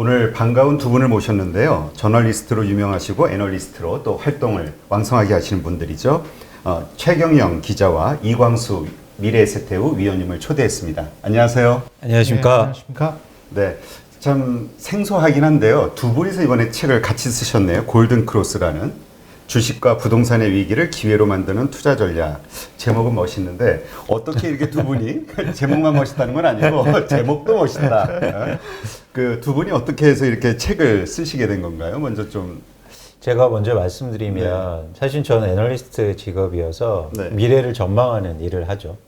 오늘 반가운 두 분을 모셨는데요. 저널리스트로 유명하시고 애널리스트로 또 활동을 왕성하게 하시는 분들이죠. 최경영 기자와 이광수 미래에셋태우 위원님을 초대했습니다. 안녕하세요. 안녕하십니까. 네, 안녕하십니까. 네, 참 생소하긴 한데요. 두 분이서 이번에 책을 같이 쓰셨네요. 골든크로스라는 주식과 부동산의 위기를 기회로 만드는 투자 전략. 제목은 멋있는데 어떻게 이렇게 두 분이 제목만 멋있다는 건 아니고 제목도 멋있다. 그 두 분이 어떻게 해서 이렇게 책을 쓰시게 된 건가요? 먼저 좀. 제가 먼저 말씀드리면 사실 저는 애널리스트 직업이어서 네. 미래를 전망하는 일을 하죠.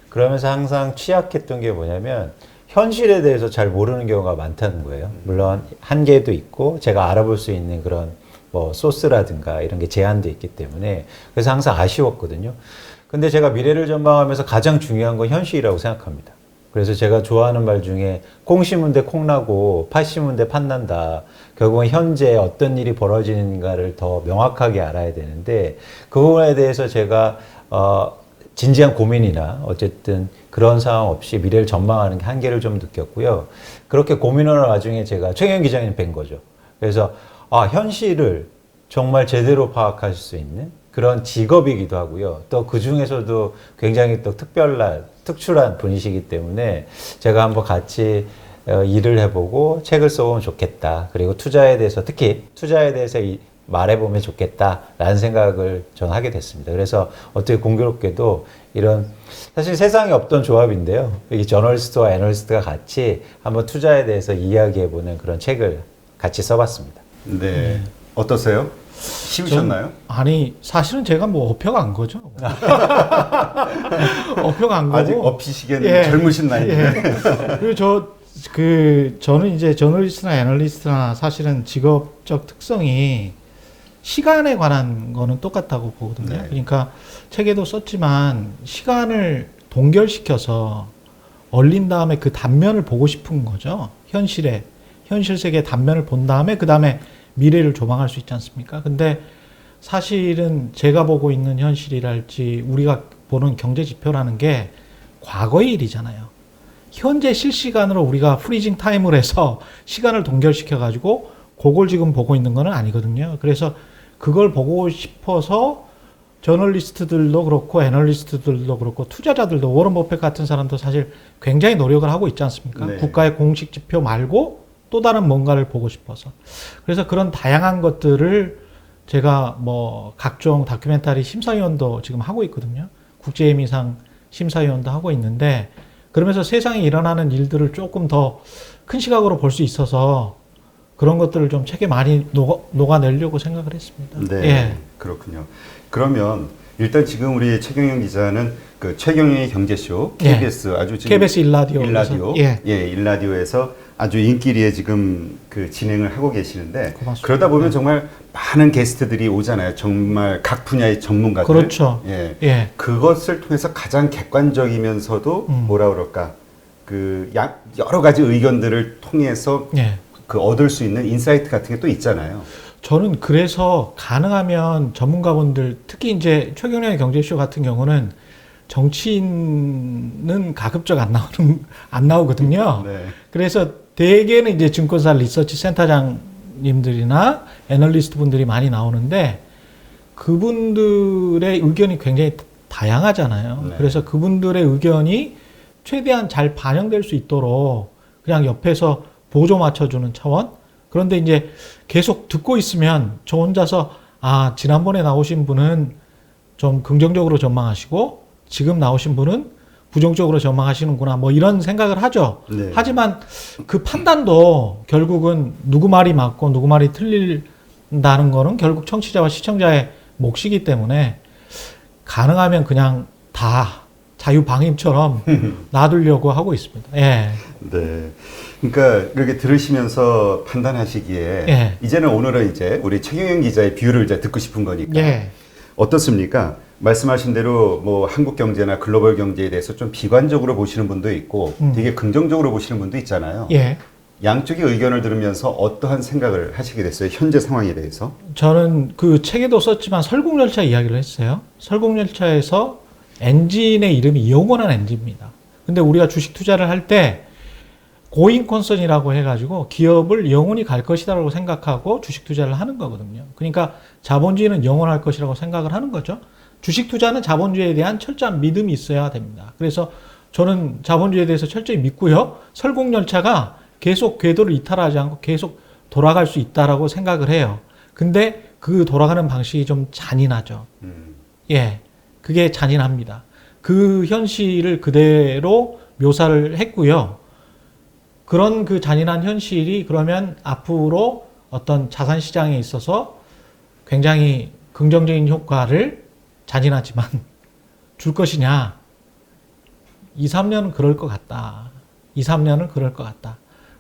그러면서 항상 취약했던 게 뭐냐면 현실에 대해서 잘 모르는 경우가 많다는 거예요. 물론 한계도 있고 제가 알아볼 수 있는 그런 뭐 소스라든가 이런 게 제한돼 있기 때문에 그래서 항상 아쉬웠거든요. 근데 제가 미래를 전망하면서 가장 중요한 건 현실이라고 생각합니다. 그래서 제가 좋아하는 말 중에 콩 심은 데 콩 나고 팥 심은 데 팥 난다. 결국은 현재 어떤 일이 벌어지는가를 더 명확하게 알아야 되는데 그 부분에 대해서 제가 진지한 고민이나 어쨌든 그런 상황 없이 미래를 전망하는 게 한계를 좀 느꼈고요. 그렇게 고민하는 와중에 제가 최경영 기자님 뵌 거죠. 그래서 현실을 정말 제대로 파악할 수 있는 그런 직업이기도 하고요. 또 그 중에서도 굉장히 또 특출한 분이시기 때문에 제가 한번 같이 일을 해보고 책을 써보면 좋겠다. 그리고 투자에 대해서 특히 투자에 대해서 말해보면 좋겠다라는 생각을 저는 하게 됐습니다. 그래서 어떻게 공교롭게도 이런 사실 세상에 없던 조합인데요. 이 저널리스트와 애널리스트가 같이 한번 투자에 대해서 이야기해보는 그런 책을 같이 써봤습니다. 네. 어떠세요? 쉬우셨나요? 아니, 사실은 제가 뭐 업혀간 거죠. 업혀간 거고. 아직 업히시기에는 젊으신 나이인데. 그리고 저는 이제 저널리스트나 애널리스트나 사실은 직업적 특성이 시간에 관한 거는 똑같다고 보거든요. 네. 그러니까 책에도 썼지만 시간을 동결시켜서 얼린 다음에 그 단면을 보고 싶은 거죠. 현실 세계의 단면을 본 다음에 그 다음에 미래를 조망할 수 있지 않습니까? 근데 사실은 제가 보고 있는 현실이랄지 우리가 보는 경제 지표라는 게 과거의 일이잖아요. 현재 실시간으로 우리가 프리징 타임을 해서 시간을 동결시켜 가지고 그걸 지금 보고 있는 건 아니거든요. 그래서 그걸 보고 싶어서 저널리스트들도 그렇고 애널리스트들도 그렇고 투자자들도 워런 버핏 같은 사람도 사실 굉장히 노력을 하고 있지 않습니까? 네. 국가의 공식 지표 말고 또 다른 뭔가를 보고 싶어서. 그래서 그런 다양한 것들을 제가 뭐 각종 다큐멘터리 심사위원도 지금 하고 있거든요. 국제에미상 심사위원도 하고 있는데 그러면서 세상에 일어나는 일들을 조금 더 큰 시각으로 볼 수 있어서 그런 것들을 좀 책에 많이 녹아내려고 생각을 했습니다. 네, 예. 그렇군요. 그러면 일단 지금 우리 최경영 기자는 그 최경영의 경제쇼 예. KBS 아주 지금 KBS 일라디오 예, 일라디오에서 아주 인기리에 지금 그 진행을 하고 계시는데 고맙습니다. 그러다 보면 정말 많은 게스트들이 오잖아요. 정말 각 분야의 전문가들. 그렇죠. 예. 예. 그것을 통해서 가장 객관적이면서도 뭐라 그럴까 그 여러 가지 의견들을 통해서 예. 그 얻을 수 있는 인사이트 같은 게 또 있잖아요. 저는 그래서 가능하면 전문가분들 특히 이제 최경영의 경제쇼 같은 경우는 정치인은 가급적 안 나오거든요. 네. 그래서 대개는 이제 증권사 리서치 센터장님들이나 애널리스트 분들이 많이 나오는데 그분들의 의견이 굉장히 다양하잖아요. 네. 그래서 그분들의 의견이 최대한 잘 반영될 수 있도록 그냥 옆에서 보조 맞춰주는 차원. 그런데 이제 계속 듣고 있으면 저 혼자서 지난번에 나오신 분은 좀 긍정적으로 전망하시고 지금 나오신 분은 부정적으로 전망하시는구나 뭐 이런 생각을 하죠. 네. 하지만 그 판단도 결국은 누구 말이 맞고 누구 말이 틀린다는 거는 결국 청취자와 시청자의 몫이기 때문에 가능하면 그냥 다 자유방임처럼 놔두려고 하고 있습니다. 예. 네. 그러니까 이렇게 들으시면서 판단하시기에 예. 오늘은 이제 우리 최경영 기자의 뷰를 이제 듣고 싶은 거니까 예. 어떻습니까? 말씀하신 대로 뭐 한국 경제나 글로벌 경제에 대해서 좀 비관적으로 보시는 분도 있고 되게 긍정적으로 보시는 분도 있잖아요. 예. 양쪽의 의견을 들으면서 어떠한 생각을 하시게 됐어요? 현재 상황에 대해서? 저는 그 책에도 썼지만 설국열차 이야기를 했어요. 설국열차에서 엔진의 이름이 영원한 엔진입니다. 근데 우리가 주식 투자를 할 때 고잉 컨선이라고 해가지고 기업을 영원히 갈 것이다라고 생각하고 주식 투자를 하는 거거든요. 그러니까 자본주의는 영원할 것이라고 생각을 하는 거죠. 주식 투자는 자본주의에 대한 철저한 믿음이 있어야 됩니다. 그래서 저는 자본주의에 대해서 철저히 믿고요. 설국열차가 계속 궤도를 이탈하지 않고 계속 돌아갈 수 있다라고 생각을 해요. 근데 그 돌아가는 방식이 좀 잔인하죠. 예, 그게 잔인합니다. 그 현실을 그대로 묘사를 했고요. 그런 그 잔인한 현실이 그러면 앞으로 어떤 자산 시장에 있어서 굉장히 긍정적인 효과를 잔인하지만 줄 것이냐? 2, 3년은 그럴 것 같다. 2, 3년은 그럴 것 같다.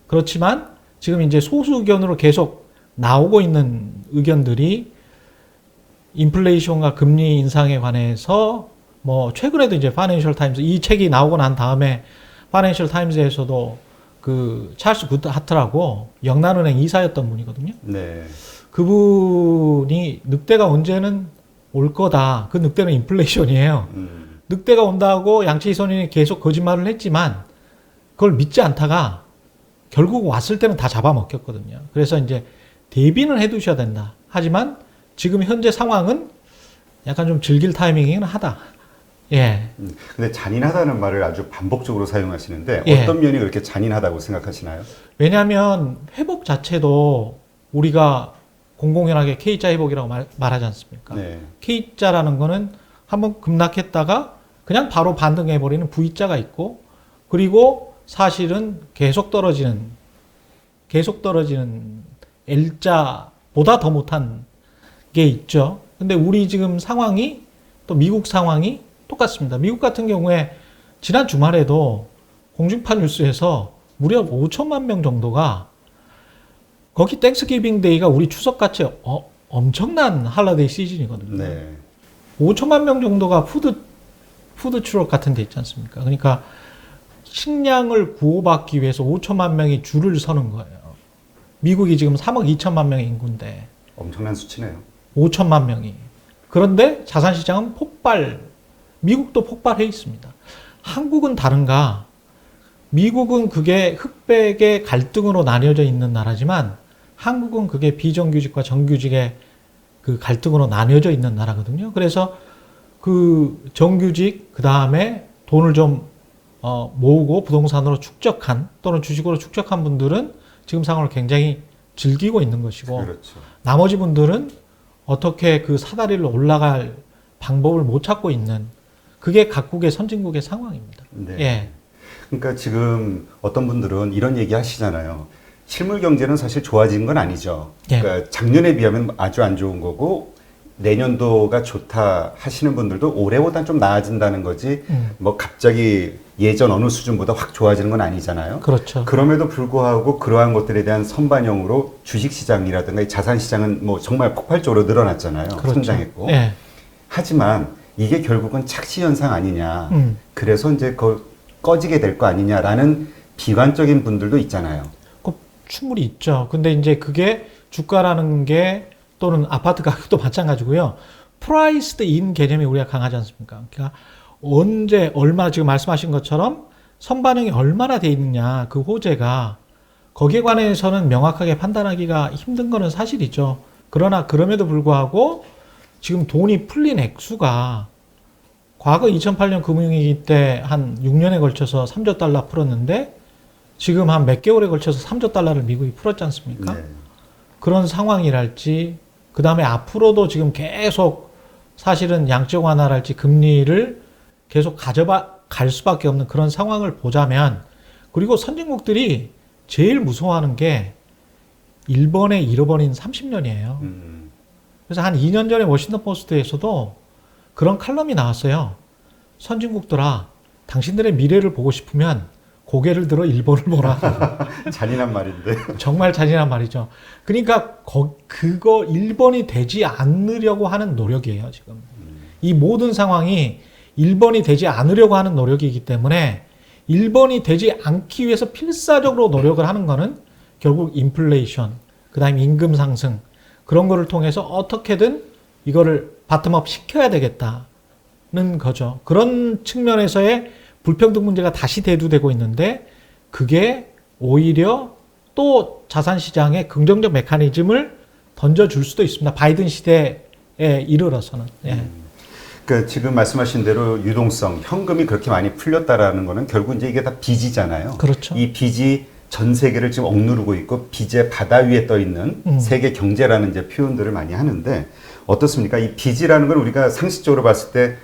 그렇지만 지금 이제 소수 의견으로 계속 나오고 있는 의견들이 인플레이션과 금리 인상에 관해서 뭐 최근에도 이제 파이낸셜 타임즈 이 책이 나오고 난 다음에 파이낸셜 타임즈에서도 그 찰스 굿하트라고 영란은행 이사였던 분이거든요. 네. 그분이 늑대가 언제는 올 거다. 그 늑대는 인플레이션이에요. 늑대가 온다고 양치기 선인이 계속 거짓말을 했지만 그걸 믿지 않다가 결국 왔을 때는 다 잡아먹혔거든요. 그래서 이제 대비는 해두셔야 된다. 하지만 지금 현재 상황은 약간 좀 즐길 타이밍이긴 하다. 예. 근데 잔인하다는 말을 아주 반복적으로 사용하시는데 예. 어떤 면이 그렇게 잔인하다고 생각하시나요? 왜냐하면 회복 자체도 우리가 공공연하게 K자 회복이라고 말하지 않습니까? 네. K자라는 거는 한번 급락했다가 그냥 바로 반등해버리는 V자가 있고 그리고 사실은 계속 떨어지는 L자보다 더 못한 게 있죠. 근데 우리 지금 상황이 또 미국 상황이 똑같습니다. 미국 같은 경우에 지난 주말에도 공중파 뉴스에서 무려 5천만 명 정도가 거기 땡스기빙 데이가 우리 추석같이 엄청난 할러데이 시즌이거든요. 네. 5천만 명 정도가 푸드 트럭 같은 데 있지 않습니까? 그러니까 식량을 구호받기 위해서 5천만 명이 줄을 서는 거예요. 미국이 지금 3억 2천만 명의 인구인데 엄청난 수치네요. 5천만 명이. 그런데 자산시장은 미국도 폭발해 있습니다. 한국은 다른가? 미국은 그게 흑백의 갈등으로 나뉘어져 있는 나라지만 한국은 그게 비정규직과 정규직의 그 갈등으로 나뉘어져 있는 나라거든요. 그래서 그 정규직, 그 다음에 돈을 좀 모으고 부동산으로 축적한 또는 주식으로 축적한 분들은 지금 상황을 굉장히 즐기고 있는 것이고 그렇죠. 나머지 분들은 어떻게 그 사다리를 올라갈 방법을 못 찾고 있는 그게 각국의 선진국의 상황입니다. 네. 예. 그러니까 지금 어떤 분들은 이런 얘기 하시잖아요. 실물 경제는 사실 좋아진 건 아니죠. 예. 그러니까 작년에 비하면 아주 안 좋은 거고 내년도가 좋다 하시는 분들도 올해보다 좀 나아진다는 거지 뭐 갑자기 예전 어느 수준보다 확 좋아지는 건 아니잖아요. 그렇죠. 그럼에도 불구하고 그러한 것들에 대한 선반영으로 주식시장이라든가 이 자산시장은 뭐 정말 폭발적으로 늘어났잖아요. 그렇죠. 성장했고. 예. 하지만 이게 결국은 착시 현상 아니냐. 그래서 이제 꺼지게 될 거 아니냐라는 비관적인 분들도 있잖아요. 충분히 있죠. 근데 이제 그게 주가라는 게 또는 아파트 가격도 마찬가지고요. 프라이스드 인 개념이 우리가 강하지 않습니까? 그러니까 언제 얼마 지금 말씀하신 것처럼 선반영이 얼마나 돼 있느냐 그 호재가 거기에 관해서는 명확하게 판단하기가 힘든 거는 사실이죠. 그러나 그럼에도 불구하고 지금 돈이 풀린 액수가 과거 2008년 금융위기 때 한 6년에 걸쳐서 3조 달러 풀었는데 지금 한 몇 개월에 걸쳐서 3조 달러를 미국이 풀었지 않습니까? 네. 그런 상황이랄지 그 다음에 앞으로도 지금 계속 사실은 양적 완화랄지 금리를 계속 갈 수밖에 없는 그런 상황을 보자면 그리고 선진국들이 제일 무서워하는 게 일본의 잃어버린 30년이에요. 그래서 한 2년 전에 워싱턴 포스트에서도 그런 칼럼이 나왔어요. 선진국들아, 당신들의 미래를 보고 싶으면 고개를 들어 일본을 보라. 잔인한 말인데. 정말 잔인한 말이죠. 그러니까 그거 일본이 되지 않으려고 하는 노력이에요, 지금. 이 모든 상황이 일본이 되지 않으려고 하는 노력이기 때문에 일본이 되지 않기 위해서 필사적으로 노력을 하는 거는 결국 인플레이션, 그 다음에 임금 상승 그런 거를 통해서 어떻게든 이거를 바텀업 시켜야 되겠다는 거죠. 그런 측면에서의 불평등 문제가 다시 대두되고 있는데 그게 오히려 또 자산 시장에 긍정적 메커니즘을 던져줄 수도 있습니다. 바이든 시대에 이르러서는. 예. 그러니까 지금 말씀하신 대로 유동성, 현금이 그렇게 많이 풀렸다라는 거는 결국 이제 이게 다 빚이잖아요. 그렇죠. 이 빚이 전 세계를 지금 억누르고 있고 빚의 바다 위에 떠 있는 세계 경제라는 이제 표현들을 많이 하는데 어떻습니까? 이 빚이라는 건 우리가 상식적으로 봤을 때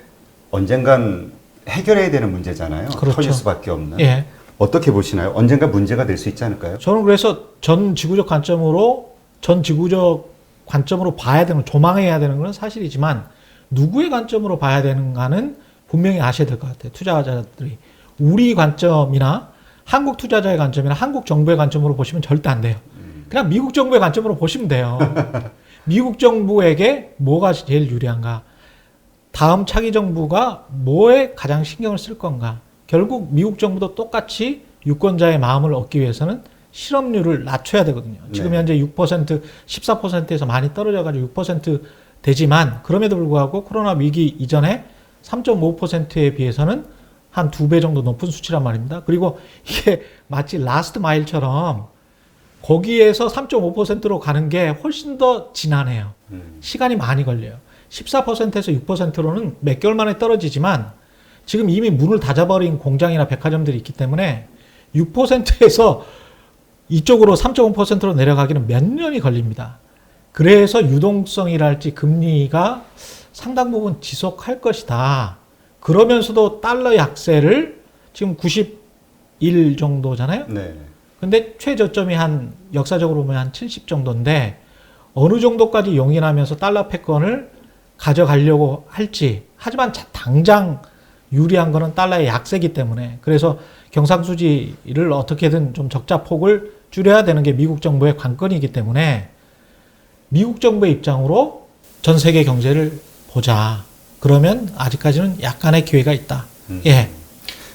언젠간 해결해야 되는 문제잖아요. 그렇죠. 터질 수밖에 없는. 예. 어떻게 보시나요? 언젠가 문제가 될 수 있지 않을까요? 저는 그래서 전 지구적 관점으로 봐야 되는, 조망해야 되는 건 사실이지만 누구의 관점으로 봐야 되는가는 분명히 아셔야 될 것 같아요. 투자자들이. 우리 관점이나 한국 투자자의 관점이나 한국 정부의 관점으로 보시면 절대 안 돼요. 그냥 미국 정부의 관점으로 보시면 돼요. 미국 정부에게 뭐가 제일 유리한가? 다음 차기 정부가 뭐에 가장 신경을 쓸 건가? 결국 미국 정부도 똑같이 유권자의 마음을 얻기 위해서는 실업률을 낮춰야 되거든요. 지금 네. 현재 6%, 14%에서 많이 떨어져가지고 6% 되지만 그럼에도 불구하고 코로나 위기 이전에 3.5%에 비해서는 한 2배 정도 높은 수치란 말입니다. 그리고 이게 마치 라스트 마일처럼 거기에서 3.5%로 가는 게 훨씬 더 지난해요. 시간이 많이 걸려요. 14%에서 6%로는 몇 개월 만에 떨어지지만 지금 이미 문을 닫아버린 공장이나 백화점들이 있기 때문에 6%에서 이쪽으로 3.5%로 내려가기는 몇 년이 걸립니다. 그래서 유동성이랄지 금리가 상당 부분 지속할 것이다. 그러면서도 달러 약세를 지금 91 정도잖아요. 네. 근데 최저점이 한 역사적으로 보면 한 70 정도인데 어느 정도까지 용인하면서 달러 패권을 가져가려고 할지. 하지만 당장 유리한 거는 달러의 약세기 때문에 그래서 경상수지를 어떻게든 좀 적자 폭을 줄여야 되는 게 미국 정부의 관건이기 때문에 미국 정부의 입장으로 전 세계 경제를 보자. 그러면 아직까지는 약간의 기회가 있다. 예.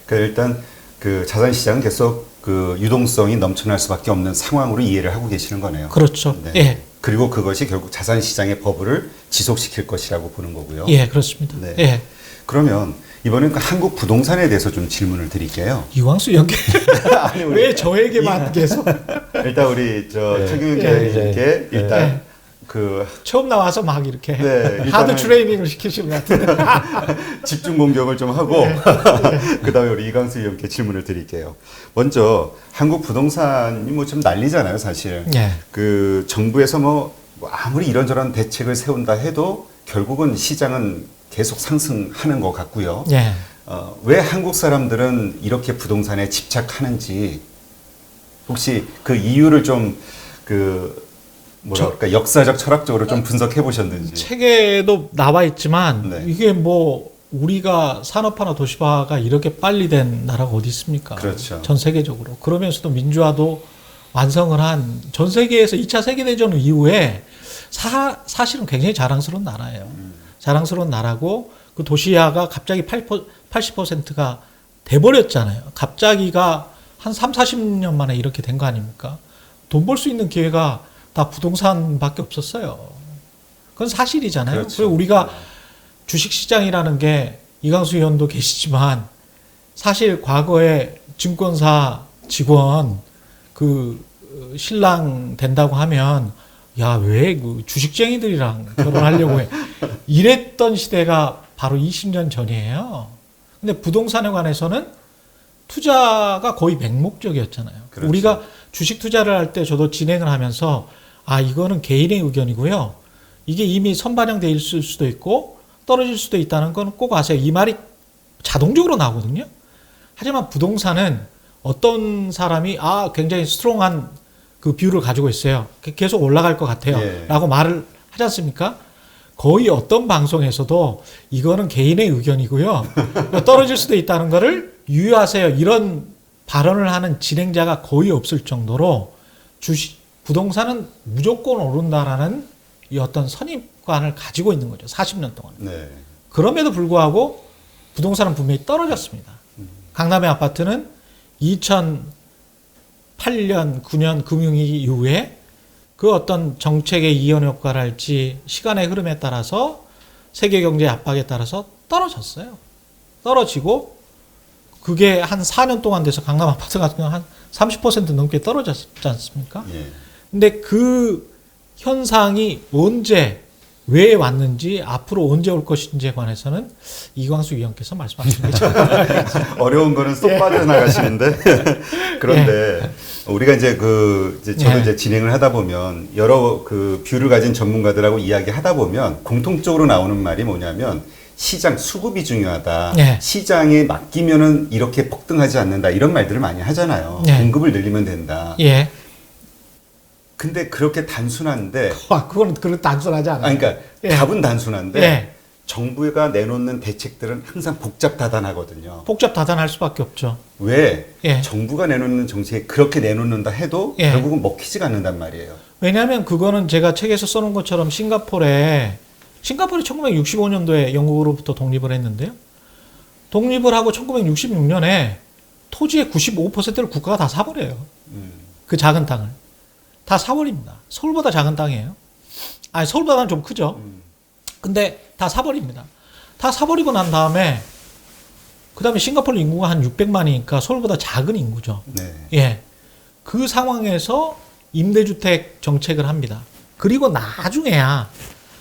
그러니까 일단 그 자산 시장은 계속 그 유동성이 넘쳐날 수밖에 없는 상황으로 이해를 하고 계시는 거네요. 그렇죠. 네. 예. 그리고 그것이 결국 자산 시장의 버블을 지속시킬 것이라고 보는 거고요. 예, 그렇습니다. 네. 예. 그러면 이번엔 그 한국 부동산에 대해서 좀 질문을 드릴게요. 이광수 연계 아니, 왜 저에게만 계속 일단 우리 저 네. 최규현 예, 기자님께 예. 일단 예. 그 처음 나와서 막 이렇게 네, 하드 일단은- 트레이닝을 시키시는 것 같은데. 집중 공격을 좀 하고 그다음에 우리 이광수 의원께 질문을 드릴게요. 먼저 한국 부동산이 뭐 좀 난리잖아요, 사실. 예. 그 정부에서 뭐 아무리 이런저런 대책을 세운다 해도 결국은 시장은 계속 상승하는 것 같고요. 예. 왜 한국 사람들은 이렇게 부동산에 집착하는지 혹시 그 이유를 좀 그 뭐랄까 역사적 철학적으로 좀 분석해 보셨는지. 책에도 나와 있지만 네. 이게 뭐 우리가 산업화나 도시화가 이렇게 빨리 된 나라가 어디 있습니까? 그렇죠. 전 세계적으로. 그러면서도 민주화도 완성을 한 전 세계에서 2차 세계대전 이후에 사실은 굉장히 자랑스러운 나라예요. 자랑스러운 나라고 그 도시화가 갑자기 80%가 돼버렸잖아요. 갑자기가 한 3, 40년 만에 이렇게 된 거 아닙니까? 돈 벌 수 있는 기회가 다 부동산밖에 없었어요. 그건 사실이잖아요. 그렇죠. 그리고 우리가 주식시장이라는 게 이광수 의원도 계시지만 사실 과거에 증권사 직원 그 신랑 된다고 하면 야, 왜 그 주식쟁이들이랑 결혼하려고 해? 이랬던 시대가 바로 20년 전이에요. 근데 부동산에 관해서는 투자가 거의 맹목적이었잖아요. 그렇죠. 우리가 주식 투자를 할 때 저도 진행을 하면서 아, 이거는 개인의 의견이고요. 이게 이미 선반영돼 있을 수도 있고 떨어질 수도 있다는 건 꼭 아세요. 이 말이 자동적으로 나오거든요. 하지만 부동산은 어떤 사람이 아, 굉장히 스트롱한 그 뷰를 가지고 있어요. 계속 올라갈 것 같아요. 예. 라고 말을 하지 않습니까? 거의 어떤 방송에서도 이거는 개인의 의견이고요. 떨어질 수도 있다는 거를 유의하세요. 이런 발언을 하는 진행자가 거의 없을 정도로 부동산은 무조건 오른다라는 이 어떤 선입관을 가지고 있는 거죠. 40년 동안. 네. 그럼에도 불구하고 부동산은 분명히 떨어졌습니다. 강남의 아파트는 2008년, 9년 금융위기 이후에 그 어떤 정책의 이원 효과랄지 시간의 흐름에 따라서 세계 경제 압박에 따라서 떨어졌어요. 떨어지고 그게 한 4년 동안 돼서 강남 아파트 같은 경우 한 30% 넘게 떨어졌지 않습니까? 예. 근데 그 현상이 언제, 왜 왔는지, 앞으로 언제 올 것인지에 관해서는 이광수 위원께서 말씀하시는 게 어려운 거는 쏙 빠져나가시는데 그런데 우리가 이제 저도 이제 진행을 하다 보면 여러 그 뷰를 가진 전문가들하고 이야기하다 보면 공통적으로 나오는 말이 뭐냐면 시장 수급이 중요하다. 예. 시장에 맡기면은 이렇게 폭등하지 않는다. 이런 말들을 많이 하잖아요. 예. 공급을 늘리면 된다. 예. 근데 그렇게 단순한데 그건 그렇게 단순하지 않아요. 그러니까 예. 답은 단순한데 예. 정부가 내놓는 대책들은 항상 복잡다단하거든요. 복잡다단할 수밖에 없죠. 왜 예. 정부가 내놓는 정책에 그렇게 내놓는다 해도 예. 결국은 먹히지가 않는단 말이에요. 왜냐하면 그거는 제가 책에서 써놓은 것처럼 싱가포르이 1965년도에 영국으로부터 독립을 했는데요. 독립을 하고 1966년에 토지의 95%를 국가가 다 사버려요. 그 작은 땅을. 다 사버립니다. 서울보다 작은 땅이에요. 아니, 서울보다는 좀 크죠. 근데 다 사버립니다. 다 사버리고 난 다음에, 그 다음에 싱가포르 인구가 한 600만이니까 서울보다 작은 인구죠. 네. 예. 그 상황에서 임대주택 정책을 합니다. 그리고 나중에야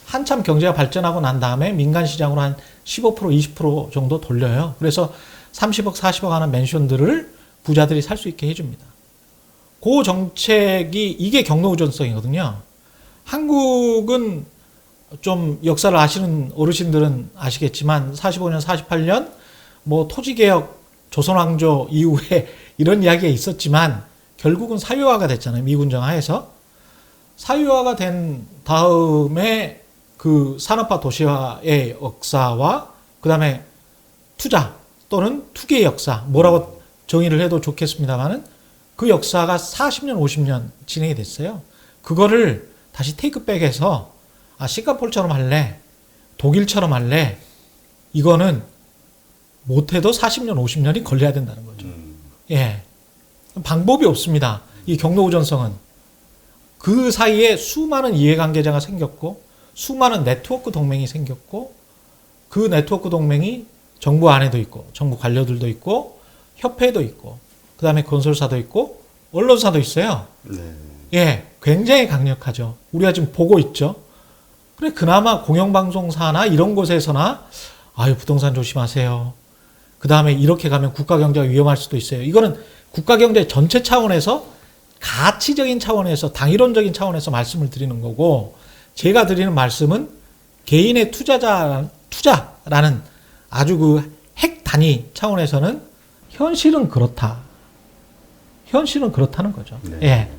한참 경제가 발전하고 난 다음에 민간 시장으로 한 15%, 20% 정도 돌려요. 그래서 30억, 40억 하는 맨션들을 부자들이 살 수 있게 해줍니다. 그 정책이, 이게 경로우전성이거든요. 한국은 좀 역사를 아시는 어르신들은 아시겠지만 45년, 48년 뭐 토지개혁, 조선왕조 이후에 이런 이야기가 있었지만 결국은 사유화가 됐잖아요. 미군정 하에서. 사유화가 된 다음에 그 산업화 도시화의 역사와 그 다음에 투자 또는 투기의 역사, 뭐라고 정의를 해도 좋겠습니다만은 그 역사가 40년, 50년 진행이 됐어요. 그거를 다시 테이크백해서 싱가포르처럼 할래, 독일처럼 할래, 이거는 못해도 40년, 50년이 걸려야 된다는 거죠. 예. 방법이 없습니다. 이 경로우전성은. 그 사이에 수많은 이해관계자가 생겼고, 수많은 네트워크 동맹이 생겼고, 그 네트워크 동맹이 정부 안에도 있고, 정부 관료들도 있고, 협회도 있고, 그 다음에 건설사도 있고, 언론사도 있어요. 네. 예, 굉장히 강력하죠. 우리가 지금 보고 있죠. 그래, 그나마 공영방송사나 이런 곳에서나, 부동산 조심하세요. 그 다음에 이렇게 가면 국가 경제가 위험할 수도 있어요. 이거는 국가 경제 전체 차원에서, 가치적인 차원에서, 당위론적인 차원에서 말씀을 드리는 거고, 제가 드리는 말씀은 개인의 투자라는 아주 그 핵 단위 차원에서는 현실은 그렇다. 현실은 그렇다는 거죠. 네. 예.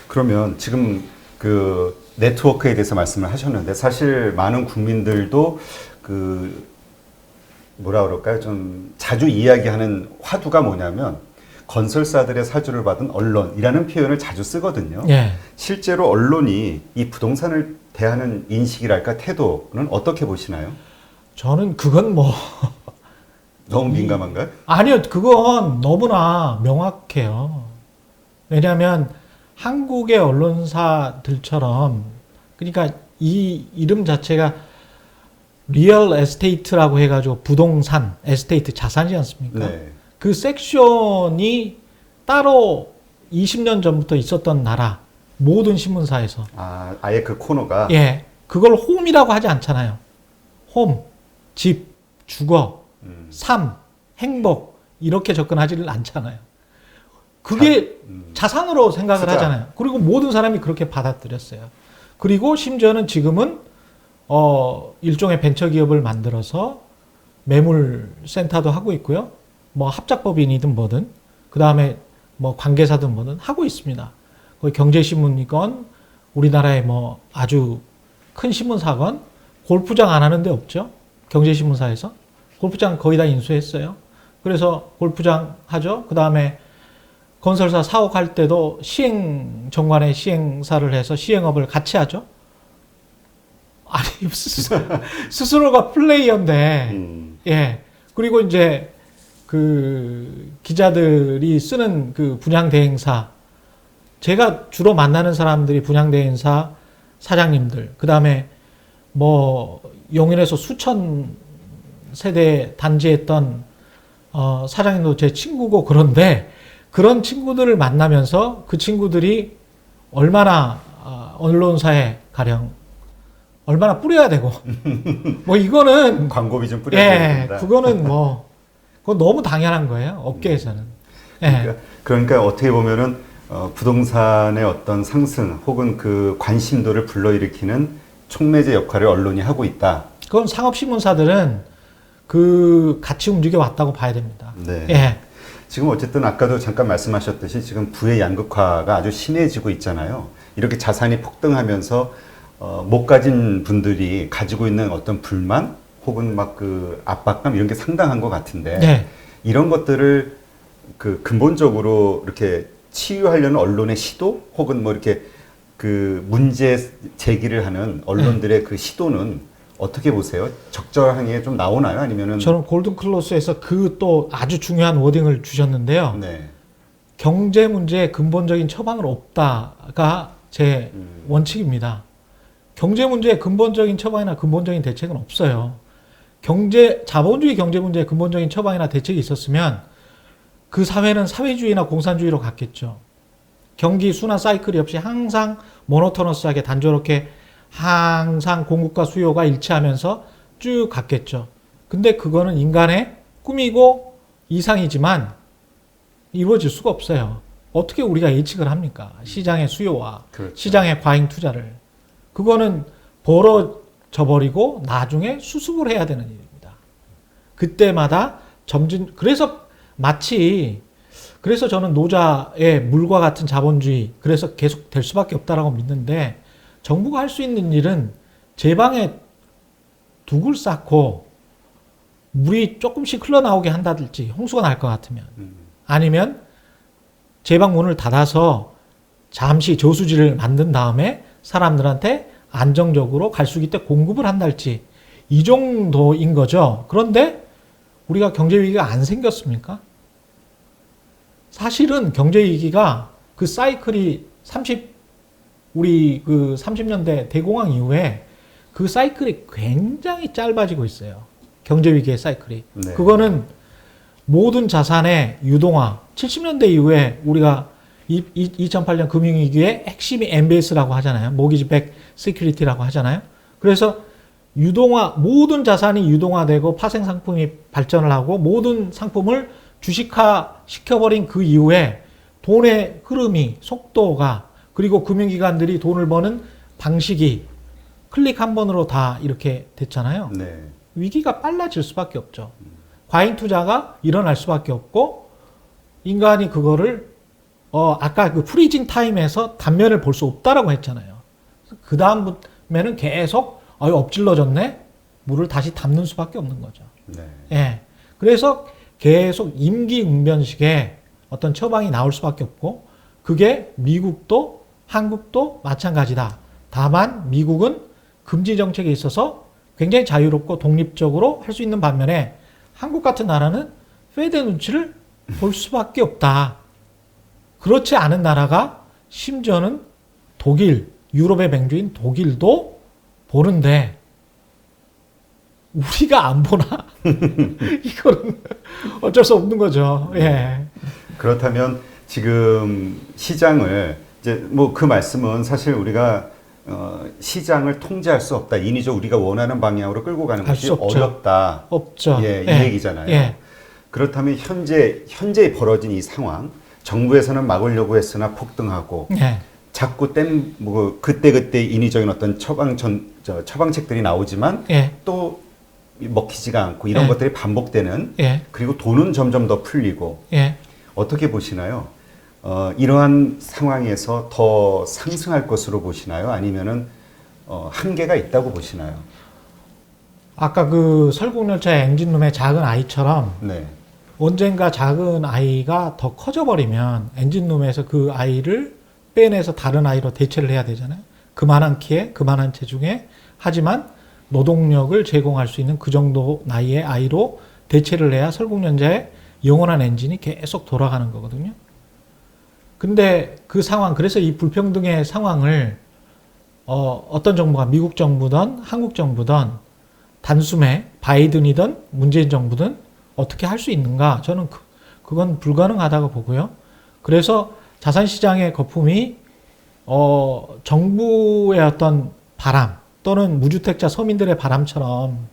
그러면 지금 그 네트워크에 대해서 말씀을 하셨는데 사실 많은 국민들도 그 뭐라 그럴까요? 좀 자주 이야기하는 화두가 뭐냐면 건설사들의 사주를 받은 언론이라는 표현을 자주 쓰거든요. 예. 실제로 언론이 이 부동산을 대하는 인식이랄까 태도는 어떻게 보시나요? 저는 그건 뭐 너무 민감한가요? 아니요, 그건 너무나 명확해요. 왜냐하면 한국의 언론사들처럼, 그러니까 이 이름 자체가 리얼 에스테이트라고 해가지고 부동산, 에스테이트, 자산이지 않습니까? 네. 그 섹션이 따로 20년 전부터 있었던 나라, 모든 신문사에서. 아예 그 코너가 예. 그걸 홈이라고 하지 않잖아요. 홈, 집, 주거, 삶, 행복, 이렇게 접근하지를 않잖아요. 그게 자산으로 생각을 투자. 하잖아요. 그리고 모든 사람이 그렇게 받아들였어요. 그리고 심지어는 지금은 일종의 벤처기업을 만들어서 매물센터도 하고 있고요. 뭐 합작법인이든 뭐든, 그 다음에 뭐 관계사든 뭐든 하고 있습니다. 거기 경제신문이건 우리나라의 뭐 아주 큰 신문사건, 골프장 안 하는 데 없죠. 경제신문사에서 골프장 거의 다 인수했어요. 그래서 골프장 하죠. 그 다음에 건설사 사옥할 때도 시행정관에 시행사를 해서 시행업을 같이 하죠. 아니, 스스로가 플레이어인데, 예. 그리고 이제 그 기자들이 쓰는 그 분양대행사, 제가 주로 만나는 사람들이 분양대행사 사장님들, 그 다음에 뭐 용인에서 수천 세대 단지했던 사장님도 제 친구고 그런데 그런 친구들을 만나면서 그 친구들이 얼마나 언론사에 가령 얼마나 뿌려야 되고 뭐 이거는 광고비 좀 뿌려야 된다. 그거는 뭐 그건 너무 당연한 거예요. 업계에서는. 그러니까 어떻게 보면은 부동산의 어떤 상승 혹은 그 관심도를 불러일으키는 촉매제 역할을 언론이 하고 있다. 그건 상업신문사들은 그 같이 움직여 왔다고 봐야 됩니다. 네. 예. 지금 어쨌든 아까도 잠깐 말씀하셨듯이 지금 부의 양극화가 아주 심해지고 있잖아요. 이렇게 자산이 폭등하면서 못 가진 분들이 가지고 있는 어떤 불만 혹은 막 그 압박감 이런 게 상당한 것 같은데 네. 이런 것들을 그 근본적으로 이렇게 치유하려는 언론의 시도 혹은 뭐 이렇게 그 문제 제기를 하는 언론들의 그 시도는 어떻게 보세요? 적절하게 좀 나오나요? 아니면은 저는 골든클로스에서 그 또 아주 중요한 워딩을 주셨는데요. 네. 경제 문제에 근본적인 처방은 없다가 제 원칙입니다. 경제 문제에 근본적인 처방이나 근본적인 대책은 없어요. 자본주의 경제 문제에 근본적인 처방이나 대책이 있었으면 그 사회는 사회주의나 공산주의로 갔겠죠. 경기 순환 사이클이 없이 항상 모노토너스하게 단조롭게 항상 공급과 수요가 일치하면서 쭉 갔겠죠. 근데 그거는 인간의 꿈이고 이상이지만 이루어질 수가 없어요. 어떻게 우리가 예측을 합니까? 시장의 수요와 그렇죠. 시장의 과잉 투자를. 그거는 벌어져 버리고 나중에 수습을 해야 되는 일입니다. 그때마다 그래서 저는 노자의 물과 같은 자본주의, 그래서 계속 될 수밖에 없다라고 믿는데, 정부가 할 수 있는 일은 제 방에 둑을 쌓고 물이 조금씩 흘러나오게 한다든지, 홍수가 날 것 같으면, 아니면 제 방 문을 닫아서 잠시 저수지를 만든 다음에 사람들한테 안정적으로 갈 수 있게 때 공급을 한달지, 이 정도인 거죠. 그런데 우리가 경제 위기가 안 생겼습니까? 사실은 경제 위기가 그 사이클이 우리 그 30년대 대공황 이후에 그 사이클이 굉장히 짧아지고 있어요. 경제 위기의 사이클이. 네. 그거는 모든 자산의 유동화. 70년대 이후에 우리가 2008년 금융위기의 핵심이 MBS라고 하잖아요. 모기지 백 시큐리티라고 하잖아요. 그래서 모든 자산이 유동화되고 파생 상품이 발전을 하고 모든 상품을 주식화 시켜버린 그 이후에 돈의 흐름이, 속도가, 그리고 금융기관들이 돈을 버는 방식이 클릭 한 번으로 다 이렇게 됐잖아요. 네. 위기가 빨라질 수밖에 없죠. 과잉 투자가 일어날 수밖에 없고, 인간이 그거를 아까 그 프리징 타임에서 단면을 볼 수 없다라고 했잖아요. 그 다음에는 계속 엎질러졌네? 물을 다시 담는 수밖에 없는 거죠. 네. 예. 그래서 계속 임기응변식의 어떤 처방이 나올 수밖에 없고, 그게 미국도 한국도 마찬가지다. 다만 미국은 금지 정책에 있어서 굉장히 자유롭고 독립적으로 할 수 있는 반면에 한국 같은 나라는 페드 눈치를 볼 수밖에 없다. 그렇지 않은 나라가 심지어는 독일, 유럽의 맹주인 독일도 보는데 우리가 안 보나? 이거는 어쩔 수 없는 거죠. 예. 그렇다면 지금 시장을 이제 뭐 그 말씀은 사실 우리가 시장을 통제할 수 없다. 인위적 우리가 원하는 방향으로 끌고 가는 것이 어렵다. 없죠. 예, 이 얘기잖아요. 예. 그렇다면 현재 벌어진 이 상황, 정부에서는 막으려고 했으나 폭등하고 예. 자꾸 그때 인위적인 어떤 처방책들이 나오지만 예. 또 먹히지가 않고 이런 예. 것들이 반복되는 예. 그리고 돈은 점점 더 풀리고 예. 어떻게 보시나요? 이러한 상황에서 더 상승할 것으로 보시나요? 아니면은 한계가 있다고 보시나요? 아까 그 설국열차의 엔진룸의 작은 아이처럼 네. 언젠가 작은 아이가 더 커져버리면 엔진룸에서 그 아이를 빼내서 다른 아이로 대체를 해야 되잖아요. 그만한 키에 그만한 체중에 하지만 노동력을 제공할 수 있는 그 정도 나이의 아이로 대체를 해야 설국열차의 영원한 엔진이 계속 돌아가는 거거든요. 근데 그 상황, 그래서 이 불평등의 상황을 어떤 정부가 미국 정부든 한국 정부든 단숨에 바이든이든 문재인 정부든 어떻게 할 수 있는가? 저는 그건 불가능하다고 보고요. 그래서 자산시장의 거품이 정부의 어떤 바람 또는 무주택자 서민들의 바람처럼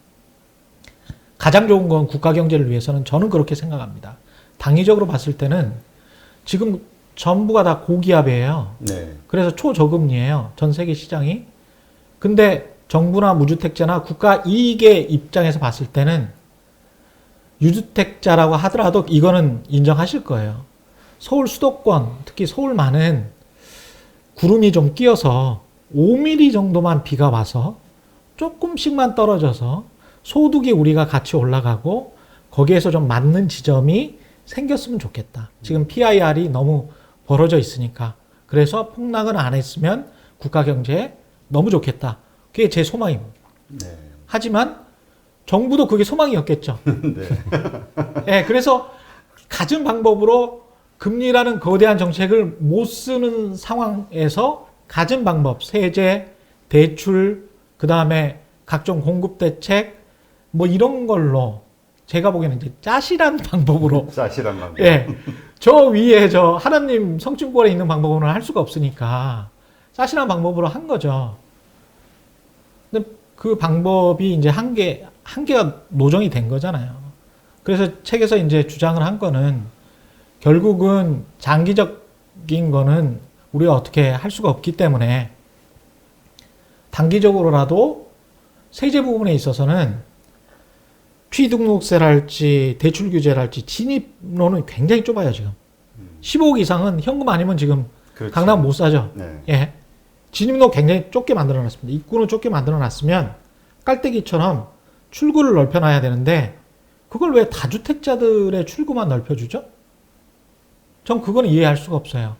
가장 좋은 건 국가 경제를 위해서는 저는 그렇게 생각합니다. 당위적으로 봤을 때는 지금 전부가 다 고기압이에요. 네. 그래서 초저금리예요. 전 세계 시장이. 근데 정부나 무주택자나 국가 이익의 입장에서 봤을 때는 유주택자라고 하더라도 이거는 인정하실 거예요. 서울 수도권, 특히 서울만은 구름이 좀 끼어서 5mm 정도만 비가 와서 조금씩만 떨어져서 소득이 우리가 같이 올라가고 거기에서 좀 맞는 지점이 생겼으면 좋겠다. 지금 PIR이 너무 벌어져 있으니까. 그래서 폭락을 안 했으면 국가 경제에 너무 좋겠다. 그게 제 소망입니다. 네. 하지만 정부도 그게 소망이었겠죠. 네. 네, 그래서 갖은 방법으로 금리라는 거대한 정책을 못 쓰는 상황에서 갖은 방법, 세제, 대출, 그 다음에 각종 공급 대책, 뭐 이런 걸로 제가 보기에는 이제 짜실한 방법으로 짜실한 방법. 예. 저 위에 저 하나님 성층권에 있는 방법으로는 할 수가 없으니까 짜실한 방법으로 한 거죠. 근데 그 방법이 이제 한계가 노정이 된 거잖아요. 그래서 책에서 이제 주장을 한 거는 결국은 장기적인 거는 우리가 어떻게 할 수가 없기 때문에 단기적으로라도 세제 부분에 있어서는 취등록세랄지 대출 규제랄지 진입로는 굉장히 좁아요 지금. 15억 이상은 현금 아니면 지금 그렇죠. 강남 못 사죠. 네. 예. 진입로 굉장히 좁게 만들어놨습니다. 입구는 좁게 만들어놨으면 깔때기처럼 출구를 넓혀놔야 되는데 그걸 왜 다주택자들의 출구만 넓혀주죠? 전 그건 이해할 수가 없어요.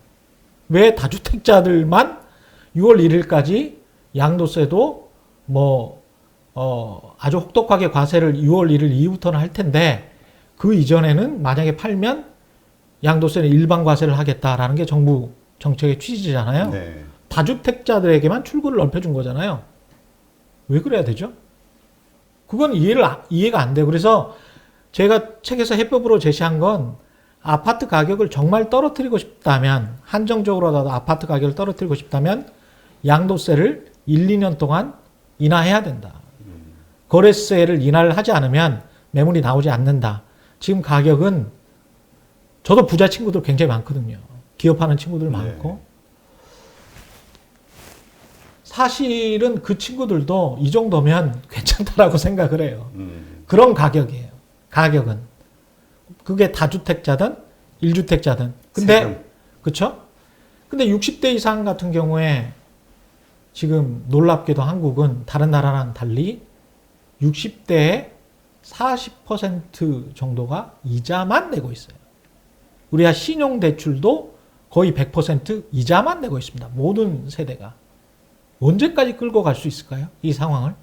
왜 다주택자들만 6월 1일까지 양도세도 아주 혹독하게 과세를 6월 1일 이후부터는 할 텐데 그 이전에는 만약에 팔면 양도세는 일반 과세를 하겠다라는 게 정부 정책의 취지잖아요. 네. 다주택자들에게만 출구를 넓혀준 거잖아요. 왜 그래야 되죠? 그건 이해가 안 돼요. 그래서 제가 책에서 해법으로 제시한 건 아파트 가격을 정말 떨어뜨리고 싶다면 한정적으로라도 아파트 가격을 떨어뜨리고 싶다면 양도세를 1, 2년 동안 인하해야 된다. 거래세를 인하를 하지 않으면 매물이 나오지 않는다. 지금 가격은 저도 부자 친구들 굉장히 많거든요. 기업하는 친구들 많고. 네. 사실은 그 친구들도 이 정도면 괜찮다라고 생각을 해요. 그런 가격이에요. 가격은. 그게 다주택자든 1주택자든. 근데 그렇죠? 근데 60대 이상 같은 경우에 지금 놀랍게도 한국은 다른 나라랑 달리 60대의 40% 정도가 이자만 내고 있어요. 우리가 신용대출도 거의 100% 이자만 내고 있습니다. 모든 세대가. 언제까지 끌고 갈 수 있을까요? 이 상황을.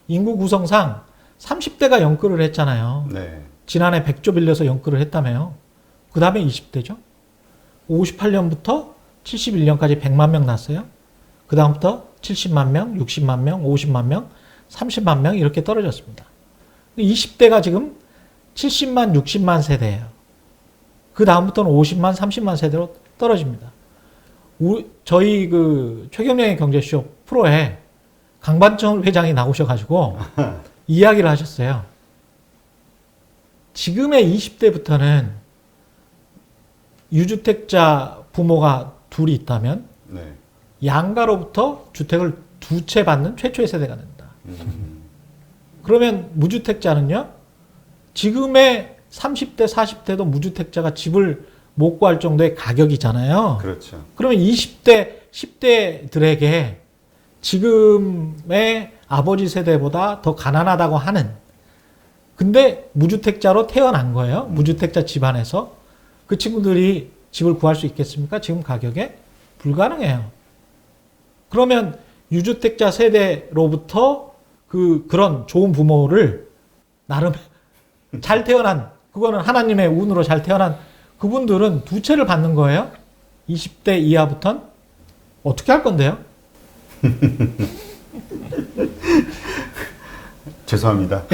인구 구성상 30대가 연끌을 했잖아요. 네. 지난해 100조 빌려서 연끌을 했다며요. 그 다음에 20대죠. 58년부터 71년까지 100만 명 났어요. 그 다음부터 70만 명, 60만 명, 50만 명, 30만 명 이렇게 떨어졌습니다. 20대가 지금 70만, 60만 세대예요. 그 다음부터는 50만, 30만 세대로 떨어집니다. 저희 그 최경영의 경제쇼 프로에 강반철 회장이 나오셔가지고 이야기를 하셨어요. 지금의 20대부터는 유주택자 부모가 둘이 있다면 네. 양가로부터 주택을 2채 받는 최초의 세대가 된다. 그러면 무주택자는요? 지금의 30대, 40대도 무주택자가 집을 못 구할 정도의 가격이잖아요. 그렇죠. 그러면 20대, 10대들에게 지금의 아버지 세대보다 더 가난하다고 하는, 근데 무주택자로 태어난 거예요. 무주택자 집안에서. 그 친구들이 집을 구할 수 있겠습니까? 지금 가격에? 불가능해요. 그러면 유주택자 세대로부터 그런 좋은 부모를 나름 잘 태어난, 그거는 하나님의 운으로 잘 태어난 그분들은 2채를 받는 거예요. 20대 이하부터는 어떻게 할 건데요? 죄송합니다.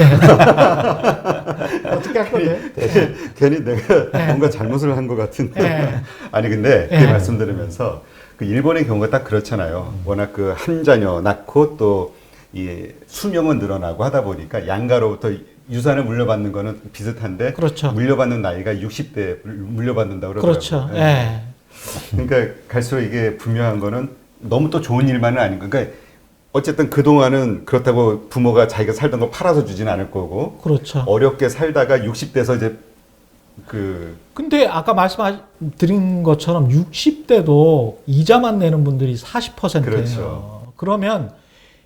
어떻게 할 건데? 괜히 내가 네. 뭔가 잘못을 한 것 같은데. 네. 아니 근데 그 네. 말씀 들으면서 그 일본의 경우가 딱 그렇잖아요. 워낙 그 한 자녀 낳고 또 이 수명은 늘어나고 하다 보니까 양가로부터 유산을 물려받는 거는 비슷한데 그렇죠. 물려받는 나이가 60대 물려받는다고 그러더라고요. 그렇죠. 예. 그러니까 갈수록 이게 분명한 거는 너무 또 좋은 일만은 아닌 거. 그러니까 어쨌든 그동안은 그렇다고 부모가 자기가 살던 거 팔아서 주지는 않을 거고 그렇죠. 어렵게 살다가 60대에서 이제 그 근데 아까 말씀드린 것처럼 60대도 이자만 내는 분들이 40%예요. 그렇죠. 그러면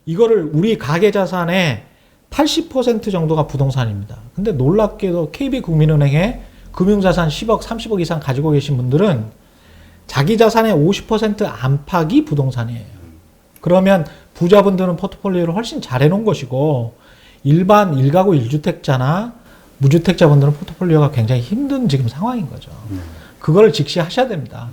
이거를 우리 가계 자산의 80% 정도가 부동산입니다. 근데 놀랍게도 KB국민은행에 금융자산 10억, 30억 이상 가지고 계신 분들은 자기 자산의 50% 안팎이 부동산이에요. 그러면 부자분들은 포트폴리오를 훨씬 잘 해놓은 것이고 일반 1가구 1주택자나 무주택자분들은 포트폴리오가 굉장히 힘든 지금 상황인 거죠. 그걸 직시하셔야 됩니다.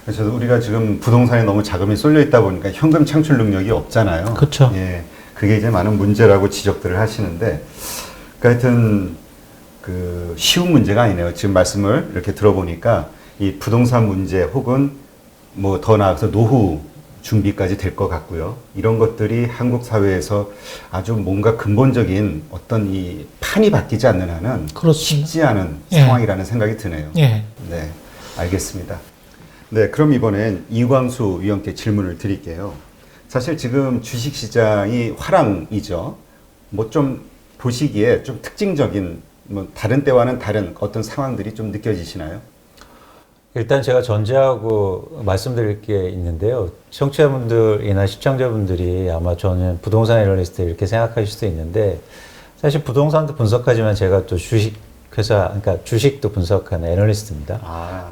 그래서 우리가 지금 부동산에 너무 자금이 쏠려 있다 보니까 현금 창출 능력이 없잖아요. 그렇죠. 예, 그게 이제 많은 문제라고 지적들을 하시는데, 그러니까 하여튼 그 쉬운 문제가 아니네요. 지금 말씀을 이렇게 들어보니까 이 부동산 문제 혹은 뭐 더 나아가서 노후 준비까지 될 것 같고요. 이런 것들이 한국 사회에서 아주 뭔가 근본적인 어떤 이 판이 바뀌지 않는 한은 그렇습니다. 쉽지 않은 예. 상황이라는 생각이 드네요. 예. 네, 알겠습니다. 네, 그럼 이번엔 이광수 위원께 질문을 드릴게요. 사실 지금 주식시장이 화랑이죠. 뭐 좀 보시기에 좀 특징적인 뭐 다른 때와는 다른 어떤 상황들이 좀 느껴지시나요? 일단 제가 전제하고 말씀드릴 게 있는데요. 청취자분들이나 시청자분들이 아마 저는 부동산 애널리스트 이렇게 생각하실 수도 있는데 사실 부동산도 분석하지만 제가 또 주식회사, 그러니까 주식도 분석하는 애널리스트입니다.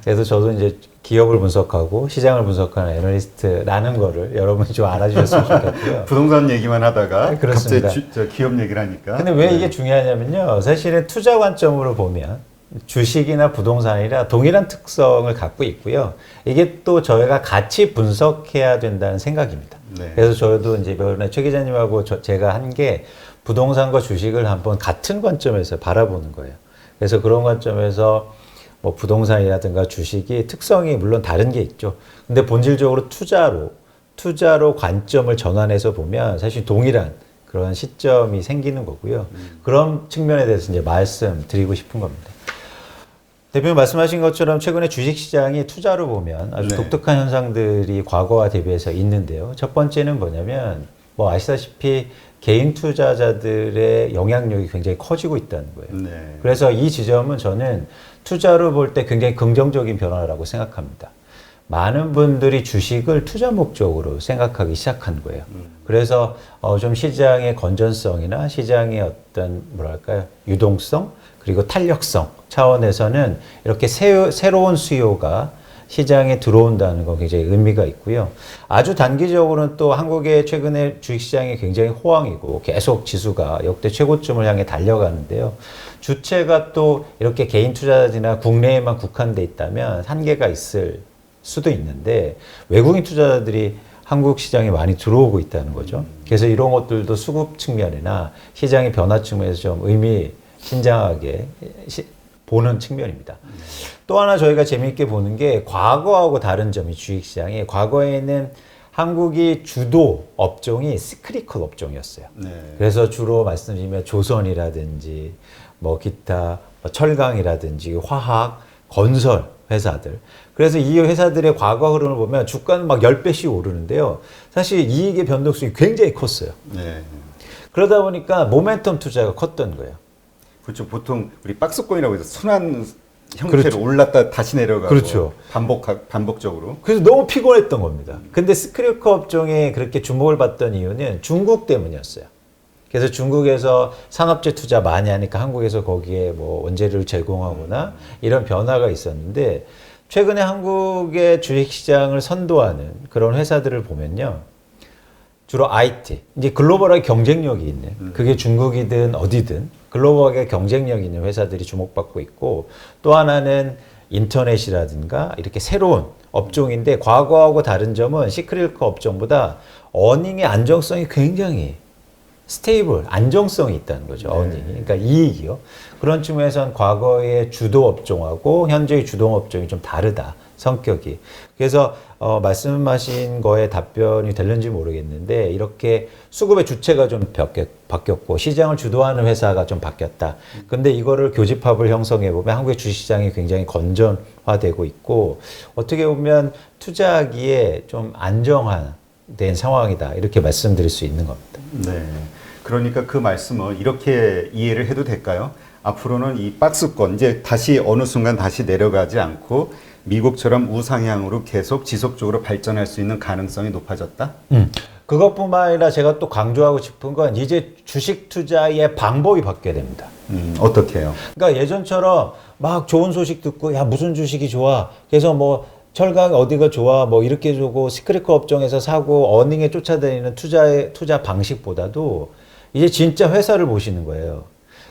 그래서 저도 이제 기업을 분석하고 시장을 분석하는 애널리스트라는 거를 여러분이 좀 알아주셨으면 좋겠고요. 부동산 얘기만 하다가 네, 그렇습니다. 갑자기 저 기업 얘기를 하니까. 근데 왜 이게 중요하냐면요. 사실은 투자 관점으로 보면 주식이나 부동산이라 동일한 특성을 갖고 있고요. 이게 또 저희가 같이 분석해야 된다는 생각입니다. 네. 그래서 저도 이제 이번에 최 기자님하고 제가 한 게 부동산과 주식을 한번 같은 관점에서 바라보는 거예요. 그래서 그런 관점에서 뭐 부동산이라든가 주식이 특성이 물론 다른 게 있죠. 근데 본질적으로 투자로 관점을 전환해서 보면 사실 동일한 그런 시점이 생기는 거고요. 그런 측면에 대해서 이제 말씀드리고 싶은 겁니다. 대표님 말씀하신 것처럼 최근에 주식시장이 투자로 보면 아주 네. 독특한 현상들이 과거와 대비해서 있는데요. 첫 번째는 뭐냐면 뭐 아시다시피 개인 투자자들의 영향력이 굉장히 커지고 있다는 거예요. 네. 그래서 이 지점은 저는 투자로 볼 때 굉장히 긍정적인 변화라고 생각합니다. 많은 분들이 주식을 투자 목적으로 생각하기 시작한 거예요. 그래서 좀 시장의 건전성이나 시장의 어떤 뭐랄까요 유동성 그리고 탄력성 차원에서는 이렇게 새로운 수요가 시장에 들어온다는 건 굉장히 의미가 있고요. 아주 단기적으로는 또 한국의 최근에 주식시장이 굉장히 호황이고 계속 지수가 역대 최고점을 향해 달려가는데요. 주체가 또 이렇게 개인 투자자들이나 국내에만 국한돼 있다면 한계가 있을 수도 있는데 외국인 투자자들이 한국 시장에 많이 들어오고 있다는 거죠. 그래서 이런 것들도 수급 측면이나 시장의 변화 측면에서 좀 의미심장하게 보는 측면입니다. 또 하나 저희가 재미있게 보는 게 과거하고 다른 점이 주식시장이 과거에는 한국이 주도 업종이 시크리컬 업종이었어요. 네. 그래서 주로 말씀드리면 조선이라든지 뭐 기타 철강이라든지 화학, 건설 회사들. 그래서 이 회사들의 과거 흐름을 보면 주가는 막 10배씩 오르는데요. 사실 이익의 변동성이 굉장히 컸어요. 네. 그러다 보니까 모멘텀 투자가 컸던 거예요. 그렇죠. 보통 우리 박스권이라고 해서 순환 형태로 그렇죠. 올랐다 다시 내려가고 그렇죠. 반복적으로. 그래서 너무 피곤했던 겁니다. 근데 스크래커 업종에 그렇게 주목을 받던 이유는 중국 때문이었어요. 그래서 중국에서 산업재 투자 많이 하니까 한국에서 거기에 뭐 원재료를 제공하거나 이런 변화가 있었는데 최근에 한국의 주식시장을 선도하는 그런 회사들을 보면요. 주로 IT, 이제 글로벌하게 경쟁력이 있는, 그게 중국이든 어디든 글로벌하게 경쟁력 있는 회사들이 주목받고 있고 또 하나는 인터넷이라든가 이렇게 새로운 업종인데 과거하고 다른 점은 시크릿 업종보다 어닝의 안정성이 굉장히 스테이블, 안정성이 있다는 거죠. 네. 어닝이. 그러니까 이익이요. 그런 측면에서는 과거의 주도 업종하고 현재의 주도 업종이 좀 다르다. 성격이. 그래서 말씀하신 거에 답변이 될는지 모르겠는데 이렇게 수급의 주체가 좀 바뀌었고 시장을 주도하는 회사가 좀 바뀌었다. 근데 이거를 교집합을 형성해 보면 한국의 주식시장이 굉장히 건전화되고 있고 어떻게 보면 투자하기에 좀 안정화된 상황이다. 이렇게 말씀드릴 수 있는 겁니다. 네. 그러니까 그 말씀을 이렇게 이해를 해도 될까요? 앞으로는 이 박스권 이제 다시 어느 순간 다시 내려가지 않고 미국처럼 우상향으로 계속 지속적으로 발전할 수 있는 가능성이 높아졌다? 그것뿐만 아니라 제가 또 강조하고 싶은 건 이제 주식 투자의 방법이 바뀌어야 됩니다. 어떻게 해요? 그러니까 예전처럼 막 좋은 소식 듣고 야 무슨 주식이 좋아. 그래서 뭐 철강 어디가 좋아. 뭐 이렇게 주고 시크릿 업종에서 사고 어닝에 쫓아다니는 투자 방식보다도 이제 진짜 회사를 보시는 거예요.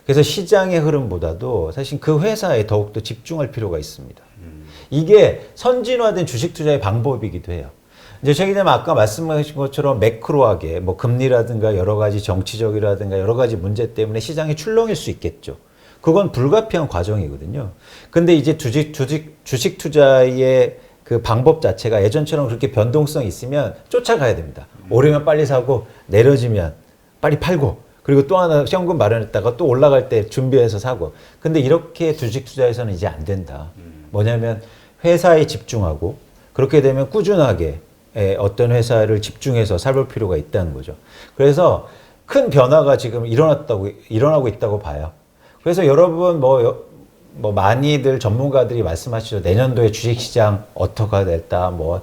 그래서 시장의 흐름보다도 사실 그 회사에 더욱더 집중할 필요가 있습니다. 이게 선진화된 주식 투자의 방법이기도 해요. 이제 최근에 아까 말씀하신 것처럼 매크로하게 뭐 금리라든가 여러 가지 정치적이라든가 여러 가지 문제 때문에 시장이 출렁일 수 있겠죠. 그건 불가피한 과정이거든요. 근데 이제 주식 투자의 그 방법 자체가 예전처럼 그렇게 변동성이 있으면 쫓아가야 됩니다. 오르면 빨리 사고 내려지면 빨리 팔고 그리고 또 하나 현금 마련했다가 또 올라갈 때 준비해서 사고. 근데 이렇게 주식 투자에서는 이제 안 된다. 뭐냐면 회사에 집중하고 그렇게 되면 꾸준하게 어떤 회사를 집중해서 살볼 필요가 있다는 거죠. 그래서 큰 변화가 지금 일어나고 있다고 봐요. 그래서 여러분 뭐 많이들 전문가들이 말씀하시죠. 내년도에 주식시장 어떻게 될다. 뭐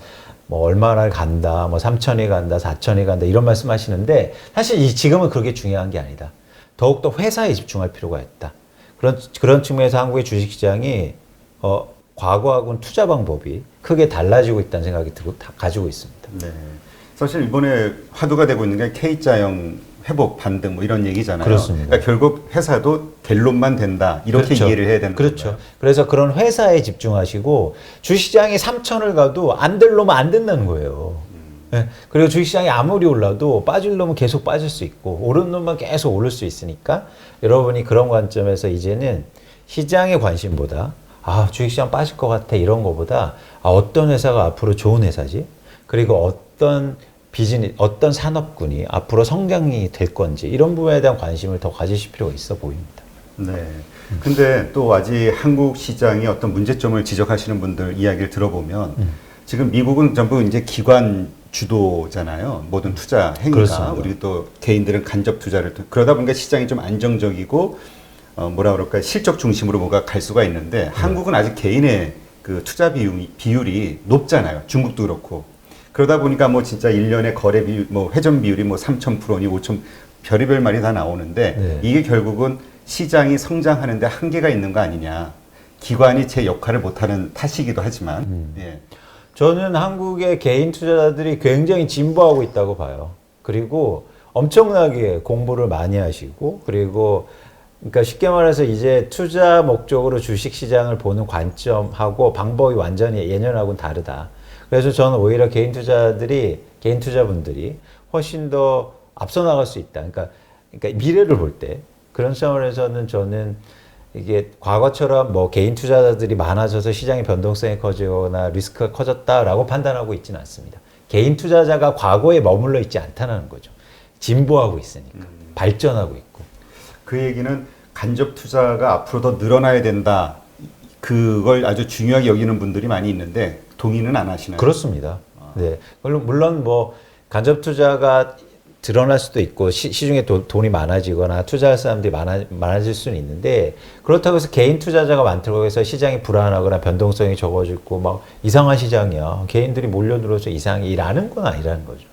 얼마나 간다. 뭐 3천이 간다. 4천이 간다. 이런 말씀하시는데 사실 지금은 그렇게 중요한 게 아니다. 더욱더 회사에 집중할 필요가 있다. 그런 측면에서 한국의 주식시장이 과거하고는 투자 방법이 크게 달라지고 있다는 생각이 가지고 있습니다. 네. 사실 이번에 화두가 되고 있는 게 K자형 회복 반등 뭐 이런 얘기잖아요. 그렇습니다. 그러니까 결국 회사도 될 놈만 된다 이렇게 그렇죠. 이해를 해야 되는 그렇죠. 건가요? 그래서 그런 회사에 집중하시고 주식시장이 3천을 가도 안 될 놈은 안 된다는 거예요. 네. 그리고 주식시장이 아무리 올라도 빠질 놈은 계속 빠질 수 있고 오른 놈만 계속 오를 수 있으니까 여러분이 그런 관점에서 이제는 시장의 관심보다 주식시장 빠질 것 같아 이런 거보다 어떤 회사가 앞으로 좋은 회사지 그리고 어떤 산업군이 앞으로 성장이 될 건지 이런 부분에 대한 관심을 더 가지실 필요가 있어 보입니다. 네. 근데 또 아직 한국 시장이 어떤 문제점을 지적하시는 분들 이야기를 들어보면 지금 미국은 전부 이제 기관 주도잖아요. 모든 투자 행위가. 그렇습니다. 우리 또 개인들은 간접 투자를 그러다 보니까 시장이 좀 안정적이고 뭐라 그럴까 실적 중심으로 뭐가 갈 수가 있는데 한국은 아직 개인의 그 투자 비율이 높잖아요. 중국도 그렇고. 그러다 보니까 뭐 진짜 1년에 거래 비율, 뭐 회전 비율이 뭐 3,000%니 5,000 별의별 말이 다 나오는데 네. 이게 결국은 시장이 성장하는데 한계가 있는 거 아니냐. 기관이 제 역할을 못하는 탓이기도 하지만. 예. 저는 한국의 개인 투자자들이 굉장히 진보하고 있다고 봐요. 그리고 엄청나게 공부를 많이 하시고 그리고 그러니까 쉽게 말해서 이제 투자 목적으로 주식시장을 보는 관점하고 방법이 완전히 예년하고는 다르다. 그래서 저는 오히려 개인 투자분들이 훨씬 더 앞서 나갈 수 있다. 그러니까 미래를 볼 때 그런 차원에서는 저는 이게 과거처럼 뭐 개인 투자자들이 많아져서 시장의 변동성이 커지거나 리스크가 커졌다라고 판단하고 있지는 않습니다. 개인 투자자가 과거에 머물러 있지 않다는 거죠. 진보하고 있으니까 발전하고 있고. 그 얘기는 간접 투자가 앞으로 더 늘어나야 된다. 그걸 아주 중요하게 여기는 분들이 많이 있는데 동의는 안 하시나요? 그렇습니다. 네. 물론 뭐 간접 투자가 드러날 수도 있고 시중에 돈이 많아지거나 투자할 사람들이 많아질 수는 있는데 그렇다고 해서 개인 투자자가 많다고 해서 시장이 불안하거나 변동성이 적어지고 막 이상한 시장이야. 개인들이 몰려들어서 이상이라는 건 아니라는 거죠.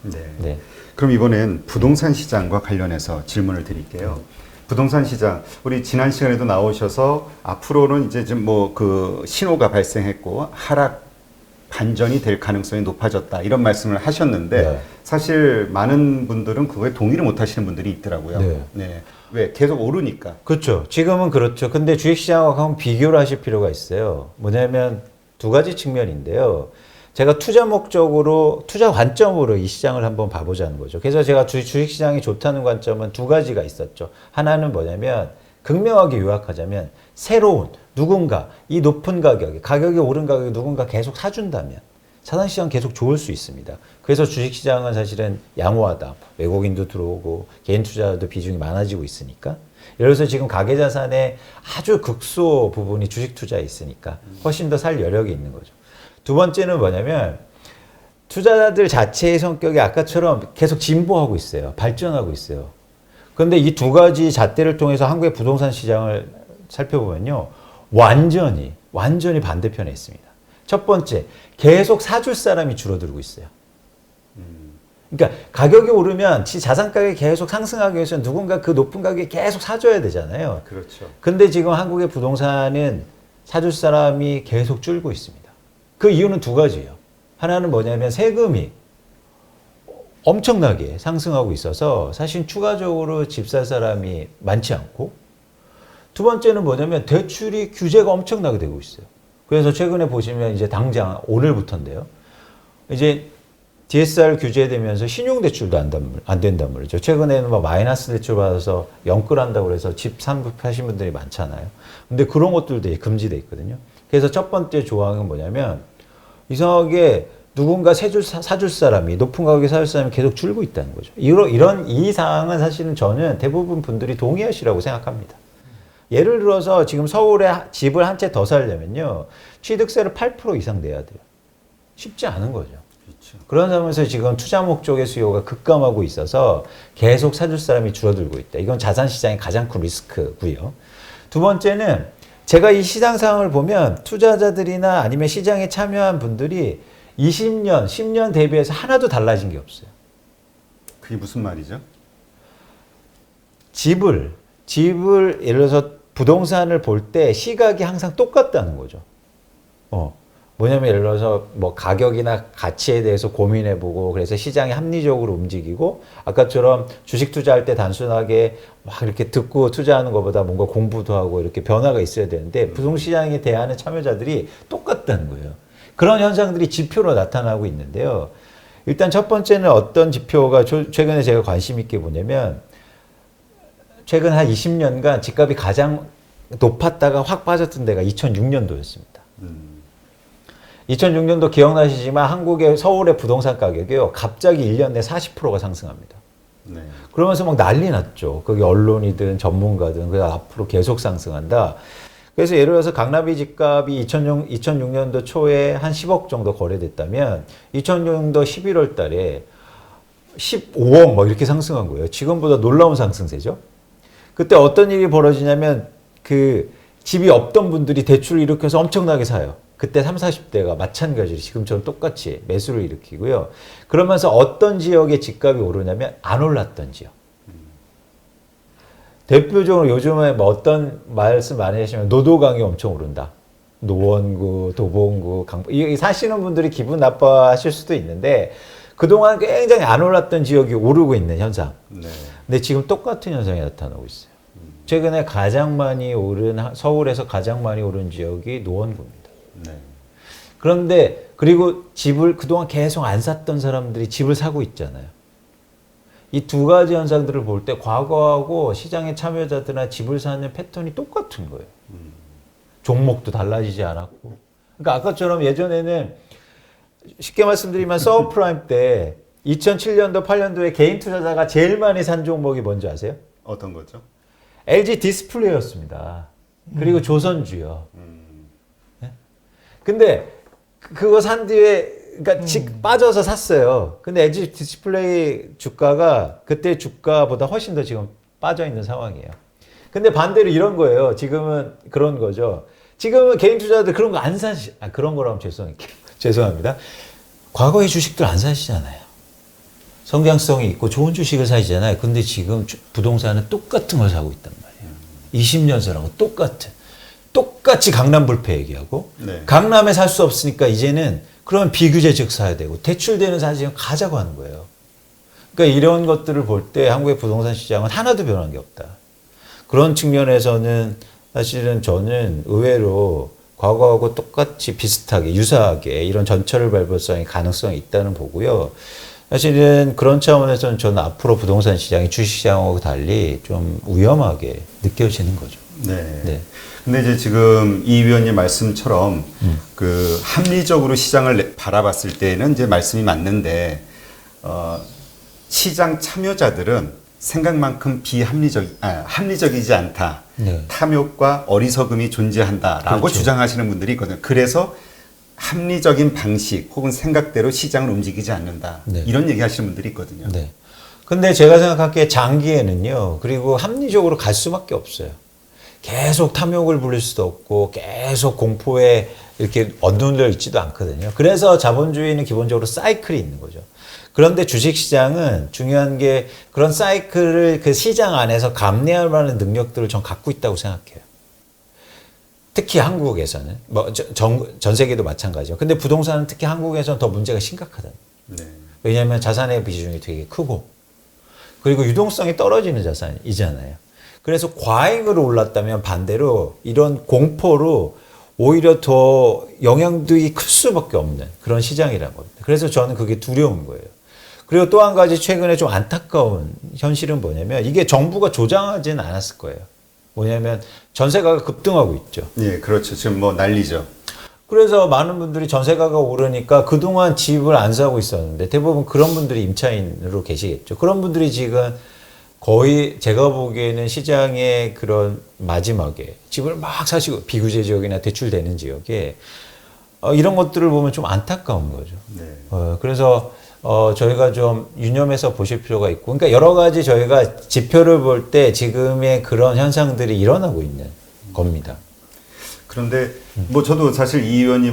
네. 네. 그럼 이번엔 부동산 시장과 관련해서 질문을 드릴게요. 부동산 시장, 우리 지난 시간에도 나오셔서 앞으로는 이제 좀 뭐 그 신호가 발생했고 하락 반전이 될 가능성이 높아졌다 이런 말씀을 하셨는데 네. 사실 많은 분들은 그거에 동의를 못 하시는 분들이 있더라고요. 네. 네. 왜? 계속 오르니까. 그렇죠. 지금은 그렇죠. 근데 주식시장하고 한번 비교를 하실 필요가 있어요. 뭐냐면 두 가지 측면인데요. 제가 투자 목적으로, 투자 관점으로 이 시장을 한번 봐보자는 거죠. 그래서 제가 주식시장이 좋다는 관점은 두 가지가 있었죠. 하나는 뭐냐면 극명하게 요약하자면 새로운 누군가 이 높은 가격이 오른 가격에 누군가 계속 사준다면 자산시장 계속 좋을 수 있습니다. 그래서 주식시장은 사실은 양호하다. 외국인도 들어오고 개인 투자도 비중이 많아지고 있으니까. 예를 들어서 지금 가계자산의 아주 극소 부분이 주식 투자에 있으니까 훨씬 더 살 여력이 있는 거죠. 두 번째는 뭐냐면 투자자들 자체의 성격이 아까처럼 계속 진보하고 있어요. 발전하고 있어요. 그런데 이 두 가지 잣대를 통해서 한국의 부동산 시장을 살펴보면요. 완전히 반대편에 있습니다. 첫 번째, 계속 사줄 사람이 줄어들고 있어요. 그러니까 가격이 오르면 자산 가격이 계속 상승하기 위해서 누군가 그 높은 가격에 계속 사줘야 되잖아요. 그렇죠. 근데 지금 한국의 부동산은 사줄 사람이 계속 줄고 있습니다. 그 이유는 두 가지예요. 하나는 뭐냐면 세금이 엄청나게 상승하고 있어서 사실 추가적으로 집 살 사람이 많지 않고, 두 번째는 뭐냐면 대출이 규제가 엄청나게 되고 있어요. 그래서 최근에 보시면 이제 당장 오늘부터인데요. 이제 DSR 규제되면서 신용대출도 안 된단 말이죠. 최근에는 막 마이너스 대출 받아서 영끌한다고 그래서 집 사신 분들이 많잖아요. 근데 그런 것들도 금지돼 있거든요. 그래서 첫 번째 조항은 뭐냐면 이상하게 누군가 사줄 사람이 높은 가격에 사줄 사람이 계속 줄고 있다는 거죠. 이 사항은 사실은 저는 대부분 분들이 동의하시라고 생각합니다. 예를 들어서 지금 서울에 집을 한 채 더 살려면요. 취득세를 8% 이상 내야 돼요. 쉽지 않은 거죠. 그렇죠. 그런 점에서 지금 투자 목적의 수요가 급감하고 있어서 계속 사줄 사람이 줄어들고 있다. 이건 자산시장의 가장 큰 리스크고요. 두 번째는 제가 이 시장 상황을 보면 투자자들이나 아니면 시장에 참여한 분들이 20년, 10년 대비해서 하나도 달라진 게 없어요. 그게 무슨 말이죠? 집을 예를 들어서 부동산을 볼 때 시각이 항상 똑같다는 거죠. 뭐냐면 예를 들어서 뭐 가격이나 가치에 대해서 고민해보고 그래서 시장이 합리적으로 움직이고 아까처럼 주식 투자할 때 단순하게 막 이렇게 듣고 투자하는 것보다 뭔가 공부도 하고 이렇게 변화가 있어야 되는데 부동시장에 대하는 참여자들이 똑같다는 거예요. 그런 현상들이 지표로 나타나고 있는데요. 일단 첫 번째는 어떤 지표가 최근에 제가 관심 있게 보냐면 최근 한 20년간 집값이 가장 높았다가 확 빠졌던 데가 2006년도였습니다. 2006년도 기억나시지만 한국의 서울의 부동산 가격이요. 갑자기 1년 내 40%가 상승합니다. 네. 그러면서 막 난리 났죠. 그게 언론이든 전문가든 그게 앞으로 계속 상승한다. 그래서 예를 들어서 강남의 집값이 2006년도 초에 한 10억 정도 거래됐다면 2006년도 11월 달에 15억 막 이렇게 상승한 거예요. 지금보다 놀라운 상승세죠. 그때 어떤 일이 벌어지냐면 그 집이 없던 분들이 대출을 일으켜서 엄청나게 사요. 그때 30, 40대가 마찬가지로 지금처럼 똑같이 매수를 일으키고요. 그러면서 어떤 지역의 집값이 오르냐면 안 올랐던 지역. 대표적으로 요즘에 뭐 어떤 말씀 많이 하시면 노도강이 엄청 오른다. 노원구, 도봉구, 강북. 이 사시는 분들이 기분 나빠하실 수도 있는데 그동안 굉장히 안 올랐던 지역이 오르고 있는 현상. 네. 근데 지금 똑같은 현상이 나타나고 있어요. 최근에 서울에서 가장 많이 오른 지역이 노원구입니다. 네. 그런데 그리고 집을 그동안 계속 안 샀던 사람들이 집을 사고 있잖아요. 이 두 가지 현상들을 볼 때 과거하고 시장의 참여자들이나 집을 사는 패턴이 똑같은 거예요. 종목도 달라지지 않았고. 그러니까 아까처럼 예전에는 쉽게 말씀드리면 서브프라임 때 2007년도, 8년도에 개인 투자자가 제일 많이 산 종목이 뭔지 아세요? 어떤 거죠? LG 디스플레이였습니다. 그리고 조선주요. 네? 근데 그거 산 뒤에 그러니까 빠져서 샀어요. 근데 LG 디스플레이 주가가 그때 주가보다 훨씬 더 지금 빠져 있는 상황이에요. 근데 반대로 이런 거예요. 지금은 그런 거죠. 지금은 개인 투자자들 그런 거 안 그런 거라면 죄송합니다. 과거의 주식들 안 사시잖아요. 성장성이 있고 좋은 주식을 사시잖아요. 근데 지금 부동산은 똑같은 걸 사고 있단 말이에요. 20년 사라고 똑같이 강남 불패 얘기하고 네. 강남에 살 수 없으니까 이제는 그러면 비규제적 사야 되고 대출되는 사실은 가자고 하는 거예요. 그러니까 이런 것들을 볼 때 한국의 부동산 시장은 하나도 변한 게 없다. 그런 측면에서는 사실은 저는 의외로 과거하고 똑같이 비슷하게 유사하게 이런 전철 발볼성의 가능성이 있다는 보고요. 사실은 그런 차원에서는 저는 앞으로 부동산 시장이 주식시장하고 달리 좀 위험하게 느껴지는 거죠. 네. 네. 근데 이제 지금 이 위원님 말씀처럼 그 합리적으로 시장을 바라봤을 때는 이제 말씀이 맞는데 시장 참여자들은 생각만큼 합리적이지 않다. 네. 탐욕과 어리석음이 존재한다라고 그렇죠. 주장하시는 분들이 있거든요. 그래서 합리적인 방식 혹은 생각대로 시장을 움직이지 않는다. 네. 이런 얘기 하시는 분들이 있거든요. 네. 근데 제가 생각하기에 장기에는요, 그리고 합리적으로 갈 수밖에 없어요. 계속 탐욕을 부릴 수도 없고, 계속 공포에 이렇게 엇눌려 있지도 않거든요. 그래서 자본주의는 기본적으로 사이클이 있는 거죠. 그런데 주식시장은 중요한 게 그런 사이클을 그 시장 안에서 감내할 만한 능력들을 전 갖고 있다고 생각해요. 특히 한국에서는, 전 세계도 마찬가지죠. 근데 부동산은 특히 한국에서는 더 문제가 심각하다. 네. 왜냐하면 자산의 비중이 되게 크고, 그리고 유동성이 떨어지는 자산이잖아요. 그래서 과잉으로 올랐다면 반대로 이런 공포로 오히려 더 영향력이 클 수밖에 없는 그런 시장이라는 겁니다. 그래서 저는 그게 두려운 거예요. 그리고 또 한 가지 최근에 좀 안타까운 현실은 뭐냐면 이게 정부가 조장하지는 않았을 거예요. 뭐냐면 전세가가 급등하고 있죠. 예, 그렇죠. 지금 뭐 난리죠. 그래서 많은 분들이 전세가가 오르니까 그동안 집을 안 사고 있었는데 대부분 그런 분들이 임차인으로 계시겠죠. 그런 분들이 지금 거의 제가 보기에는 시장의 그런 마지막에 집을 막 사시고 비규제 지역이나 대출되는 지역에 이런 것들을 보면 좀 안타까운 거죠. 네. 그래서 저희가 좀 유념해서 보실 필요가 있고, 그러니까 여러 가지 저희가 지표를 볼 때 지금의 그런 현상들이 일어나고 있는 겁니다. 그런데 뭐 저도 사실 이 의원님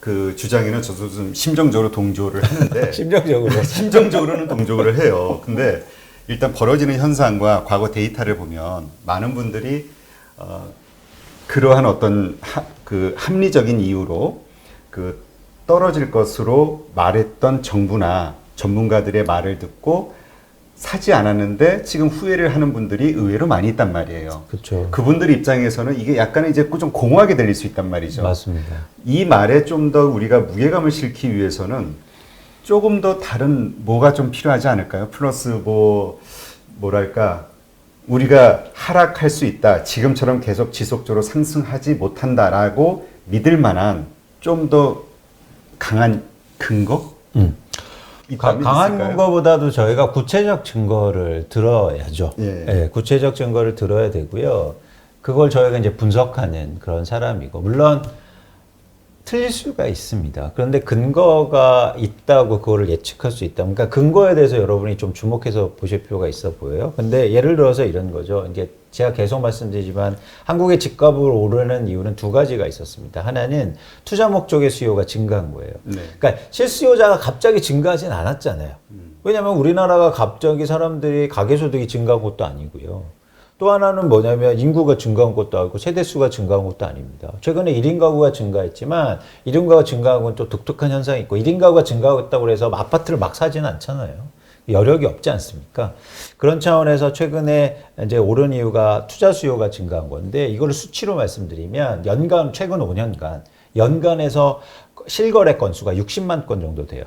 그 주장에는 저도 좀 심정적으로 동조를 하는데 심정적으로는 동조를 해요. 근데 일단 벌어지는 현상과 과거 데이터를 보면 많은 분들이 그러한 어떤 그 합리적인 이유로 그 떨어질 것으로 말했던 정부나 전문가들의 말을 듣고 사지 않았는데 지금 후회를 하는 분들이 의외로 많이 있단 말이에요. 그렇죠. 그분들 입장에서는 이게 약간은 이제 좀 공허하게 들릴 수 있단 말이죠. 맞습니다. 이 말에 좀 더 우리가 무게감을 실기 위해서는 조금 더 다른 뭐가 좀 필요하지 않을까요? 플러스 뭐랄까 우리가 하락할 수 있다. 지금처럼 계속 지속적으로 상승하지 못한다라고 믿을 만한 좀 더 강한 근거? 강한 근거보다도 저희가 구체적 증거를 들어야죠. 예. 예, 구체적 증거를 들어야 되고요. 그걸 저희가 이제 분석하는 그런 사람이고, 물론 틀릴 수가 있습니다. 그런데 근거가 있다고 그거를 예측할 수 있다. 그러니까 근거에 대해서 여러분이 좀 주목해서 보실 필요가 있어 보여요. 근데 예를 들어서 이런 거죠. 이제 제가 계속 말씀드리지만 한국의 집값을 오르는 이유는 두 가지가 있었습니다. 하나는 투자 목적의 수요가 증가한 거예요. 네. 그러니까 실수요자가 갑자기 증가하진 않았잖아요. 왜냐하면 우리나라가 갑자기 사람들이 가계소득이 증가한 것도 아니고요. 또 하나는 뭐냐면 인구가 증가한 것도 아니고 세대수가 증가한 것도 아닙니다. 최근에 1인 가구가 증가했지만 1인 가구가 증가한 건 또 독특한 현상이 있고 1인 가구가 증가했다고 해서 아파트를 막 사지는 않잖아요. 여력이 없지 않습니까? 그런 차원에서 최근에 이제 오른 이유가 투자 수요가 증가한 건데 이거를 수치로 말씀드리면 최근 5년간 연간에서 실거래 건수가 60만 건 정도 돼요.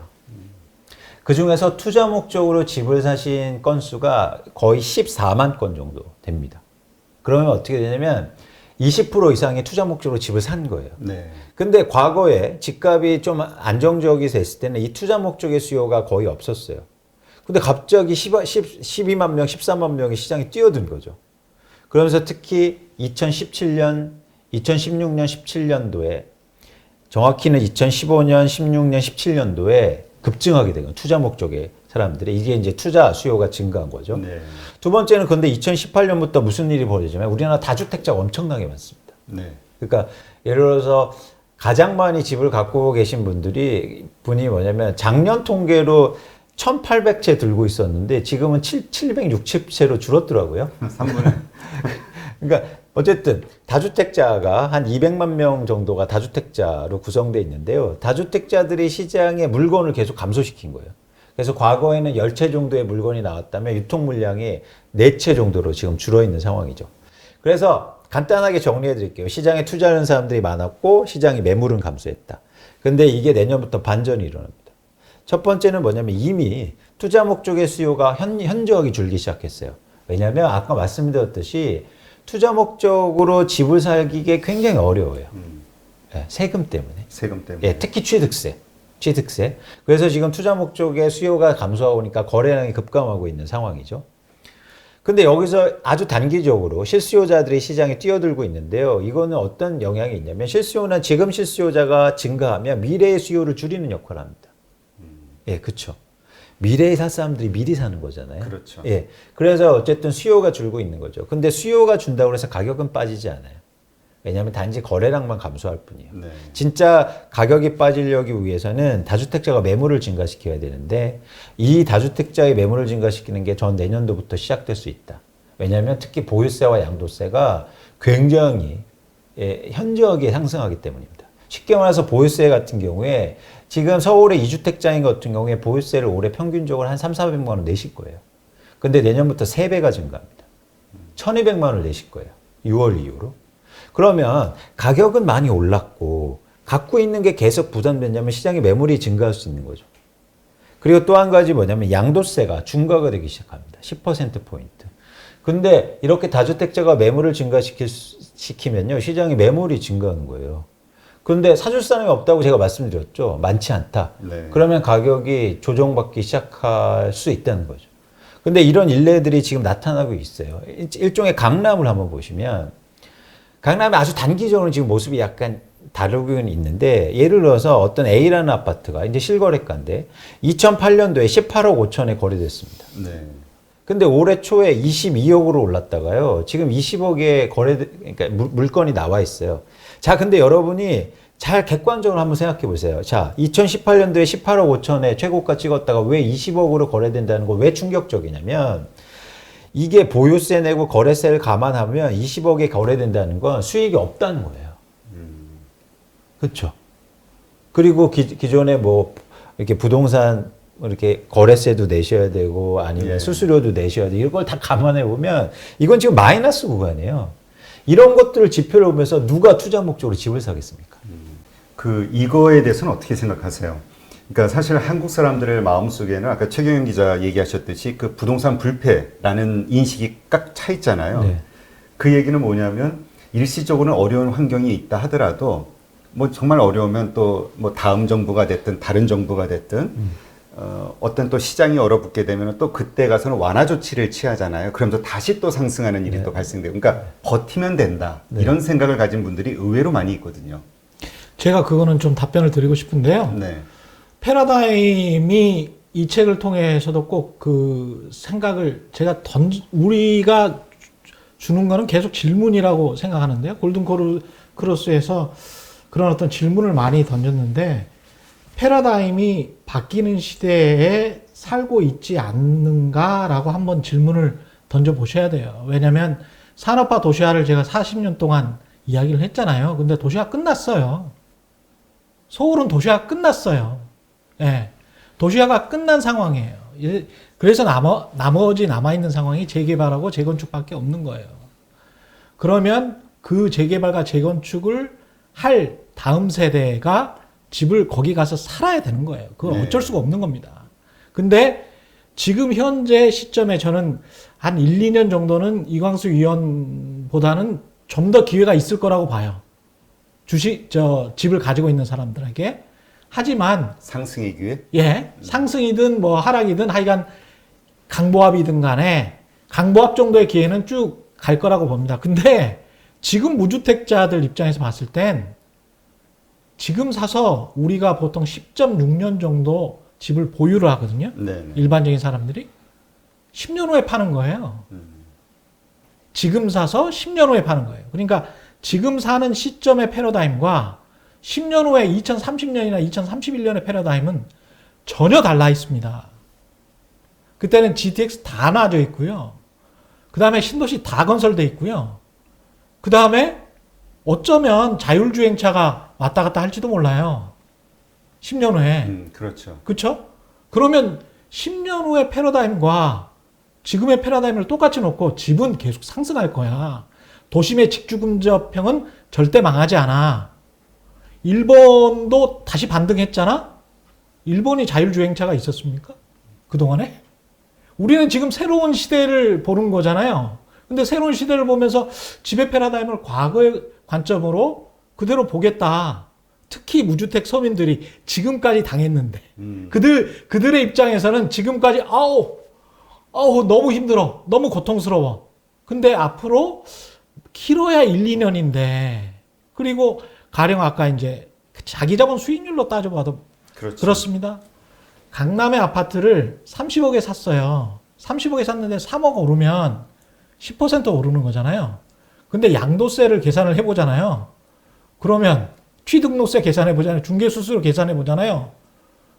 그 중에서 투자 목적으로 집을 사신 건수가 거의 14만 건 정도 됩니다. 그러면 어떻게 되냐면 20% 이상의 투자 목적으로 집을 산 거예요. 네. 근데 과거에 집값이 좀 안정적이 됐을 때는 이 투자 목적의 수요가 거의 없었어요. 근데 갑자기 12만 명, 13만 명이 시장에 뛰어든 거죠. 그러면서 특히 2017년, 2016년, 17년도에 정확히는 2015년, 16년, 17년도에 급증하게 된 거예요. 투자 목적의 사람들이. 이게 이제 투자 수요가 증가한 거죠. 네. 두 번째는 근데 2018년부터 무슨 일이 벌어지냐면 우리나라 다주택자가 엄청나게 많습니다. 네. 그러니까 예를 들어서 가장 많이 집을 갖고 계신 분이 뭐냐면 작년 통계로 1,800채 들고 있었는데 지금은 760채로 줄었더라고요. 3분의 그러니까 어쨌든 다주택자가 한 200만 명 정도가 다주택자로 구성되어 있는데요. 다주택자들이 시장에 물건을 계속 감소시킨 거예요. 그래서 과거에는 10채 정도의 물건이 나왔다면 유통 물량이 4채 정도로 지금 줄어 있는 상황이죠. 그래서 간단하게 정리해 드릴게요. 시장에 투자하는 사람들이 많았고 시장이 매물은 감소했다. 근데 이게 내년부터 반전이 일어납니다. 첫 번째는 뭐냐면 이미 투자 목적의 수요가 현저하게 줄기 시작했어요. 왜냐하면 아까 말씀드렸듯이 투자 목적으로 집을 사기가 굉장히 어려워요. 예, 세금 때문에. 세금 때문에. 예, 특히 취득세. 그래서 지금 투자 목적의 수요가 감소하고 오니까 거래량이 급감하고 있는 상황이죠. 근데 여기서 아주 단기적으로 실수요자들이 시장에 뛰어들고 있는데요. 이거는 어떤 영향이 있냐면 실수요는 지금 실수요자가 증가하면 미래의 수요를 줄이는 역할을 합니다. 예, 그렇죠. 미래에 살 사람들이 미리 사는 거잖아요. 그렇죠. 예. 그래서 어쨌든 수요가 줄고 있는 거죠. 근데 수요가 준다고 해서 가격은 빠지지 않아요. 왜냐하면 단지 거래량만 감소할 뿐이에요. 네. 진짜 가격이 빠지려기 위해서는 다주택자가 매물을 증가시켜야 되는데 이 다주택자의 매물을 증가시키는 게 전 내년도부터 시작될 수 있다. 왜냐하면 특히 보유세와 양도세가 굉장히 현저하게 상승하기 때문입니다. 쉽게 말해서 보유세 같은 경우에 지금 서울의 2주택자인 같은 경우에 보유세를 올해 평균적으로 한 3,400만 원 내실 거예요. 근데 내년부터 3배가 증가합니다. 1,200만 원을 내실 거예요. 6월 이후로. 그러면 가격은 많이 올랐고 갖고 있는 게 계속 부담되냐면 시장에 매물이 증가할 수 있는 거죠. 그리고 또 한 가지 뭐냐면 양도세가 중과가 되기 시작합니다. 10%포인트. 근데 이렇게 다주택자가 매물을 증가시키면요. 시장에 매물이 증가하는 거예요. 근데 사줄 사람이 없다고 제가 말씀드렸죠. 많지 않다. 네. 그러면 가격이 조정받기 시작할 수 있다는 거죠. 근데 이런 일례들이 지금 나타나고 있어요. 일종의 강남을 한번 보시면 강남이 아주 단기적으로 지금 모습이 약간 다르긴 있는데 예를 들어서 어떤 A라는 아파트가 이제 실거래가인데 2008년도에 18억 5천에 거래됐습니다. 네. 근데 올해 초에 22억으로 올랐다가요. 지금 20억에 그러니까 물건이 나와 있어요. 자, 근데 여러분이 잘 객관적으로 한번 생각해 보세요. 자, 2018년도에 18억 5천에 최고가 찍었다가 왜 20억으로 거래된다는 거 왜 충격적이냐면 이게 보유세 내고 거래세를 감안하면 20억에 거래된다는 건 수익이 없다는 거예요. 그렇죠. 그리고 기존에 뭐 이렇게 부동산 이렇게 거래세도 내셔야 되고 아니면 예. 수수료도 내셔야 되고 이걸 다 감안해 보면 이건 지금 마이너스 구간이에요. 이런 것들을 지표를 보면서 누가 투자 목적으로 집을 사겠습니까? 이거에 대해서는 어떻게 생각하세요? 그러니까 사실 한국 사람들의 마음속에는 아까 최경영 기자 얘기하셨듯이 그 부동산 불패라는 인식이 꽉 차 있잖아요. 네. 그 얘기는 뭐냐면 일시적으로는 어려운 환경이 있다 하더라도 뭐 정말 어려우면 또 뭐 다음 정부가 됐든 다른 정부가 됐든 어떤 또 시장이 얼어붙게 되면 또 그때 가서는 완화 조치를 취하잖아요. 그러면서 다시 또 상승하는 일이 네. 또 발생되고 그러니까 버티면 된다. 네. 이런 생각을 가진 분들이 의외로 많이 있거든요. 제가 그거는 좀 답변을 드리고 싶은데요. 네. 패러다임이 이 책을 통해서도 꼭 그 생각을 제가 우리가 주는 거는 계속 질문이라고 생각하는데요. 골든 크로스에서 그런 어떤 질문을 많이 던졌는데 패러다임이 바뀌는 시대에 살고 있지 않는가라고 한번 질문을 던져보셔야 돼요. 왜냐하면 산업화 도시화를 제가 40년 동안 이야기를 했잖아요. 근데 도시화 끝났어요. 서울은 도시화 끝났어요. 예. 도시화가 끝난 상황이에요. 그래서 나머지 남아있는 상황이 재개발하고 재건축밖에 없는 거예요. 그러면 그 재개발과 재건축을 할 다음 세대가 집을 거기 가서 살아야 되는 거예요. 그건 어쩔 수가 없는 겁니다. 근데 지금 현재 시점에 저는 한 1, 2년 정도는 이광수 위원보다는 좀 더 기회가 있을 거라고 봐요. 집을 가지고 있는 사람들에게. 하지만 상승의 기회? 예, 상승이든 뭐 하락이든 하여간 강보합이든 간에 강보합 정도의 기회는 쭉 갈 거라고 봅니다. 근데 지금 무주택자들 입장에서 봤을 땐 지금 사서 우리가 보통 10.6년 정도 집을 보유를 하거든요. 네. 일반적인 사람들이 10년 후에 파는 거예요. 지금 사서 10년 후에 파는 거예요. 그러니까 지금 사는 시점의 패러다임과 10년 후에 2030년이나 2031년의 패러다임은 전혀 달라 있습니다. 그때는 GTX 다 놔져 있고요. 그 다음에 신도시 다 건설돼 있고요. 그 다음에 어쩌면 자율주행차가 왔다 갔다 할지도 몰라요. 10년 후에. 그렇죠. 그렇죠? 그러면 10년 후의 패러다임과 지금의 패러다임을 똑같이 놓고 집은 계속 상승할 거야. 도심의 직주근접형은 절대 망하지 않아. 일본도 다시 반등했잖아? 일본이 자율주행차가 있었습니까? 그동안에? 우리는 지금 새로운 시대를 보는 거잖아요. 근데 새로운 시대를 보면서 지배 패러다임을 과거의 관점으로 그대로 보겠다. 특히 무주택 서민들이 지금까지 당했는데 그들의 입장에서는 지금까지 아우 너무 힘들어. 너무 고통스러워. 근데 앞으로 길어야 1, 2년인데 그리고 가령 아까 이제 자기 자본 수익률로 따져봐도 그렇죠. 그렇습니다. 강남의 아파트를 30억에 샀어요. 30억에 샀는데 3억 오르면 10% 오르는 거잖아요. 근데 양도세를 계산을 해보잖아요. 그러면 취등록세 계산해보잖아요. 중개수수료 계산해보잖아요.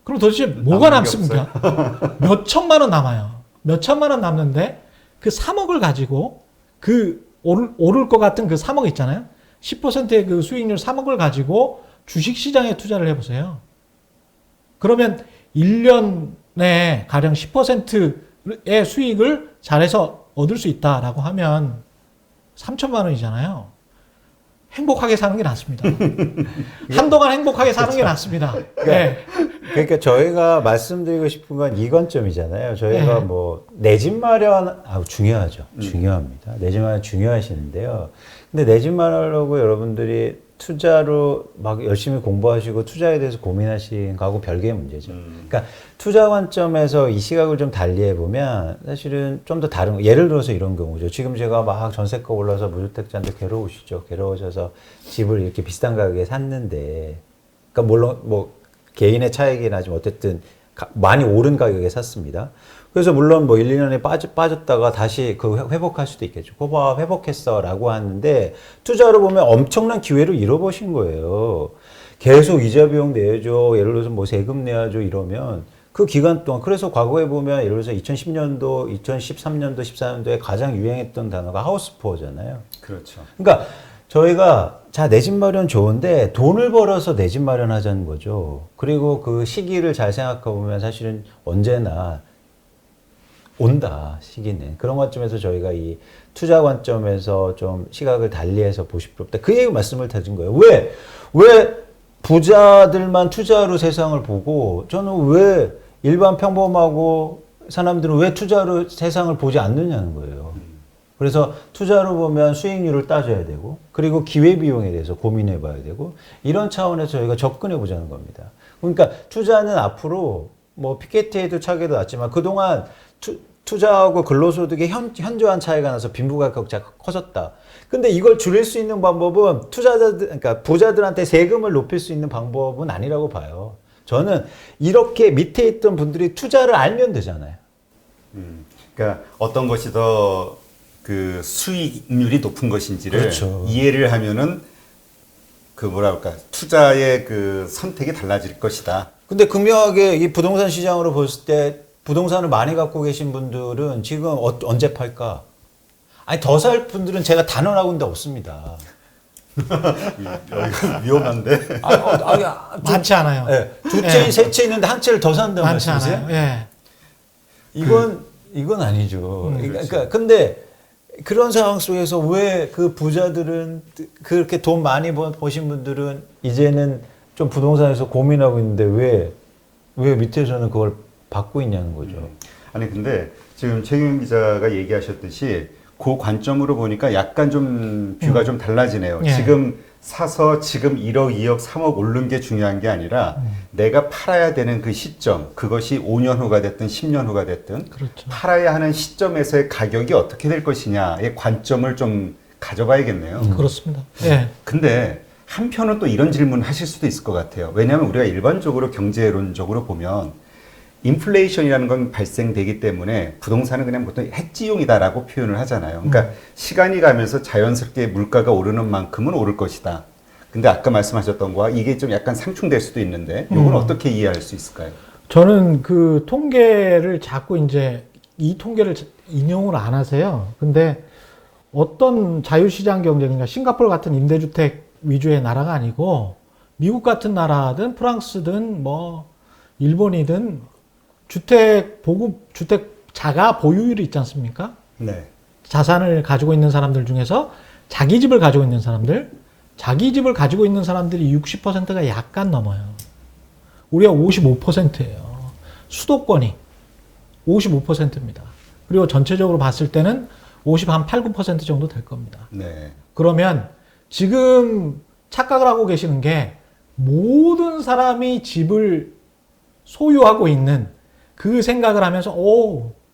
그럼 도대체 뭐가 남습니까? 몇 천만 원 남아요. 몇 천만 원 남는데 그 3억을 가지고 그 오를 것 같은 그 3억 있잖아요. 10%의 그 수익률 3억을 가지고 주식시장에 투자를 해보세요. 그러면 1년에 가령 10%의 수익을 잘해서 얻을 수 있다라고 하면 3천만 원이잖아요. 행복하게 사는 게 낫습니다. 한동안 행복하게 사는 게 낫습니다. 네. 그러니까 저희가 말씀드리고 싶은 건 이 관점이잖아요. 저희가 네. 뭐 내 집 마련 중요하죠. 중요합니다. 내 집 마련 중요하시는데요. 근데 내 집 마련하려고 여러분들이 투자로 막 열심히 공부하시고 투자에 대해서 고민하신 거하고 별개의 문제죠. 그러니까 투자 관점에서 이 시각을 좀 달리해 보면 사실은 좀 더 다른 거. 예를 들어서 이런 경우죠. 지금 제가 막 전세가 올라서 무주택자인데 괴로우시죠. 괴로우셔서 집을 이렇게 비싼 가격에 샀는데, 그러니까 물론 뭐 개인의 차이긴 하지만 어쨌든 많이 오른 가격에 샀습니다. 그래서 물론 뭐 1, 2년에 빠졌다가 다시 그 회복할 수도 있겠죠. 거봐, 회복했어 라고 하는데 투자로 보면 엄청난 기회를 잃어버신 거예요. 계속 이자 비용 내야죠. 예를 들어서 뭐 세금 내야죠. 이러면 그 기간 동안, 그래서 과거에 보면 예를 들어서 2010년도, 2013년도, 14년도에 가장 유행했던 단어가 하우스푸어잖아요. 그렇죠. 그러니까 저희가 자, 내 집 마련 좋은데 돈을 벌어서 내 집 마련하자는 거죠. 그리고 그 시기를 잘 생각해 보면 사실은 언제나 온다, 시기는. 그런 관점에서 저희가 이 투자 관점에서 좀 시각을 달리해서 보실 필요 없다. 그 얘기 말씀을 드린 거예요. 왜 부자들만 투자로 세상을 보고 저는 왜 일반 평범하고 사람들은 왜 투자로 세상을 보지 않느냐는 거예요. 그래서 투자로 보면 수익률을 따져야 되고, 그리고 기회비용에 대해서 고민해 봐야 되고, 이런 차원에서 저희가 접근해 보자는 겁니다. 그러니까 투자는 앞으로 뭐 피케티에도 차게도 났지만 그동안 투자하고 근로소득의 현저한 차이가 나서 빈부격차가 커졌다. 근데 이걸 줄일 수 있는 방법은 그러니까 부자들한테 세금을 높일 수 있는 방법은 아니라고 봐요. 저는 이렇게 밑에 있던 분들이 투자를 알면 되잖아요. 그러니까 어떤 것이 더 그 수익률이 높은 것인지를 그렇죠. 이해를 하면은 그 뭐랄까 투자의 그 선택이 달라질 것이다. 근데 극명하게 이 부동산 시장으로 봤을 때 부동산을 많이 갖고 계신 분들은 지금 언제 팔까? 아니, 더 살 분들은 제가 단언하고 있는데 없습니다. 여기가 위험한데. 많지 않아요. 네, 두 채, 세 채 있는데 한 채를 더 산다는 많지 말씀이세요? 않아요. 예. 이건 아니죠. 그렇죠. 그러니까 근데 그런 상황 속에서 왜 그 부자들은 그렇게 돈 많이 버신 분들은 이제는 좀 부동산에서 고민하고 있는데 왜 밑에서는 그걸 받고 있냐는 거죠. 아니 근데 지금 최경영 기자가 얘기하셨듯이 그 관점으로 보니까 약간 좀 뷰가 좀 달라지네요. 예. 지금 사서 지금 1억, 2억, 3억 오른 게 중요한 게 아니라 내가 팔아야 되는 그 시점, 그것이 5년 후가 됐든 10년 후가 됐든 그렇죠. 팔아야 하는 시점에서의 가격이 어떻게 될 것이냐의 관점을 좀 가져봐야겠네요. 그렇습니다. 예. 근데 한편은 또 이런 질문 하실 수도 있을 것 같아요. 왜냐하면 우리가 일반적으로 경제론적으로 보면 인플레이션이라는 건 발생되기 때문에 부동산은 그냥 보통 해지용이다라고 표현을 하잖아요. 그러니까 시간이 가면서 자연스럽게 물가가 오르는 만큼은 오를 것이다. 근데 아까 말씀하셨던 거와 이게 좀 약간 상충될 수도 있는데 이건 어떻게 이해할 수 있을까요? 저는 그 통계를 자꾸 이제 이 통계를 인용을 안 하세요. 근데 어떤 자유시장 경쟁인가 싱가포르 같은 임대주택 위주의 나라가 아니고 미국 같은 나라든 프랑스든 뭐 일본이든 주택 자가 보유율이 있지 않습니까? 네. 자산을 가지고 있는 사람들 중에서 자기 집을 가지고 있는 사람들, 자기 집을 가지고 있는 사람들이 60%가 약간 넘어요. 우리가 55%예요. 수도권이 55%입니다. 그리고 전체적으로 봤을 때는 8, 9% 정도 될 겁니다. 네. 그러면 지금 착각을 하고 계시는 게 모든 사람이 집을 소유하고 있는 그 생각을 하면서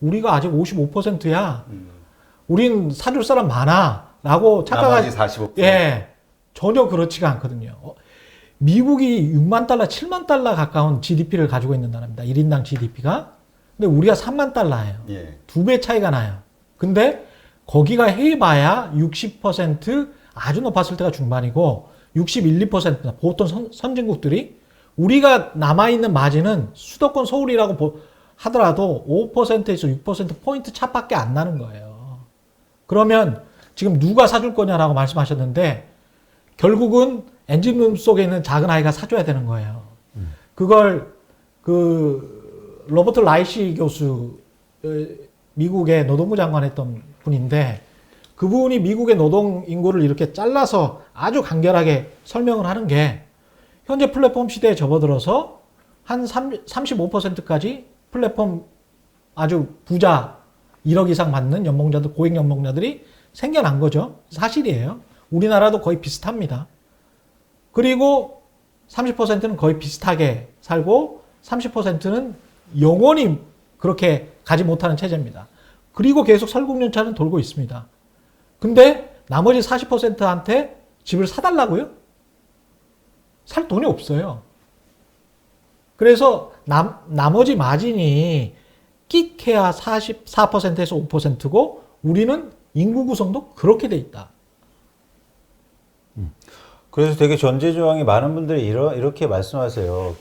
우리가 아직 55%야. 우린 사줄 사람 많아. 라고 착각하지. 나머지 45%. 예. 전혀 그렇지가 않거든요. 미국이 6만 달러, 7만 달러 가까운 GDP를 가지고 있는 나라입니다. 1인당 GDP가. 근데 우리가 3만 달러예요. 예. 2배 차이가 나요. 근데 거기가 해봐야 60% 아주 높았을 때가 중반이고 61, 2%나 보통 선진국들이 우리가 남아있는 마진은 수도권 서울이라고 하더라도 5%에서 6%포인트 차밖에 안 나는 거예요. 그러면 지금 누가 사줄 거냐라고 말씀하셨는데 결국은 엔진룸 속에 있는 작은 아이가 사줘야 되는 거예요. 그걸 로버트 라이시 교수, 미국의 노동부 장관 했던 분인데 그분이 미국의 노동 인구를 이렇게 잘라서 아주 간결하게 설명을 하는 게 현재 플랫폼 시대에 접어들어서 한 35%까지 플랫폼 아주 부자 1억 이상 받는 연봉자들, 고액 연봉자들이 생겨난 거죠. 사실이에요. 우리나라도 거의 비슷합니다. 그리고 30%는 거의 비슷하게 살고 30%는 영원히 그렇게 가지 못하는 체제입니다. 그리고 계속 설국열차는 돌고 있습니다. 근데 나머지 40%한테 집을 사달라고요? 살 돈이 없어요. 그래서 나머지 마진이 끽해야 44%에서 5%고 우리는 인구 구성도 그렇게 돼 있다. 그래서 되게 전제조항이 많은 분들이 이렇게 말씀하세요.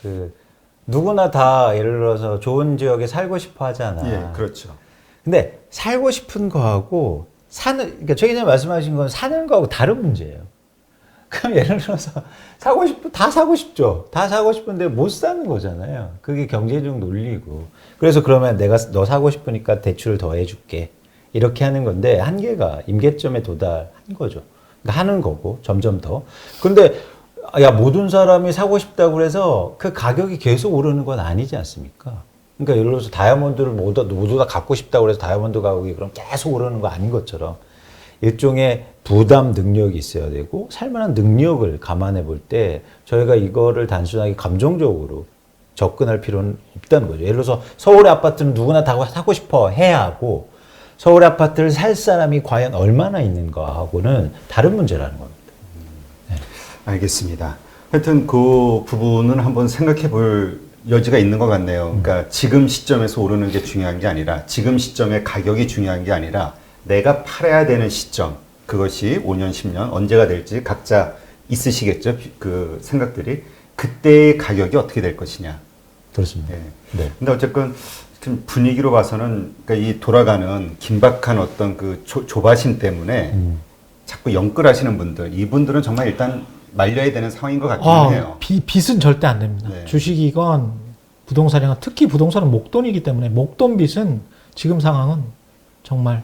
누구나 다 예를 들어서 좋은 지역에 살고 싶어 하잖아. 예, 그렇죠. 근데 살고 싶은 거하고 그러니까 최 기자님 말씀하신 건 사는 거하고 다른 문제예요. 그럼 예를 들어서 다 사고 싶죠. 다 사고 싶은데 못 사는 거잖아요. 그게 경제적 논리고. 그래서 그러면 내가 너 사고 싶으니까 대출을 더 해줄게. 이렇게 하는 건데 한계가 임계점에 도달한 거죠. 그러니까 하는 거고 점점 더. 근데 모든 사람이 사고 싶다고 해서 그 가격이 계속 오르는 건 아니지 않습니까? 그러니까 예를 들어서 다이아몬드를 모두 다 갖고 싶다고 해서 다이아몬드 가격이 그럼 계속 오르는 거 아닌 것처럼 일종의 부담 능력이 있어야 되고 살만한 능력을 감안해 볼 때 저희가 이거를 단순하게 감정적으로 접근할 필요는 없다는 거죠. 예를 들어서 서울의 아파트는 누구나 다 사고 싶어 해야 하고 서울의 아파트를 살 사람이 과연 얼마나 있는가하고는 다른 문제라는 겁니다. 네. 알겠습니다. 하여튼 그 부분은 한번 생각해 볼 여지가 있는 것 같네요. 그러니까 지금 시점에서 오르는 게 중요한 게 아니라 지금 시점의 가격이 중요한 게 아니라 내가 팔아야 되는 시점, 그것이 5년, 10년 언제가 될지 각자 있으시겠죠. 그 생각들이. 그때의 가격이 어떻게 될 것이냐. 그렇습니다. 네. 네. 근데 어쨌건 좀 분위기로 봐서는 그러니까 이 돌아가는 긴박한 어떤 그 조바심 때문에 자꾸 영끌하시는 분들, 이분들은 정말 일단 말려야 되는 상황인 것 같기는 해요. 빚은 절대 안 됩니다. 네. 주식이건 부동산이건 특히 부동산은 목돈이기 때문에 목돈 빚은 지금 상황은 정말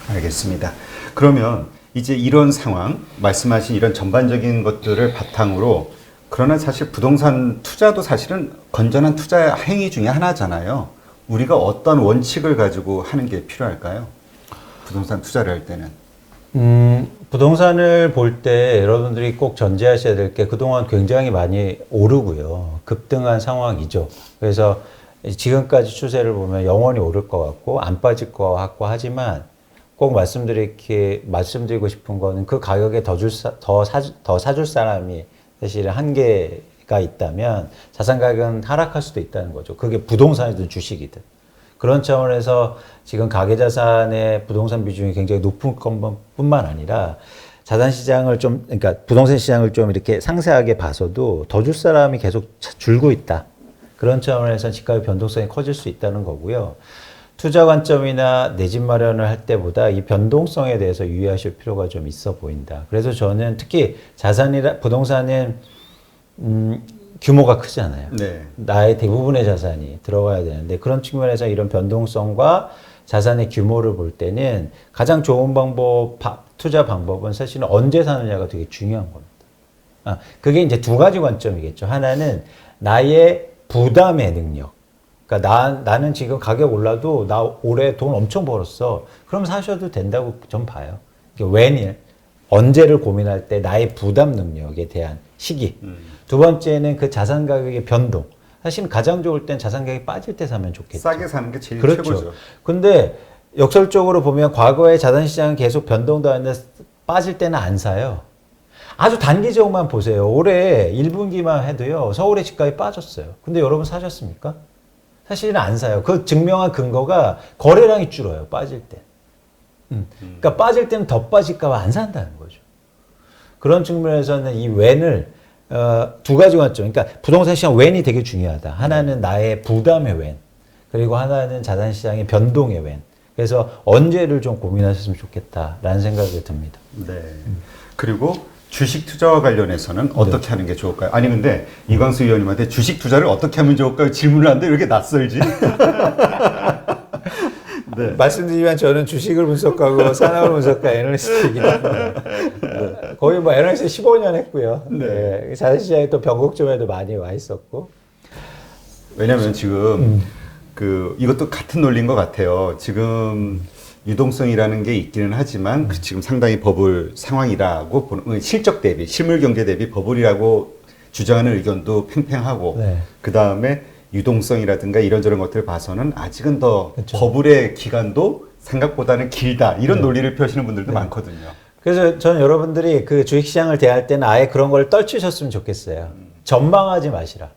알겠습니다. 그러면 이제 이런 상황, 말씀하신 이런 전반적인 것들을 바탕으로 그러나 사실 부동산 투자도 사실은 건전한 투자 행위 중에 하나잖아요. 우리가 어떤 원칙을 가지고 하는 게 필요할까요? 부동산 투자를 할 때는. 부동산을 볼 때 여러분들이 꼭 전제하셔야 될 게 그동안 굉장히 많이 오르고요. 급등한 상황이죠. 그래서 지금까지 추세를 보면 영원히 오를 것 같고 안 빠질 것 같고 하지만 꼭 말씀드리고 싶은 거는 그 가격에 더 사줄 사람이 사실 한계가 있다면 자산 가격은 하락할 수도 있다는 거죠. 그게 부동산이든 주식이든. 그런 차원에서 지금 가계자산의 부동산 비중이 굉장히 높은 것뿐만 아니라 자산 시장을 그러니까 부동산 시장을 좀 이렇게 상세하게 봐서도 더 줄 사람이 계속 줄고 있다. 그런 차원에서 집값의 변동성이 커질 수 있다는 거고요. 투자 관점이나 내 집 마련을 할 때보다 이 변동성에 대해서 유의하실 필요가 좀 있어 보인다. 그래서 저는 특히 부동산은 규모가 크잖아요. 네. 나의 대부분의 자산이 들어가야 되는데 그런 측면에서 이런 변동성과 자산의 규모를 볼 때는 가장 좋은 투자 방법은 사실은 언제 사느냐가 되게 중요한 겁니다. 그게 이제 두 가지 관점이겠죠. 하나는 나의 부담의 능력. 그러니까 나는 지금 가격 올라도 나 올해 돈 엄청 벌었어. 그럼 사셔도 된다고 전 봐요. 웬일, 언제를 고민할 때 나의 부담 능력에 대한 시기. 두 번째는 그 자산 가격의 변동. 사실 가장 좋을 땐 자산 가격이 빠질 때 사면 좋겠죠. 싸게 사는 게 제일 그렇죠. 최고죠. 근데 역설적으로 보면 과거에 자산 시장은 계속 변동도 하는데 빠질 때는 안 사요. 아주 단기적으로만 보세요. 올해 1분기만 해도요. 서울의 집값이 빠졌어요. 근데 여러분 사셨습니까? 사실은 안 사요. 그 증명한 근거가 거래량이 줄어요. 빠질 때. 그러니까 빠질 때는 더 빠질까 봐 안 산다는 거죠. 그런 측면에서는 이 웬을 두 가지 관점. 그러니까 부동산 시장 웬이 되게 중요하다. 하나는 나의 부담의 웬. 그리고 하나는 자산 시장의 변동의 웬. 그래서 언제를 좀 고민하셨으면 좋겠다라는 생각이 듭니다. 네. 그리고 주식 투자와 관련해서는 어떻게 하는 게 좋을까요? 아니 근데 이광수 의원님한테 주식 투자를 어떻게 하면 좋을까요? 질문을 하는데 왜 이렇게 낯설지? 네. 말씀드리면 저는 주식을 분석하고 산업을 분석한 애널리스트이긴 합니다. 네. 거의 뭐 애널리스트 15년 했고요. 네. 네. 자산시장에 또 변곡점에도 많이 와 있었고. 왜냐면 지금 이것도 같은 논리인 것 같아요. 지금 유동성이라는 게 있기는 하지만 지금 상당히 버블 상황이라고 보는 실적 대비 실물 경제 대비 버블이라고 주장하는 의견도 팽팽하고 네. 그 다음에 유동성이라든가 이런저런 것들을 봐서는 아직은 더 그렇죠. 버블의 기간도 생각보다는 길다 이런 논리를 펴시는 분들도 많거든요. 그래서 저는 여러분들이 그 주식시장을 대할 때는 아예 그런 걸 떨치셨으면 좋겠어요. 전망하지 마시라.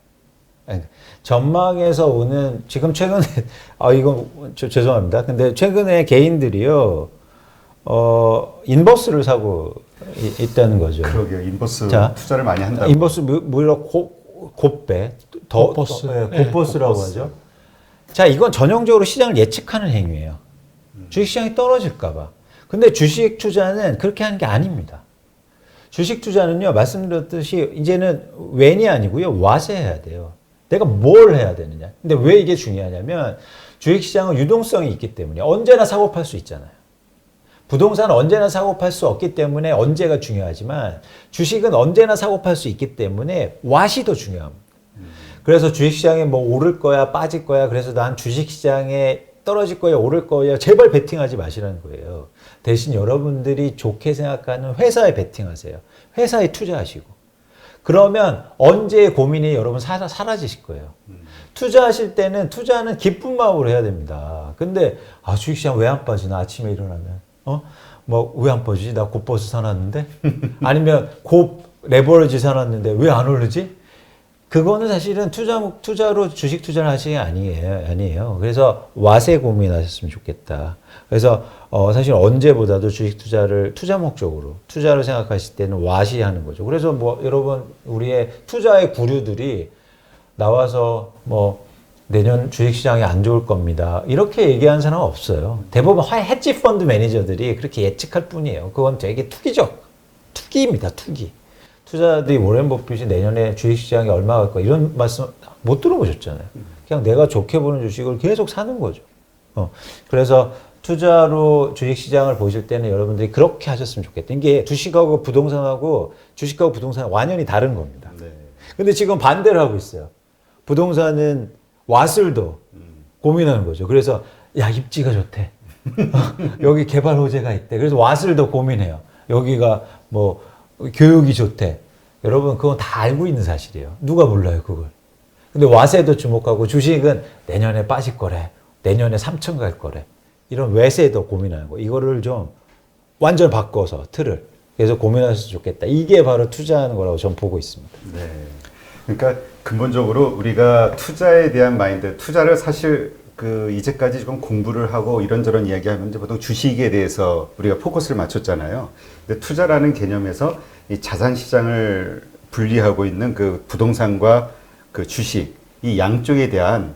전망에서 오는 지금 최근에 이건 죄송합니다. 근데 최근에 개인들이요 인버스를 사고 있다는 거죠. 그러게요. 인버스 자, 투자를 많이 한다고. 인버스 무려 곱배 곱버스. 곱버스라고 곱버스. 하죠. 자, 이건 전형적으로 시장을 예측하는 행위예요. 주식시장이 떨어질까봐. 근데 주식 투자는 그렇게 하는 게 아닙니다. 주식 투자는요, 말씀드렸듯이 이제는 웬이 아니고요, 와세 해야 돼요. 내가 뭘 해야 되느냐. 근데 왜 이게 중요하냐면 주식시장은 유동성이 있기 때문에 언제나 사고 팔 수 있잖아요. 부동산은 언제나 사고 팔 수 없기 때문에 언제가 중요하지만 주식은 언제나 사고 팔 수 있기 때문에 왓이 더 중요합니다. 그래서 주식시장에 뭐 오를 거야 빠질 거야 그래서 난 주식시장에 떨어질 거야 오를 거야 제발 베팅하지 마시라는 거예요. 대신 여러분들이 좋게 생각하는 회사에 베팅하세요. 회사에 투자하시고. 그러면 언제의 고민이 여러분 사라지실 거예요. 투자하실 때는 투자는 기쁜 마음으로 해야 됩니다. 근데 주식시장 왜 안 빠지나 아침에 일어나면 뭐 왜 안 빠지지? 나 곱버스 사놨는데 아니면 레버리지 사놨는데 왜 안 오르지? 그거는 사실은 투자로 주식 투자를 하시는 게 아니에요. 그래서 왓에 고민하셨으면 좋겠다. 그래서 사실 언제보다도 주식 투자를 투자 목적으로 투자로 생각하실 때는 왓이 하는 거죠. 그래서 뭐 여러분 우리의 투자의 구류들이 나와서 뭐 내년 주식시장이 안 좋을 겁니다. 이렇게 얘기하는 사람은 없어요. 대부분 헤지 펀드 매니저들이 그렇게 예측할 뿐이에요. 그건 되게 투기입니다. 투기. 투자자들이 워렌 버핏이 내년에 주식시장이 얼마 갈 거야 이런 말씀 못 들어보셨잖아요. 그냥 내가 좋게 보는 주식을 계속 사는 거죠. 그래서 투자로 주식시장을 보실 때는 여러분들이 그렇게 하셨으면 좋겠다. 이게 주식하고 부동산은 완전히 다른 겁니다. 네. 근데 지금 반대를 하고 있어요. 부동산은 왓을 더 고민하는 거죠. 그래서 야 입지가 좋대. 여기 개발 호재가 있대. 그래서 왓을 더 고민해요. 여기가 뭐 교육이 좋대. 여러분 그건 다 알고 있는 사실이에요. 누가 몰라요 그걸. 근데 왓에도 주목하고 주식은 내년에 빠질 거래. 내년에 3천 갈 거래. 이런 외세도 고민하는 거. 이거를 좀 완전 바꿔서 틀을. 그래서 고민하셨으면 좋겠다. 이게 바로 투자하는 거라고 저는 보고 있습니다. 네. 그러니까 근본적으로 우리가 투자에 대한 마인드, 투자를 사실 이제까지 좀 공부를 하고 이런저런 이야기하면 이제 보통 주식에 대해서 우리가 포커스를 맞췄잖아요. 근데 투자라는 개념에서 이 자산 시장을 분리하고 있는 그 부동산과 그 주식 이 양쪽에 대한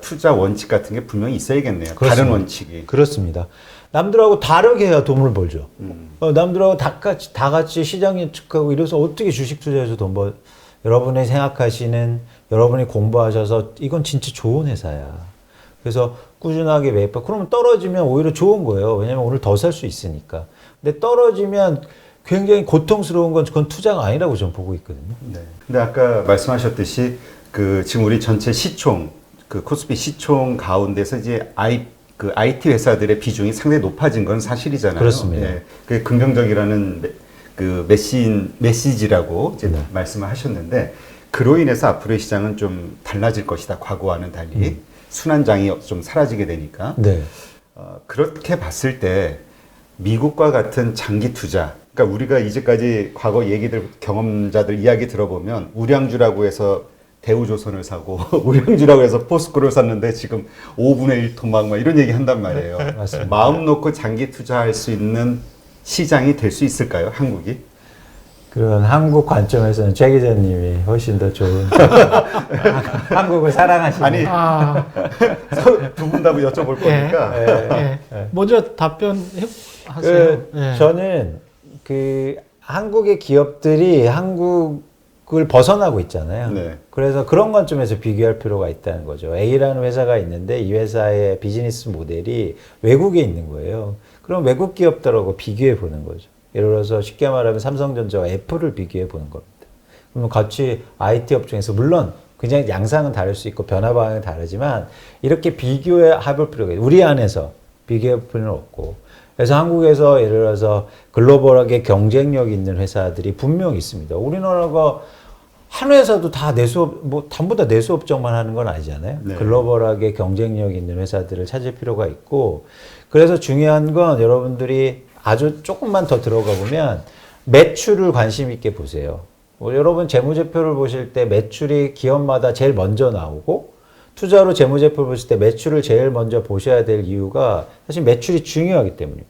투자 원칙 같은 게 분명히 있어야겠네요. 그렇습니다. 다른 원칙이. 그렇습니다. 남들하고 다르게 해야 돈을 벌죠. 남들하고 다 같이 시장 예측하고 이래서 어떻게 주식 투자해서 돈 여러분이 생각하시는, 여러분이 공부하셔서 이건 진짜 좋은 회사야. 그래서 꾸준하게 매입하고 그러면 떨어지면 오히려 좋은 거예요. 왜냐면 오늘 더 살 수 있으니까. 근데 떨어지면 굉장히 고통스러운 건 그건 투자가 아니라고 저는 보고 있거든요. 네. 근데 아까 말씀하셨듯이 그 지금 우리 전체 시총 그 코스피 시총 가운데서 이제 IT 회사들의 비중이 상당히 높아진 건 사실이잖아요. 그렇습니다. 예. 그게 긍정적이라는 그 메시지라고 이제 말씀을 하셨는데 그로 인해서 앞으로의 시장은 좀 달라질 것이다. 과거와는 달리 순환장이 좀 사라지게 되니까. 네. 그렇게 봤을 때 미국과 같은 장기 투자, 그러니까 우리가 이제까지 과거 얘기들 경험자들 이야기 들어보면 우량주라고 해서 대우조선을 사고 우량주라고 해서 포스코를 샀는데 지금 5분의 1 토막 막 이런 얘기 한단 말이에요. 맞습니다. 마음 놓고 장기 투자할 수 있는 시장이 될 수 있을까요, 한국이? 그런 한국 관점에서는 최 기자님이 훨씬 더 좋은 한국을 사랑하시는 아니, 두 분 다 여쭤볼 거니까. 먼저 답변하세요. 저는 그 한국의 기업들이 한국을 벗어나고 있잖아요. 네. 그래서 그런 관점에서 비교할 필요가 있다는 거죠. A라는 회사가 있는데 이 회사의 비즈니스 모델이 외국에 있는 거예요. 그럼 외국 기업들하고 비교해 보는 거죠. 예를 들어서 쉽게 말하면 삼성전자와 애플을 비교해 보는 겁니다. 그러면 같이 IT 업종에서 물론 그냥 양상은 다를 수 있고 변화 방향은 다르지만 이렇게 비교해 볼 필요가 있어요. 우리 안에서 비교해 볼 필요는 없고. 그래서 한국에서 예를 들어서 글로벌하게 경쟁력 있는 회사들이 분명히 있습니다. 우리나라가 한 회사도 다 내수업, 뭐, 전부 다 내수업종만 하는 건 아니잖아요. 네. 글로벌하게 경쟁력 있는 회사들을 찾을 필요가 있고, 그래서 중요한 건 여러분들이 아주 조금만 더 들어가 보면 매출을 관심 있게 보세요. 여러분 재무제표를 보실 때 매출이 기업마다 제일 먼저 나오고, 투자로 재무제표를 보실 때 매출을 제일 먼저 보셔야 될 이유가 사실 매출이 중요하기 때문입니다.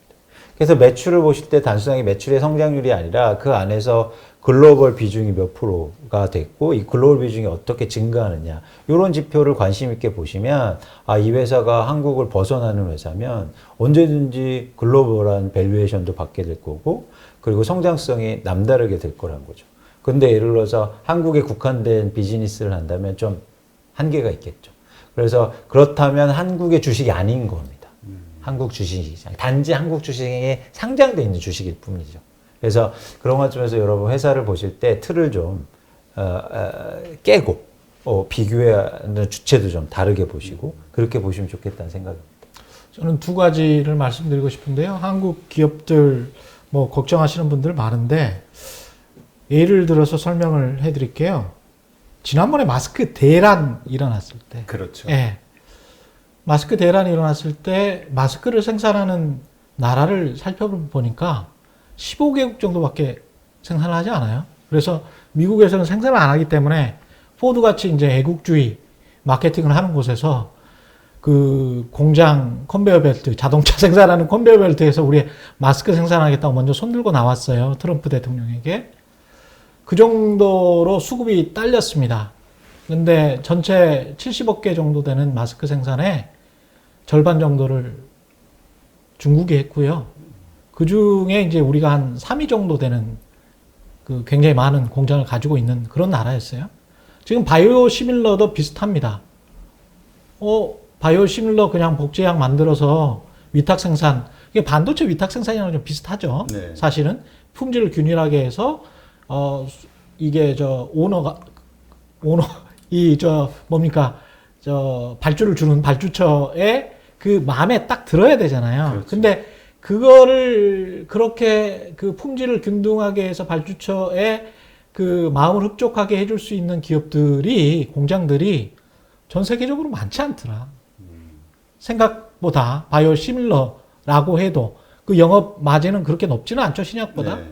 그래서 매출을 보실 때 단순하게 매출의 성장률이 아니라 그 안에서 글로벌 비중이 몇 프로가 됐고 이 글로벌 비중이 어떻게 증가하느냐 이런 지표를 관심 있게 보시면 아, 이 회사가 한국을 벗어나는 회사면 언제든지 글로벌한 밸류에이션도 받게 될 거고 그리고 성장성이 남다르게 될 거라는 거죠. 근데 예를 들어서 한국에 국한된 비즈니스를 한다면 좀 한계가 있겠죠. 그래서 그렇다면 한국의 주식이 아닌 겁니다. 한국 주식시장. 단지 한국 주식에 상장되어 있는 주식일 뿐이죠. 그래서 그런 관점에서 여러분 회사를 보실 때 틀을 좀 깨고 비교하는 주체도 좀 다르게 보시고 그렇게 보시면 좋겠다는 생각입니다. 저는 두 가지를 말씀드리고 싶은데요. 한국 기업들 뭐 걱정하시는 분들 많은데 예를 들어서 설명을 해드릴게요. 지난번에 마스크 대란 일어났을 때, 그렇죠. 예, 마스크 대란이 일어났을 때 마스크를 생산하는 나라를 살펴보니까 15개국 정도밖에 생산을 하지 않아요. 그래서 미국에서는 생산을 안 하기 때문에 포드같이 이제 애국주의 마케팅을 하는 곳에서 그 공장 컨베이어 벨트, 자동차 생산하는 컨베이어 벨트에서 우리 마스크 생산하겠다고 먼저 손들고 나왔어요. 트럼프 대통령에게. 그 정도로 수급이 딸렸습니다. 근데 전체 70억 개 정도 되는 마스크 생산의 절반 정도를 중국이 했고요. 그 중에 이제 우리가 한 3위 정도 되는 그 굉장히 많은 공장을 가지고 있는 그런 나라였어요. 지금 바이오 시밀러도 비슷합니다. 바이오 시밀러 그냥 복제약 만들어서 위탁 생산, 이게 반도체 위탁 생산이랑 좀 비슷하죠. 네. 사실은 품질을 균일하게 해서 이게 발주를 주는 발주처의 그 마음에 딱 들어야 되잖아요. 그렇죠. 근데 그거를 그렇게 그 품질을 균등하게 해서 발주처의 그 마음을 흡족하게 해줄 수 있는 기업들이, 공장들이 전 세계적으로 많지 않더라. 생각보다 바이오 시밀러라고 해도 그 영업 마진은 그렇게 높지는 않죠, 신약보다. 네.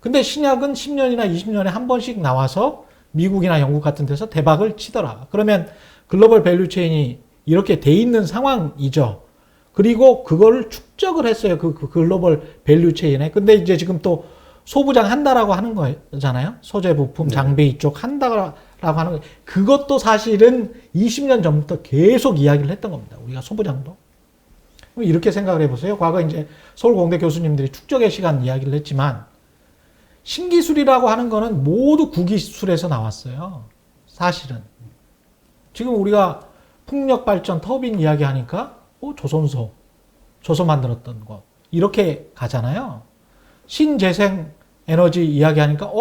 근데 신약은 10년이나 20년에 한 번씩 나와서 미국이나 영국 같은 데서 대박을 치더라. 그러면 글로벌 밸류체인이 이렇게 돼 있는 상황이죠. 그리고 그걸 축적을 했어요. 그 글로벌 밸류체인에. 근데 이제 지금 또 소부장 한다라고 하는 거잖아요. 소재 부품, 장비 이쪽 한다라고 하는 거. 그것도 사실은 20년 전부터 계속 이야기를 했던 겁니다. 우리가 소부장도. 이렇게 생각을 해보세요. 과거 이제 서울공대 교수님들이 축적의 시간 이야기를 했지만 신기술이라고 하는 거는 모두 구기술에서 나왔어요. 사실은. 지금 우리가 풍력 발전 터빈 이야기하니까 조선소, 조선 만들었던 거 이렇게 가잖아요. 신재생 에너지 이야기하니까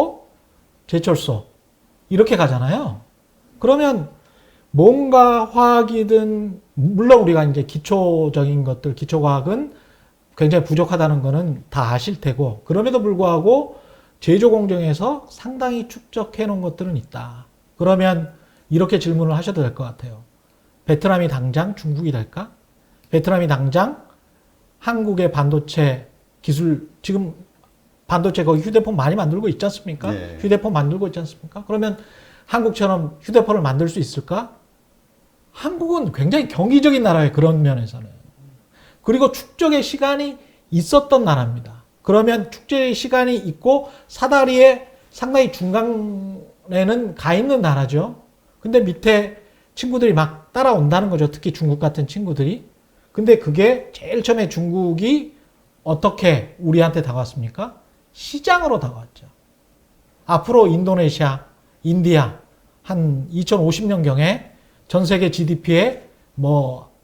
제철소 이렇게 가잖아요. 그러면 뭔가 화학이든 물론 우리가 이제 기초적인 것들, 기초과학은 굉장히 부족하다는 거는 다 아실 테고 그럼에도 불구하고 제조 공정에서 상당히 축적해 놓은 것들은 있다. 그러면 이렇게 질문을 하셔도 될 것 같아요. 베트남이 당장 중국이 될까? 베트남이 당장 한국의 반도체 기술, 지금 반도체 거기 휴대폰 많이 만들고 있지 않습니까? 네. 휴대폰 만들고 있지 않습니까? 그러면 한국처럼 휴대폰을 만들 수 있을까? 한국은 굉장히 경이적인 나라예요. 그런 면에서는. 그리고 축적의 시간이 있었던 나라입니다. 그러면 축적의 시간이 있고 사다리에 상당히 중간에는 가 있는 나라죠. 근데 밑에 친구들이 막 따라온다는 거죠. 특히 중국 같은 친구들이. 근데 그게 제일 처음에 중국이 어떻게 우리한테 다가왔습니까? 시장으로 다가왔죠. 앞으로 인도네시아, 인디아 한 2050년경에 전 세계 GDP에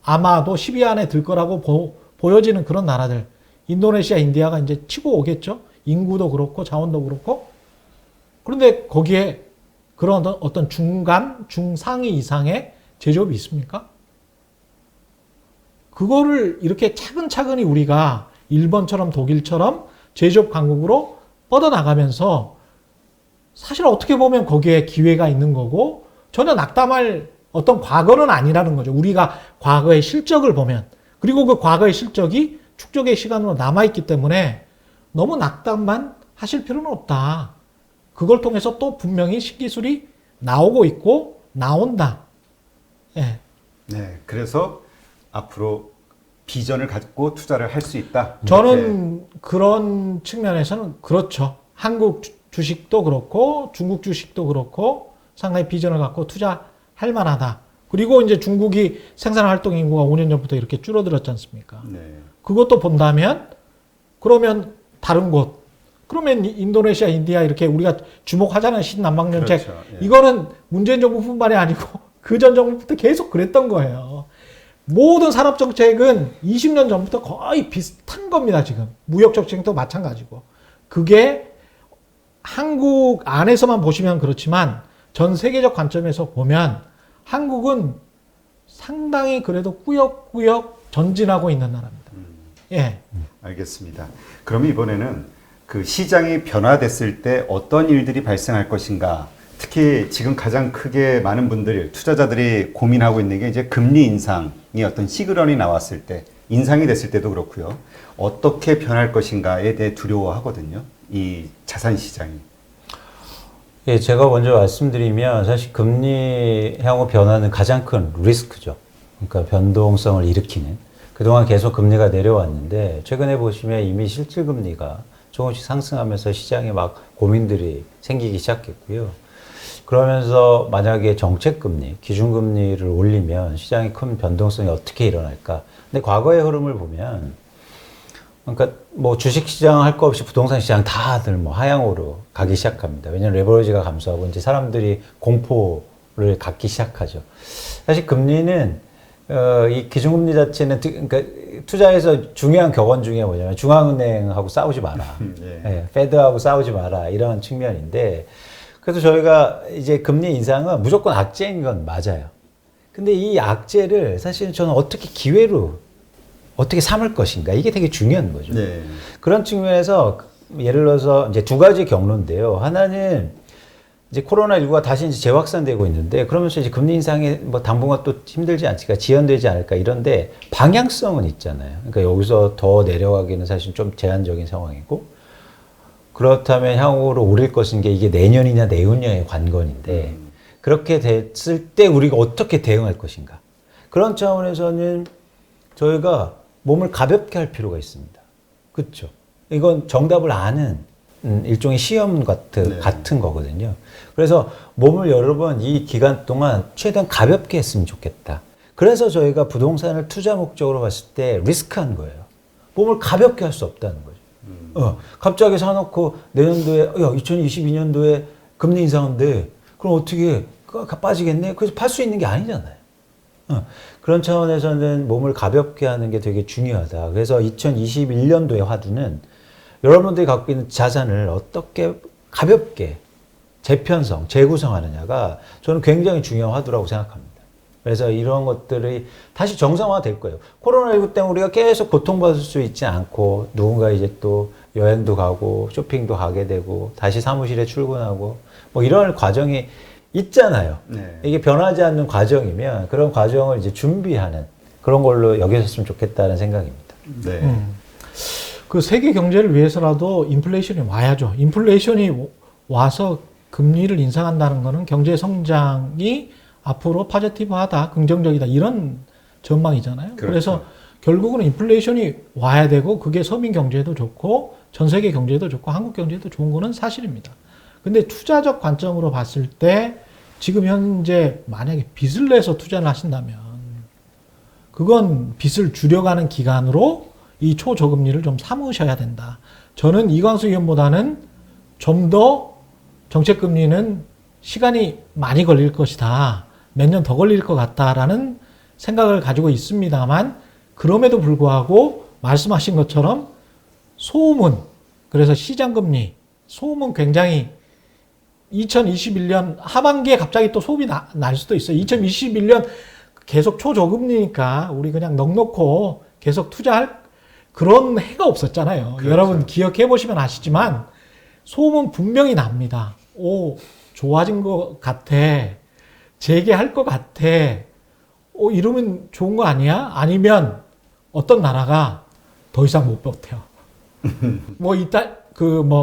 아마도 10위 안에 들 거라고 보여지는 그런 나라들. 인도네시아, 인디아가 이제 치고 오겠죠. 인구도 그렇고 자원도 그렇고. 그런데 거기에 그런 어떤 중간, 중상위 이상의 제조업이 있습니까? 그거를 이렇게 차근차근히 우리가 일본처럼 독일처럼 제조업 강국으로 뻗어나가면서 사실 어떻게 보면 거기에 기회가 있는 거고 전혀 낙담할 어떤 과거는 아니라는 거죠. 우리가 과거의 실적을 보면. 그리고 그 과거의 실적이 축적의 시간으로 남아있기 때문에 너무 낙담만 하실 필요는 없다. 그걸 통해서 또 분명히 신기술이 나오고 있고 나온다. 예. 네, 그래서 앞으로 비전을 갖고 투자를 할 수 있다. 저는 그런 측면에서는 그렇죠. 한국 주식도 그렇고 중국 주식도 그렇고 상당히 비전을 갖고 투자할 만하다. 그리고 이제 중국이 생산 활동 인구가 5년 전부터 이렇게 줄어들었지 않습니까? 네. 그것도 본다면 그러면 다른 곳 그러면 인도네시아, 인디아 이렇게 우리가 주목하자는 신남방 정책 그렇죠. 예. 이거는 문재인 정부뿐만이 아니고 그 전 정부부터 계속 그랬던 거예요. 모든 산업 정책은 20년 전부터 거의 비슷한 겁니다. 지금 무역 정책도 마찬가지고 그게 한국 안에서만 보시면 그렇지만 전 세계적 관점에서 보면 한국은 상당히 그래도 꾸역꾸역 전진하고 있는 나라입니다. 예. 알겠습니다. 그러면 이번에는 그 시장이 변화됐을 때 어떤 일들이 발생할 것인가? 특히 지금 가장 크게 많은 분들이 투자자들이 고민하고 있는 게 이제 금리 인상이 어떤 시그널이 나왔을 때 인상이 됐을 때도 그렇고요. 어떻게 변할 것인가에 대해 두려워하거든요. 이 자산 시장이. 예, 제가 먼저 말씀드리면 사실 금리 향후 변화는 가장 큰 리스크죠. 그러니까 변동성을 일으키는. 그동안 계속 금리가 내려왔는데 최근에 보시면 이미 실질 금리가 조금씩 상승하면서 시장에 막 고민들이 생기기 시작했고요. 그러면서 만약에 정책금리, 기준금리를 올리면 시장의 큰 변동성이 어떻게 일어날까? 근데 과거의 흐름을 보면, 그러니까 뭐 주식시장 할 거 없이 부동산 시장 다들 뭐 하향으로 가기 시작합니다. 왜냐하면 레버리지가 감소하고 이제 사람들이 공포를 갖기 시작하죠. 사실 금리는 이 기준금리 자체는 그러니까 투자에서 중요한 격언 중에 뭐냐면 중앙은행하고 싸우지 마라. 네, 페드하고 싸우지 마라. 이런 측면인데 그래서 저희가 이제 금리 인상은 무조건 악재인 건 맞아요. 근데 이 악재를 사실은 저는 어떻게 기회로 어떻게 삼을 것인가 이게 되게 중요한 거죠. 네. 그런 측면에서 예를 들어서 이제 두 가지 경로인데요. 하나는 이제 코로나19가 다시 이제 재확산되고 있는데 그러면서 이제 금리 인상이 뭐 당분간 또 힘들지 않을까, 지연되지 않을까 이런데 방향성은 있잖아요. 그러니까 여기서 더 내려가기는 사실 좀 제한적인 상황이고 그렇다면 향후로 오를 것인 게 이게 내년이냐 내후년의 관건인데 그렇게 됐을 때 우리가 어떻게 대응할 것인가. 그런 차원에서는 저희가 몸을 가볍게 할 필요가 있습니다. 그렇죠? 이건 정답을 아는 일종의 시험 같은 거거든요. 그래서 몸을 여러 번 이 기간 동안 최대한 가볍게 했으면 좋겠다. 그래서 저희가 부동산을 투자 목적으로 봤을 때 리스크한 거예요. 몸을 가볍게 할 수 없다는 거죠. 갑자기 사놓고 내년도에, 2022년도에 금리 인상인데, 그럼 어떻게 빠지겠네? 그래서 팔 수 있는 게 아니잖아요. 그런 차원에서는 몸을 가볍게 하는 게 되게 중요하다. 그래서 2021년도의 화두는 여러분들이 갖고 있는 자산을 어떻게 가볍게 재편성, 재구성하느냐가 저는 굉장히 중요한 화두라고 생각합니다. 그래서 이런 것들이 다시 정상화 될 거예요. 코로나19 때문에 우리가 계속 고통받을 수 있지 않고 누군가 이제 또 여행도 가고 쇼핑도 가게 되고 다시 사무실에 출근하고 뭐 이런 과정이 있잖아요. 네. 이게 변하지 않는 과정이면 그런 과정을 이제 준비하는 그런 걸로 여기셨으면 좋겠다는 생각입니다. 네. 그 세계 경제를 위해서라도 인플레이션이 와야죠. 인플레이션이 와서 금리를 인상한다는 것은 경제 성장이 앞으로 파지티브하다, 긍정적이다 이런 전망이잖아요. 그렇죠. 그래서 결국은 인플레이션이 와야 되고 그게 서민 경제에도 좋고 전 세계 경제에도 좋고 한국 경제에도 좋은 거는 사실입니다. 근데 투자적 관점으로 봤을 때 지금 현재 만약에 빚을 내서 투자를 하신다면 그건 빚을 줄여가는 기간으로 이 초저금리를 좀 삼으셔야 된다. 저는 이광수 의원보다는 좀 더 정책금리는 시간이 많이 걸릴 것이다. 몇 년 더 걸릴 것 같다라는 생각을 가지고 있습니다만 그럼에도 불구하고 말씀하신 것처럼 소음은 그래서 시장금리 소음은 굉장히 2021년 하반기에 갑자기 또 소음이 날 수도 있어요. 2021년 계속 초저금리니까 우리 그냥 넉넉고 계속 투자할 그런 해가 없었잖아요. 그렇죠. 여러분 기억해 보시면 아시지만 소음은 분명히 납니다. 오, 좋아진 것 같아. 재개할 것 같아. 이러면 좋은 거 아니야? 아니면 어떤 나라가 더 이상 못 버텨.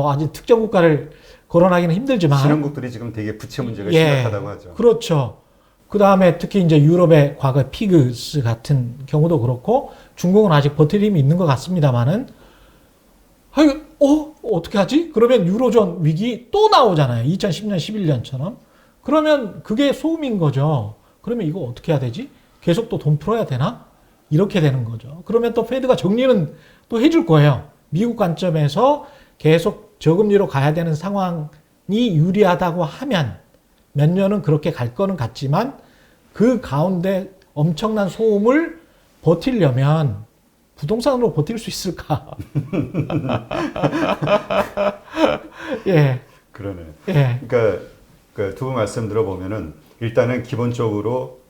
아직 특정 국가를 거론하기는 힘들지만. 신흥국들이 지금 되게 부채 문제가 예, 심각하다고 하죠. 그렇죠. 그 다음에 특히 이제 유럽의 과거 피그스 같은 경우도 그렇고 중국은 아직 버틸 힘이 있는 것 같습니다만은 어떻게 하지? 그러면 유로존 위기 또 나오잖아요. 2010년, 11년처럼. 그러면 그게 소음인 거죠. 그러면 이거 어떻게 해야 되지? 계속 또 돈 풀어야 되나? 이렇게 되는 거죠. 그러면 또 페드가 정리는 또 해줄 거예요. 미국 관점에서 계속 저금리로 가야 되는 상황이 유리하다고 하면 몇 년은 그렇게 갈 거는 같지만 그 가운데 엄청난 소음을 버티려면 부동산으로 버틸 수 있을까? 예. 그러네. 예. 그러니까 그 두 분 말씀 들어보면은 일단은 기본적으로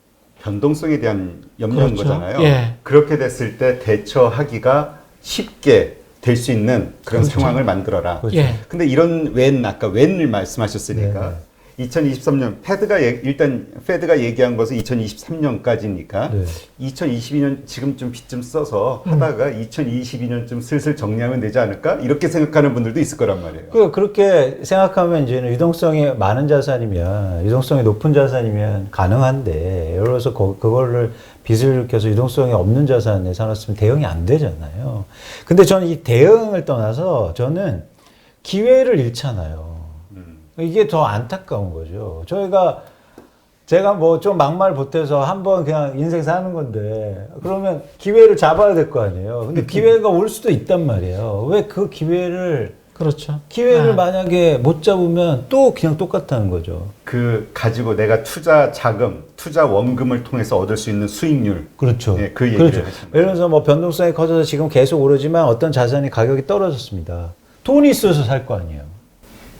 변동성에 대한 염려인 그렇죠. 거잖아요. 예. 그렇게 됐을 때 대처하기가 쉽게 될 수 있는 그런 그렇죠. 상황을 만들어라. 그렇죠. 예. 근데 이런 아까 웬을 말씀하셨으니까 네. 2023년 페드가 얘기한 것은 2023년까지니까 네. 2022년 지금쯤 빚 좀 써서 하다가 2022년쯤 슬슬 정리하면 되지 않을까? 이렇게 생각하는 분들도 있을 거란 말이에요. 그렇게 생각하면 이제는 유동성이 많은 자산이면, 유동성이 높은 자산이면 가능한데, 예를 들어서 그거를 빚을 일으켜서 유동성이 없는 자산에 사놨으면 대응이 안 되잖아요. 근데 저는 이 대응을 떠나서 저는 기회를 잃잖아요. 이게 더 안타까운 거죠. 제가 뭐 좀 막말 보태서 한번 그냥 인생 사는 건데, 그러면 기회를 잡아야 될 거 아니에요. 근데 기회가 올 수도 있단 말이에요. 왜 그 기회를 그렇죠. 만약에 못 잡으면 또 그냥 똑같다는 거죠. 가지고 내가 투자 자금, 투자 원금을 통해서 얻을 수 있는 수익률. 그렇죠. 예, 그 얘기를 그렇죠. 하시는 예를 들어서 뭐 변동성이 커져서 지금 계속 오르지만 어떤 자산이 가격이 떨어졌습니다. 돈이 있어서 살 거 아니에요.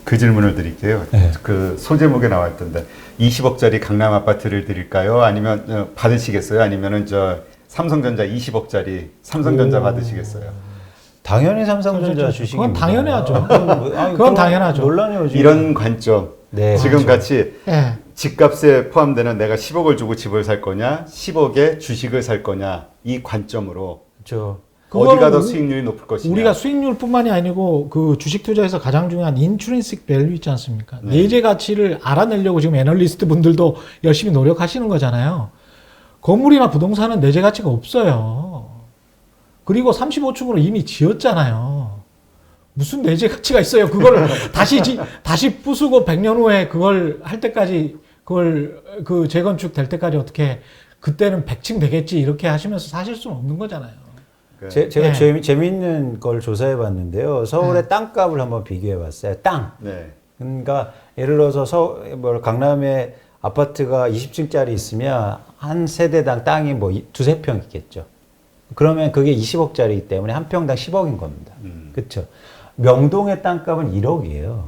그 질문을 드릴게요. 네. 그 소제목에 나와 있던데 20억짜리 강남 아파트를 드릴까요? 아니면 받으시겠어요? 아니면은 삼성전자 20억짜리 삼성전자 받으시겠어요? 당연히 삼성전자 주식입니다. 그건 당연하죠. 아니, 그건 당연하죠. 논란이 오지. 이런 관점. 네, 지금 그렇죠. 같이 예. 집값에 포함되는 내가 10억을 주고 집을 살 거냐, 10억에 주식을 살 거냐, 이 관점으로 그렇죠. 어디가 더 수익률이 높을 것이냐. 우리가 수익률뿐만이 아니고 그 주식 투자에서 가장 중요한 인트린식 밸류 있지 않습니까? 네. 내재 가치를 알아내려고 지금 애널리스트 분들도 열심히 노력하시는 거잖아요. 건물이나 부동산은 내재 가치가 없어요. 그리고 35층으로 이미 지었잖아요. 무슨 내재 가치가 있어요? 그걸 다시 부수고 100년 후에 그걸 할 때까지 그 재건축 될 때까지 어떻게 그때는 100층 되겠지 이렇게 하시면서 사실 수는 없는 거잖아요. 제가 네. 재미있는 걸 조사해 봤는데요. 서울의 땅값을 한번 비교해 봤어요. 땅. 네. 그러니까 예를 들어서 강남에 아파트가 20층짜리 있으면 한 세대당 땅이 뭐 두세 평 있겠죠. 그러면 그게 20억짜리이기 때문에 한 평당 10억인 겁니다. 그렇죠. 명동의 땅값은 1억이에요.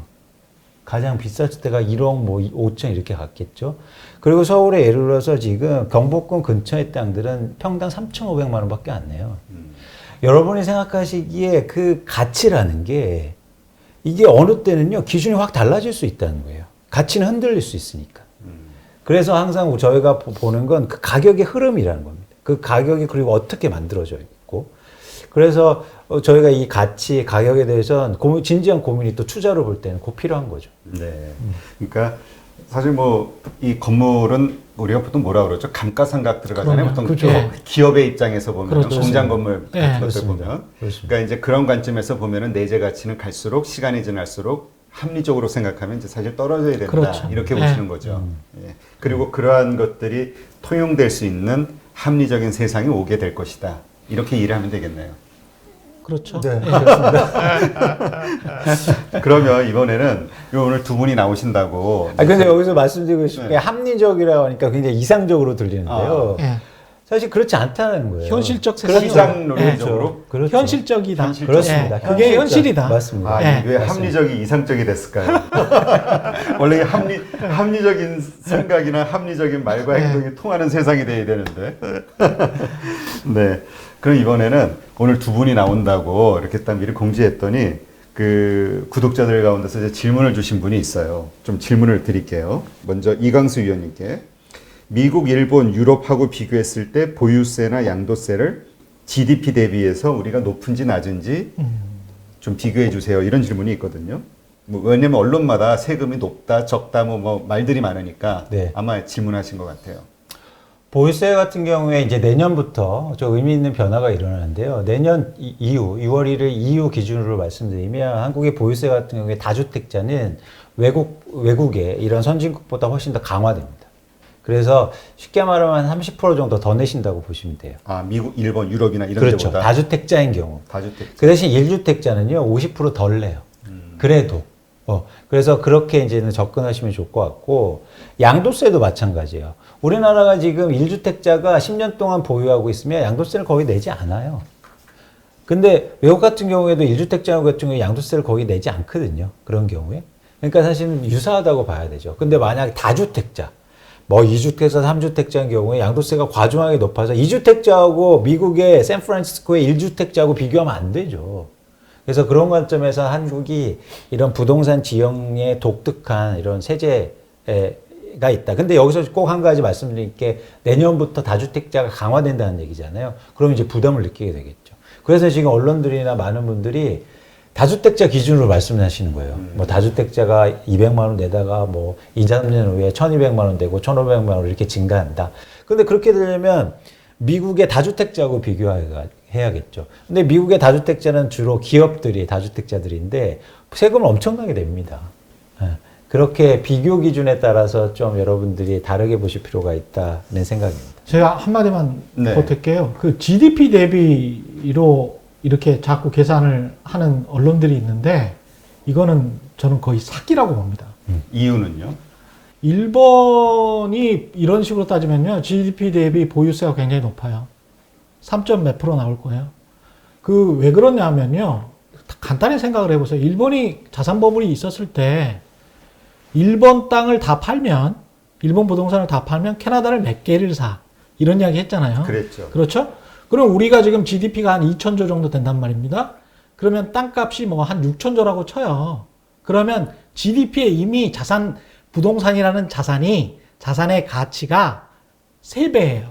가장 비쌌을 때가 1억 뭐 5천 이렇게 갔겠죠. 그리고 서울에 예를 들어서 지금 경복궁 근처의 땅들은 평당 3,500만 원밖에 안 내요. 여러분이 생각하시기에 그 가치라는 게 이게 어느 때는요 기준이 확 달라질 수 있다는 거예요. 가치는 흔들릴 수 있으니까. 그래서 항상 저희가 보는 건 그 가격의 흐름이라는 겁니다. 그 가격이 그리고 어떻게 만들어져 있고. 그래서 저희가 이 가치, 가격에 대해서는 진지한 고민이 또 투자로 볼 때는 꼭 필요한 거죠. 네. 그러니까 사실 뭐 이 건물은 우리가 보통 뭐라 그러죠? 감가상각 들어가잖아요. 보통 그렇죠. 기업의 입장에서 보면 그렇죠. 공장 건물 네, 같은 것들 그렇습니다. 보면 그렇습니다. 그러니까 이제 그런 관점에서 보면은 내재 가치는 갈수록 시간이 지날수록 합리적으로 생각하면 이제 사실 떨어져야 된다. 그렇죠. 이렇게 네. 보시는 거죠. 예. 그리고 그러한 것들이 통용될 수 있는 합리적인 세상이 오게 될 것이다. 이렇게 이해를 하면 되겠네요. 그렇죠. 네, 그렇습니다. 그러면 이번에는 오늘 두 분이 나오신다고. 근데 여기서 말씀드리고 싶은 게 네. 합리적이라고 하니까 굉장히 이상적으로 들리는데요. 예. 사실 그렇지 않다는 거예요. 현실적 시장 세상이죠. 논리적으로. 그렇죠. 현실적이다. 현실적. 그렇습니다. 예, 그게 현실이다. 맞습니다. 아, 네. 이게 왜 맞습니다. 합리적이 이상적이 됐을까요? 원래 이 합리적인 생각이나 합리적인 말과 네. 행동이 통하는 세상이 돼야 되는데. 네. 그럼 이번에는 오늘 두 분이 나온다고 이렇게 딱 미리 공지했더니 그 구독자들 가운데서 이제 질문을 주신 분이 있어요. 좀 질문을 드릴게요. 먼저 이광수 위원님께. 미국, 일본, 유럽하고 비교했을 때 보유세나 양도세를 GDP 대비해서 우리가 높은지 낮은지 좀 비교해 주세요. 이런 질문이 있거든요. 뭐 왜냐면 언론마다 세금이 높다, 적다, 뭐 말들이 많으니까 네. 아마 질문하신 것 같아요. 보유세 같은 경우에 이제 내년부터 좀 의미 있는 변화가 일어나는데요. 내년 이후 6월 1일 이후 기준으로 말씀드리면 한국의 보유세 같은 경우에 다주택자는 외국의 이런 선진국보다 훨씬 더 강화됩니다. 그래서 쉽게 말하면 30% 정도 더 내신다고 보시면 돼요. 아, 미국, 일본, 유럽이나 이런 그렇죠. 데보다 다주택자인 경우. 다주택자. 그 대신 1주택자는요, 50% 덜 내요. 그래도. 그래서 그렇게 이제는 접근하시면 좋을 것 같고, 양도세도 마찬가지예요. 우리나라가 지금 1주택자가 10년 동안 보유하고 있으면 양도세를 거의 내지 않아요. 근데 외국 같은 경우에도 1주택자 같은 경우에 양도세를 거의 내지 않거든요. 그런 경우에. 그러니까 사실은 유사하다고 봐야 되죠. 근데 만약에 다주택자, 뭐 2주택자, 3주택자인 경우에 양도세가 과중하게 높아서 2주택자하고 미국의 샌프란시스코의 1주택자하고 비교하면 안 되죠. 그래서 그런 관점에서 한국이 이런 부동산 지형의 독특한 이런 세제가 있다. 근데 여기서 꼭 한 가지 말씀드릴 게 내년부터 다주택자가 강화된다는 얘기잖아요. 그럼 이제 부담을 느끼게 되겠죠. 그래서 지금 언론들이나 많은 분들이 다주택자 기준으로 말씀하시는 거예요. 뭐 다주택자가 200만 원 내다가 뭐 2, 3년 후에 1200만 원 되고 1500만 원 이렇게 증가한다. 근데 그렇게 되려면 미국의 다주택자하고 비교해야겠죠. 근데 미국의 다주택자는 주로 기업들이 다주택자들인데 세금을 엄청나게 냅니다. 그렇게 비교 기준에 따라서 좀 여러분들이 다르게 보실 필요가 있다는 생각입니다. 제가 한마디만 네. 보탤게요. 그 GDP 대비로 이렇게 자꾸 계산을 하는 언론들이 있는데 이거는 저는 거의 사기라고 봅니다. 이유는요? 일본이 이런 식으로 따지면요. GDP 대비 보유세가 굉장히 높아요. 3점 몇 프로 나올 거예요. 그 왜 그러냐면요. 간단히 생각을 해보세요. 일본이 자산 버블이 있었을 때 일본 땅을 다 팔면 일본 부동산을 다 팔면 캐나다를 몇 개를 사. 이런 이야기 했잖아요. 그랬죠. 그렇죠? 그럼 우리가 지금 GDP가 한 2,000조 정도 된단 말입니다. 그러면 땅값이 뭐 한 6,000조라고 쳐요. 그러면 GDP에 이미 부동산이라는 자산의 가치가 3배예요.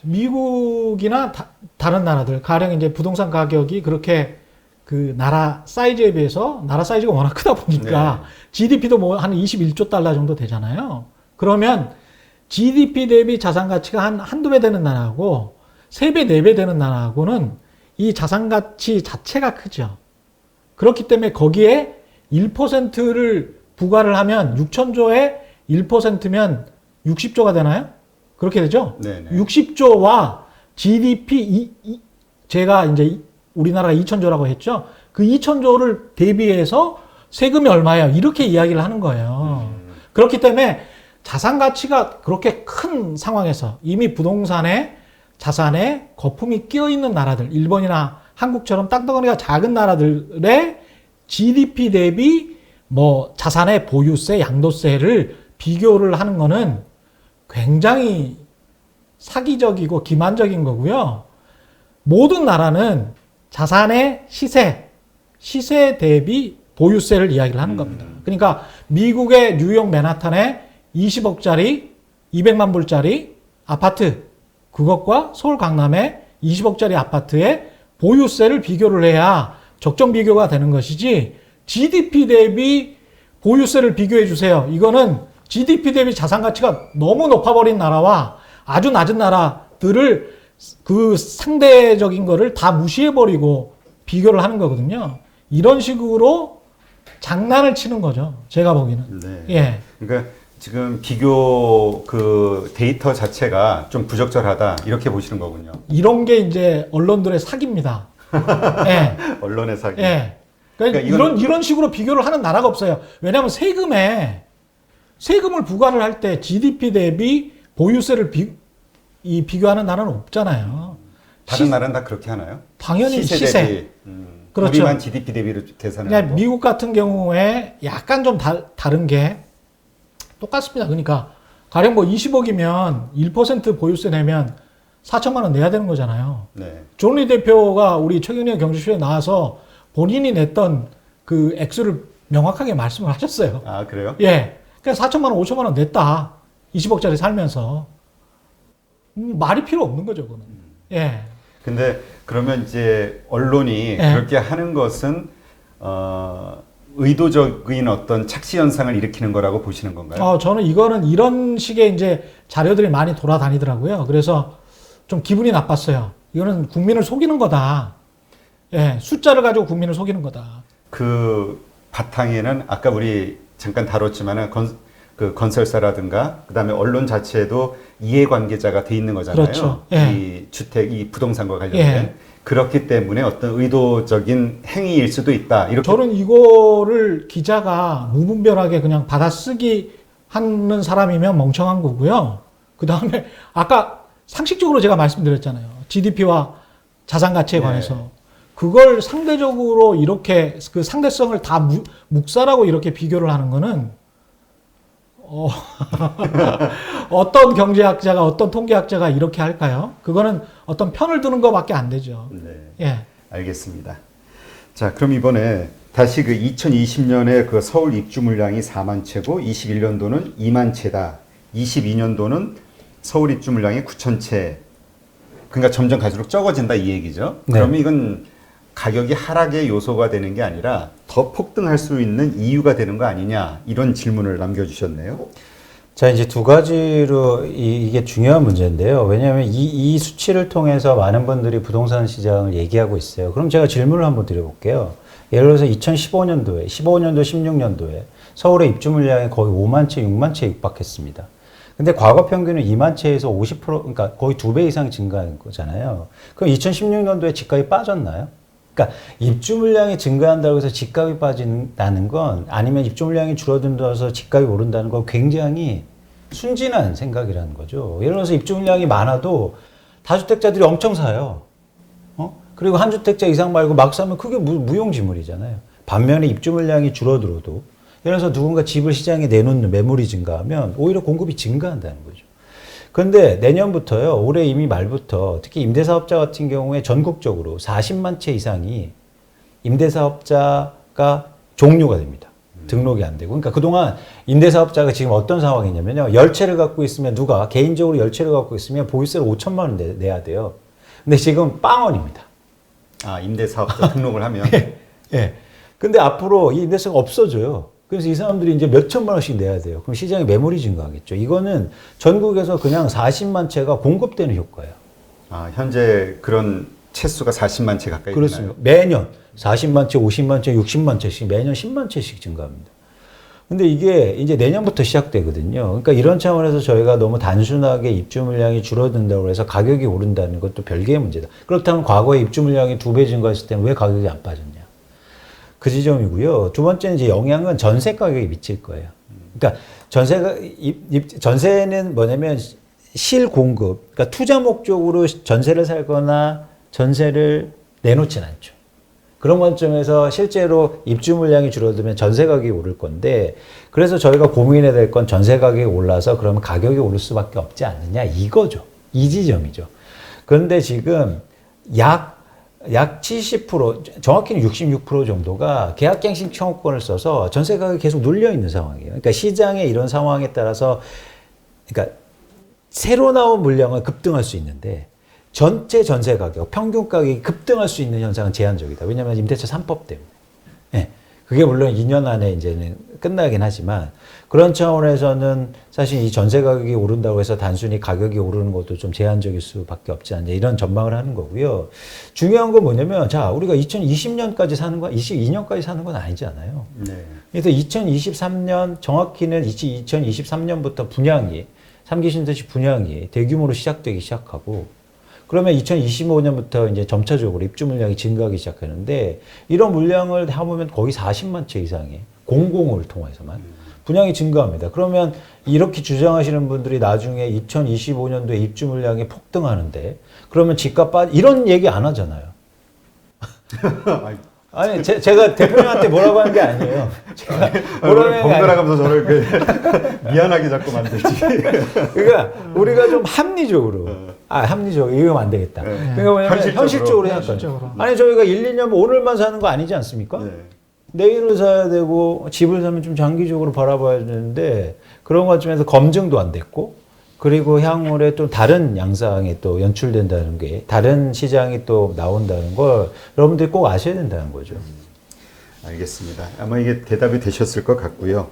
미국이나 다른 나라들, 가령 이제 부동산 가격이 그렇게 그 나라 사이즈에 비해서 나라 사이즈가 워낙 크다 보니까 GDP도 뭐 한 21조 달러 정도 되잖아요. 그러면 GDP 대비 자산 가치가 한두 배 되는 나라하고 3배, 4배 되는 나라하고는 이 자산 가치 자체가 크죠. 그렇기 때문에 거기에 1%를 부과를 하면 6,000조에 1%면 60조가 되나요? 그렇게 되죠? 네네. 60조와 GDP, 제가 이제 우리나라가 2,000조라고 했죠? 그 2,000조를 대비해서 세금이 얼마예요? 이렇게 이야기를 하는 거예요. 그렇기 때문에 자산 가치가 그렇게 큰 상황에서 이미 부동산에 자산에 거품이 끼어 있는 나라들, 일본이나 한국처럼 땅덩어리가 작은 나라들의 GDP 대비 뭐 자산의 보유세, 양도세를 비교를 하는 거는 굉장히 사기적이고 기만적인 거고요. 모든 나라는 자산의 시세 대비 보유세를 이야기를 하는 겁니다. 그러니까 미국의 뉴욕 맨하탄에 20억짜리, 200만 불짜리 아파트, 그것과 서울 강남의 20억짜리 아파트의 보유세를 비교를 해야 적정 비교가 되는 것이지, GDP 대비 보유세를 비교해 주세요. 이거는 GDP 대비 자산 가치가 너무 높아버린 나라와 아주 낮은 나라들을 그 상대적인 거를 다 무시해버리고 비교를 하는 거거든요. 이런 식으로 장난을 치는 거죠. 제가 보기에는. 네. 예. 그러니까 지금 비교 그 데이터 자체가 좀 부적절하다 이렇게 보시는 거군요. 이런 게 이제 언론들의 사기입니다. 예. 언론의 사기. 예. 그러니까 이런 식으로 비교를 하는 나라가 없어요. 왜냐하면 세금을 부과를 할 때 GDP 대비 보유세를 비교하는 나라는 없잖아요. 다른 나라는 다 그렇게 하나요? 당연히 시세 시세. 대비. 그렇죠. 우리만 GDP 대비로 계산하는 그냥 거. 미국 같은 경우에 약간 좀 다른 게 똑같습니다. 그러니까 가령 뭐 20억이면 1% 보유세 내면 4천만 원 내야 되는 거잖아요. 네. 존리 대표가 우리 최경련 경제쇼에 나와서 본인이 냈던 그 액수를 명확하게 말씀을 하셨어요. 아, 그래요? 예. 그러니까 4천만 원, 5천만 원 냈다. 20억짜리 살면서. 말이 필요 없는 거죠, 그거는. 예. 근데 그러면 이제 언론이 네. 그렇게 하는 것은 의도적인 어떤 착시 현상을 일으키는 거라고 보시는 건가요? 저는 이거는 이런 식의 이제 자료들이 많이 돌아다니더라고요. 그래서 좀 기분이 나빴어요. 이거는 국민을 속이는 거다. 예. 숫자를 가지고 국민을 속이는 거다. 그 바탕에는 아까 우리 잠깐 다뤘지만은 그 건설사라든가 그다음에 언론 자체도 이해관계자가 돼 있는 거잖아요. 그렇죠. 예. 이 주택, 이 부동산과 관련된. 예. 그렇기 때문에 어떤 의도적인 행위일 수도 있다. 이렇게 저는 이거를 기자가 무분별하게 그냥 받아쓰기 하는 사람이면 멍청한 거고요. 그 다음에 아까 상식적으로 제가 말씀드렸잖아요. GDP와 자산 가치에 네. 관해서. 그걸 상대적으로 이렇게 그 상대성을 다 묵살하고 이렇게 비교를 하는 거는 어떤 경제학자가 어떤 통계학자가 이렇게 할까요? 그거는 어떤 편을 드는 것밖에 안 되죠. 네. 예. 알겠습니다. 자, 그럼 이번에 다시 그 2020년에 그 서울 입주 물량이 4만 채고 21년도는 2만 채다. 22년도는 서울 입주 물량이 9천 채. 그러니까 점점 갈수록 적어진다 이 얘기죠. 네. 그러면 이건 가격이 하락의 요소가 되는 게 아니라 더 폭등할 수 있는 이유가 되는 거 아니냐 이런 질문을 남겨주셨네요. 자, 이제 두 가지로 이게 중요한 문제인데요. 왜냐하면 이 수치를 통해서 많은 분들이 부동산 시장을 얘기하고 있어요. 그럼 제가 질문을 한번 드려볼게요. 예를 들어서 2015년도에, 16년도에 서울의 입주 물량이 거의 5만 채, 6만 채에 육박했습니다. 근데 과거 평균은 2만 채에서 50%, 그러니까 거의 2배 이상 증가한 거잖아요. 그럼 2016년도에 집값이 빠졌나요? 그러니까 입주 물량이 증가한다고 해서 집값이 빠진다는 건, 아니면 입주 물량이 줄어든다서 집값이 오른다는 건 굉장히 순진한 생각이라는 거죠. 예를 들어서 입주 물량이 많아도 다주택자들이 엄청 사요. 그리고 한 주택자 이상 말고 막 사면 그게 무용지물이잖아요. 반면에 입주 물량이 줄어들어도, 예를 들어서 누군가 집을 시장에 내놓는 매물이 증가하면 오히려 공급이 증가한다는 거죠. 그런데 내년부터요, 올해 이미 말부터 특히 임대사업자 같은 경우에 전국적으로 40만 채 이상이 임대사업자가 종료가 됩니다. 등록이 안 되고. 그러니까 그동안 임대사업자가 지금 어떤 상황이냐면요, 10채를 갖고 있으면 누가 개인적으로 10채를 갖고 있으면 보유세를 5천만 원 내야 돼요. 근데 지금 빵원입니다. 아, 임대사업자 등록을 하면 예. 근데 앞으로 이 임대사가 없어져요. 그래서 이 사람들이 이제 몇 천만 원씩 내야 돼요. 그럼 시장에 매물이 증가하겠죠. 이거는 전국에서 그냥 40만 채가 공급되는 효과예요. 아, 현재 그런 채수가 40만 채 가까이 그렇습니다. 되나요? 매년 40만 채, 50만 채, 60만 채씩 매년 10만 채씩 증가합니다. 근데 이게 이제 내년부터 시작되거든요. 그러니까 이런 차원에서 저희가 너무 단순하게 입주 물량이 줄어든다고 해서 가격이 오른다는 것도 별개의 문제다. 그렇다면 과거에 입주 물량이 2배 증가했을 때는 왜 가격이 안 빠졌냐? 그 지점이고요. 두 번째는 이제 영향은 전세 가격에 미칠 거예요. 그러니까 전세는 뭐냐면 실공급, 그러니까 투자 목적으로 전세를 살거나 전세를 내놓진 않죠. 그런 관점에서 실제로 입주 물량이 줄어들면 전세 가격이 오를 건데, 그래서 저희가 고민해야 될 건 전세 가격이 올라서 그러면 가격이 오를 수밖에 없지 않느냐 이거죠. 이 지점이죠. 그런데 지금 약 70%, 정확히는 66% 정도가 계약갱신 청구권을 써서 전세 가격이 계속 눌려 있는 상황이에요. 그러니까 시장의 이런 상황에 따라서, 그러니까 새로 나온 물량은 급등할 수 있는데 전체 전세 가격, 평균 가격이 급등할 수 있는 현상은 제한적이다. 왜냐하면 임대차 3법 때문에. 예. 그게 물론 2년 안에 이제는 끝나긴 하지만, 그런 차원에서는 사실 이 전세 가격이 오른다고 해서 단순히 가격이 오르는 것도 좀 제한적일 수밖에 없지 않냐, 이런 전망을 하는 거고요. 중요한 건 뭐냐면, 자, 우리가 2020년까지 사는 건, 22년까지 사는 건 아니잖아요. 네. 그래서 2023년, 정확히는 2023년부터 분양이, 3기 신도시 분양이 대규모로 시작되기 시작하고, 그러면 2025년부터 이제 점차적으로 입주 물량이 증가하기 시작하는데, 이런 물량을 해보면 거의 40만 채 이상의 공공을 통해서만 분양이 증가합니다. 그러면 이렇게 주장하시는 분들이 나중에 2025년도에 입주 물량이 폭등하는데, 그러면 집값 이런 얘기 안 하잖아요. 아니, 제가 대표님한테 뭐라고 하는 게 아니에요. 제가 뭐라고 하는 게 번갈아가면서 저를 미안하게 자꾸 만들지. 그러니까 우리가 좀 합리적으로, 합리적으로 이러면 안 되겠다. 그러니까 뭐냐면 현실적으로 생각해요. 아니, 저희가 1, 2년 오늘만 사는 거 아니지 않습니까? 네. 내일을 사야 되고, 집을 사면 좀 장기적으로 바라봐야 되는데, 그런 관점에서 검증도 안 됐고, 그리고 향후에 또 다른 양상이 또 연출된다는 게, 다른 시장이 또 나온다는 걸 여러분들이 꼭 아셔야 된다는 거죠. 알겠습니다. 아마 이게 대답이 되셨을 것 같고요.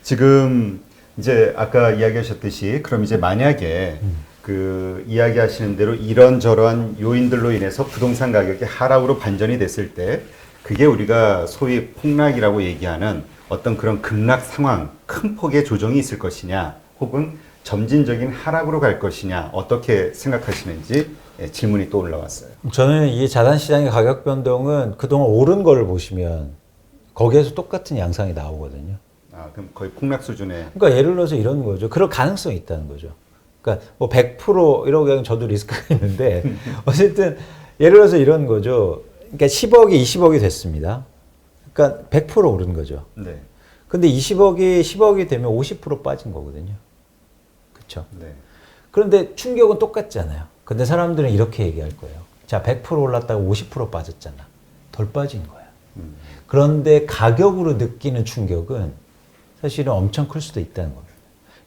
지금 이제 아까 이야기하셨듯이, 그럼 이제 만약에 그 이야기하시는 대로 이런저런 요인들로 인해서 부동산 가격이 하락으로 반전이 됐을 때, 그게 우리가 소위 폭락이라고 얘기하는 어떤 그런 급락 상황, 큰 폭의 조정이 있을 것이냐, 혹은 점진적인 하락으로 갈 것이냐, 어떻게 생각하시는지 질문이 또 올라왔어요. 저는 이 자산시장의 가격 변동은 그동안 오른 거를 보시면 거기에서 똑같은 양상이 나오거든요. 아, 그럼 거의 폭락 수준의. 그러니까 예를 들어서 이런 거죠. 그럴 가능성이 있다는 거죠. 그러니까 뭐 100% 이러고 그냥 저도 리스크가 있는데, 어쨌든 예를 들어서 이런 거죠. 그러니까 10억이 20억이 됐습니다. 그러니까 100% 오른 거죠. 네. 근데 10억이 되면 50% 빠진 거거든요. 그렇죠? 네. 그런데 충격은 똑같잖아요. 근데 사람들은 이렇게 얘기할 거예요. 자, 100% 올랐다가 50% 빠졌잖아. 덜 빠진 거야. 그런데 가격으로 느끼는 충격은 사실은 엄청 클 수도 있다는 겁니다.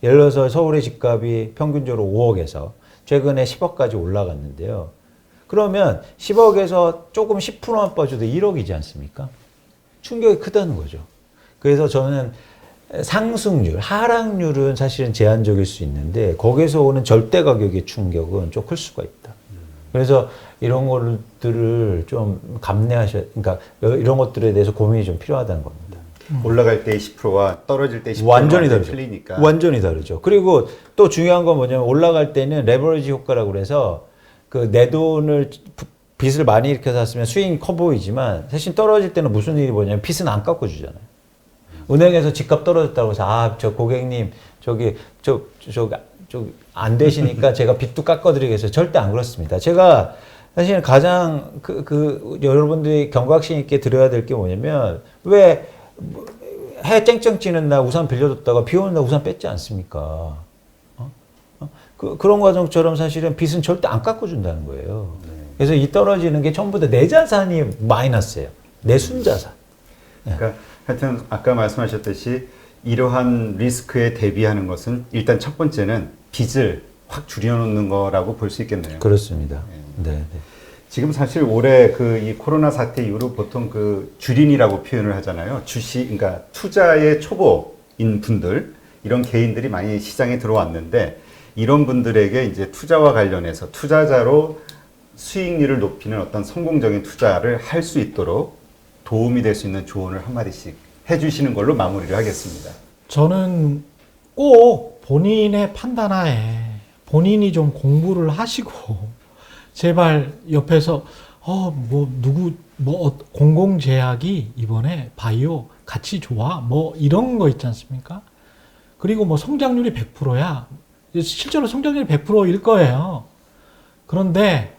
예를 들어서 서울의 집값이 평균적으로 5억에서 최근에 10억까지 올라갔는데요. 그러면 10억에서 조금 10%만 빠져도 1억이지 않습니까? 충격이 크다는 거죠. 그래서 저는 상승률, 하락률은 사실은 제한적일 수 있는데, 거기서 오는 절대 가격의 충격은 좀 클 수가 있다. 그래서 이런 것들을 좀 감내하셔야, 그러니까 이런 것들에 대해서 고민이 좀 필요하다는 겁니다. 올라갈 때 10%와 떨어질 때 10%가 완전히 다르죠. 틀리니까. 완전히 다르죠. 그리고 또 중요한 건 뭐냐면, 올라갈 때는 레버리지 효과라고 그래서 그 내 돈을 빚을 많이 일으켜 샀으면 수익이 커 보이지만, 사실 떨어질 때는 무슨 일이 뭐냐면 빚은 안 깎아주잖아요. 은행에서 집값 떨어졌다고 해서, 저 고객님, 안 되시니까 제가 빚도 깎아드리겠어요. 절대 안 그렇습니다. 제가 사실 가장 여러분들이 경각심 있게 들어야 될 게 뭐냐면, 왜 해 쨍쨍 찌는 날 우산 빌려줬다가 비 오는 날 우산 뺐지 않습니까? 그런 과정처럼 사실은 빚은 절대 안 깎아준다는 거예요. 그래서 이 떨어지는 게 전부 다 내 자산이 마이너스예요. 내 순자산. 그러니까 하여튼 아까 말씀하셨듯이 이러한 리스크에 대비하는 것은 일단 첫 번째는 빚을 확 줄여놓는 거라고 볼 수 있겠네요. 그렇습니다. 네. 지금 사실 올해 이 코로나 사태 이후로 보통 주린이라고 표현을 하잖아요. 그러니까 투자의 초보인 분들, 이런 개인들이 많이 시장에 들어왔는데, 이런 분들에게 이제 투자와 관련해서 투자자로 수익률을 높이는 어떤 성공적인 투자를 할 수 있도록 도움이 될 수 있는 조언을 한마디씩 해주시는 걸로 마무리를 하겠습니다. 저는 꼭 본인의 판단하에 본인이 좀 공부를 하시고, 제발 옆에서 공공제약이 이번에 바이오 같이 좋아 이런 거 있지 않습니까? 그리고 뭐 성장률이 100%야. 실제로 성장률이 100%일 거예요. 그런데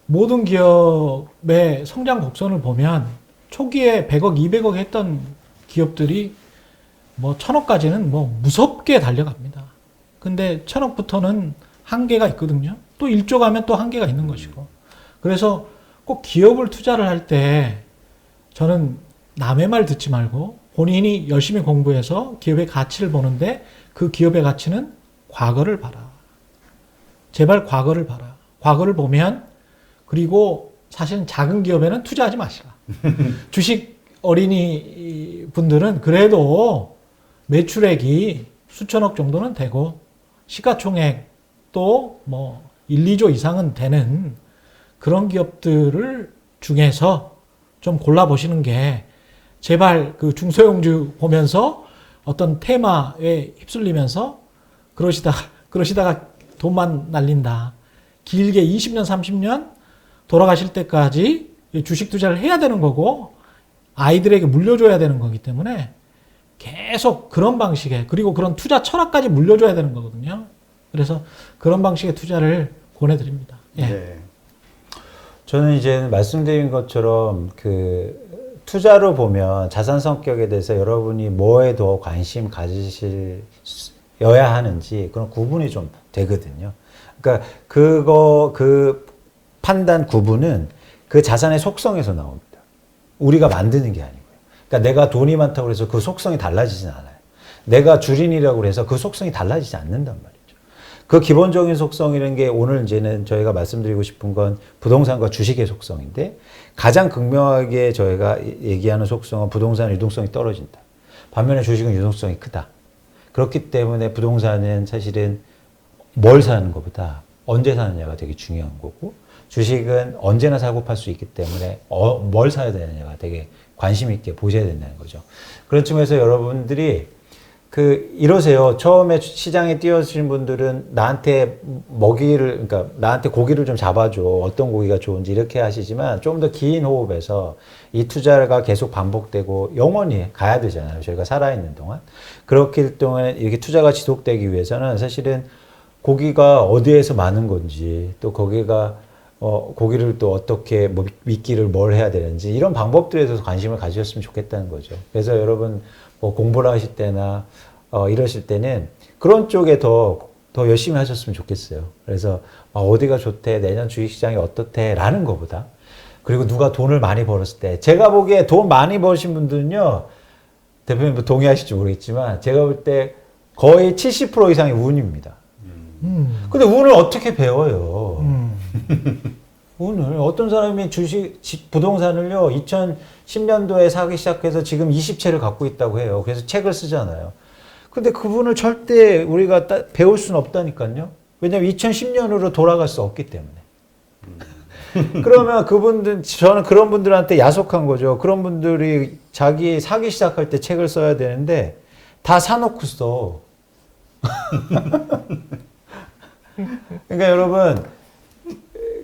모든 기업의 성장 곡선을 보면 초기에 100억, 200억 했던 기업들이 뭐 1000억까지는 뭐 무섭게 달려갑니다. 근데 1000억부터는 한계가 있거든요. 또 1조 가면 또 한계가 있는 것이고. 그래서 꼭 기업을 투자를 할 때 저는 남의 말 듣지 말고 본인이 열심히 공부해서 기업의 가치를 보는데 그 기업의 가치는 과거를 봐라. 제발 과거를 봐라. 과거를 보면 그리고 사실은 작은 기업에는 투자하지 마시라. 주식 어린이 분들은 그래도 매출액이 수천억 정도는 되고 시가총액도 뭐 1, 2조 이상은 되는 그런 기업들을 중에서 좀 골라보시는 게 제발 그 중소형주 보면서 어떤 테마에 휩쓸리면서 그러시다가 돈만 날린다. 길게 20년, 30년 돌아가실 때까지 주식 투자를 해야 되는 거고 아이들에게 물려줘야 되는 거기 때문에 계속 그런 방식의 그리고 그런 투자 철학까지 물려줘야 되는 거거든요. 그래서 그런 방식의 투자를 권해드립니다. 예. 네. 저는 이제 말씀드린 것처럼 그 투자로 보면 자산 성격에 대해서 여러분이 뭐에 더 관심 가지셔야 하는지 그런 구분이 좀 되거든요. 그러니까 그 판단 구분은 그 자산의 속성에서 나옵니다. 우리가 만드는 게 아니고요. 그러니까 내가 돈이 많다고 해서 그 속성이 달라지진 않아요. 내가 주린이라고 해서 그 속성이 달라지지 않는단 말이죠. 그 기본적인 속성이라는 게 오늘 이제는 저희가 말씀드리고 싶은 건 부동산과 주식의 속성인데 가장 극명하게 저희가 얘기하는 속성은 부동산의 유동성이 떨어진다. 반면에 주식은 유동성이 크다. 그렇기 때문에 부동산은 사실은 뭘 사는 것보다 언제 사느냐가 되게 중요한 거고 주식은 언제나 사고 팔 수 있기 때문에 뭘 사야 되느냐가 되게 관심 있게 보셔야 된다는 거죠. 그런 측면에서 여러분들이 이러세요. 처음에 시장에 뛰어드신 분들은 나한테 그러니까 나한테 고기를 좀 잡아줘. 어떤 고기가 좋은지 이렇게 하시지만 좀 더 긴 호흡에서 이 투자가 계속 반복되고 영원히 가야 되잖아요. 저희가 살아있는 동안. 그렇기 때문에 이렇게 투자가 지속되기 위해서는 사실은 고기가 어디에서 많은 건지 또 거기가 고기를 또 어떻게 미끼를 뭘 해야 되는지 이런 방법들에 대해서 관심을 가지셨으면 좋겠다는 거죠. 그래서 여러분 공부를 하실 때나 이러실 때는 그런 쪽에 더 열심히 하셨으면 좋겠어요. 그래서 어디가 좋대, 내년 주식시장이 어떻대 라는 것보다 그리고 누가 돈을 많이 벌었을 때 제가 보기에 돈 많이 버신 분들은요 대표님 뭐 동의하실지 모르겠지만 제가 볼 때 거의 70% 이상이 운입니다. 근데 운을 어떻게 배워요? 운을 어떤 사람이 부동산을요 2010년도에 사기 시작해서 지금 20채를 갖고 있다고 해요. 그래서 책을 쓰잖아요. 근데 그분을 절대 우리가 배울 수는 없다니까요. 왜냐하면 2010년으로 돌아갈 수 없기 때문에. 그러면 저는 그런 분들한테 야속한 거죠. 그런 분들이 자기 사기 시작할 때 책을 써야 되는데 다 사놓고 써. 그러니까 여러분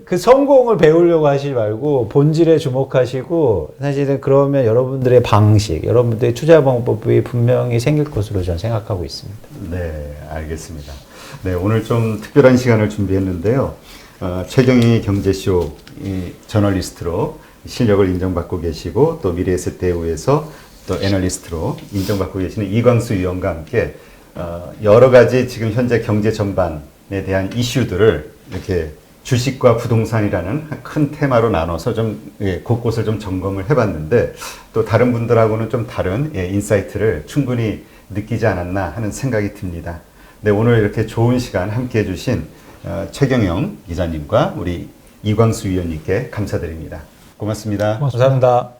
그 성공을 배우려고 하시지 말고 본질에 주목하시고 사실은 그러면 여러분들의 방식, 여러분들의 투자 방법이 분명히 생길 것으로 저는 생각하고 있습니다. 네, 알겠습니다. 네, 오늘 좀 특별한 시간을 준비했는데요. 최경희 경제쇼 저널리스트로 실력을 인정받고 계시고 또 미래에셋대우에서 또 애널리스트로 인정받고 계시는 이광수 위원과 함께 여러 가지 지금 현재 경제 전반에 대한 이슈들을 이렇게 주식과 부동산이라는 큰 테마로 나눠서 좀 곳곳을 좀 점검을 해봤는데 또 다른 분들하고는 좀 다른 인사이트를 충분히 느끼지 않았나 하는 생각이 듭니다. 네, 오늘 이렇게 좋은 시간 함께 해주신 최경영 기자님과 우리 이광수 위원님께 감사드립니다. 고맙습니다. 감사합니다.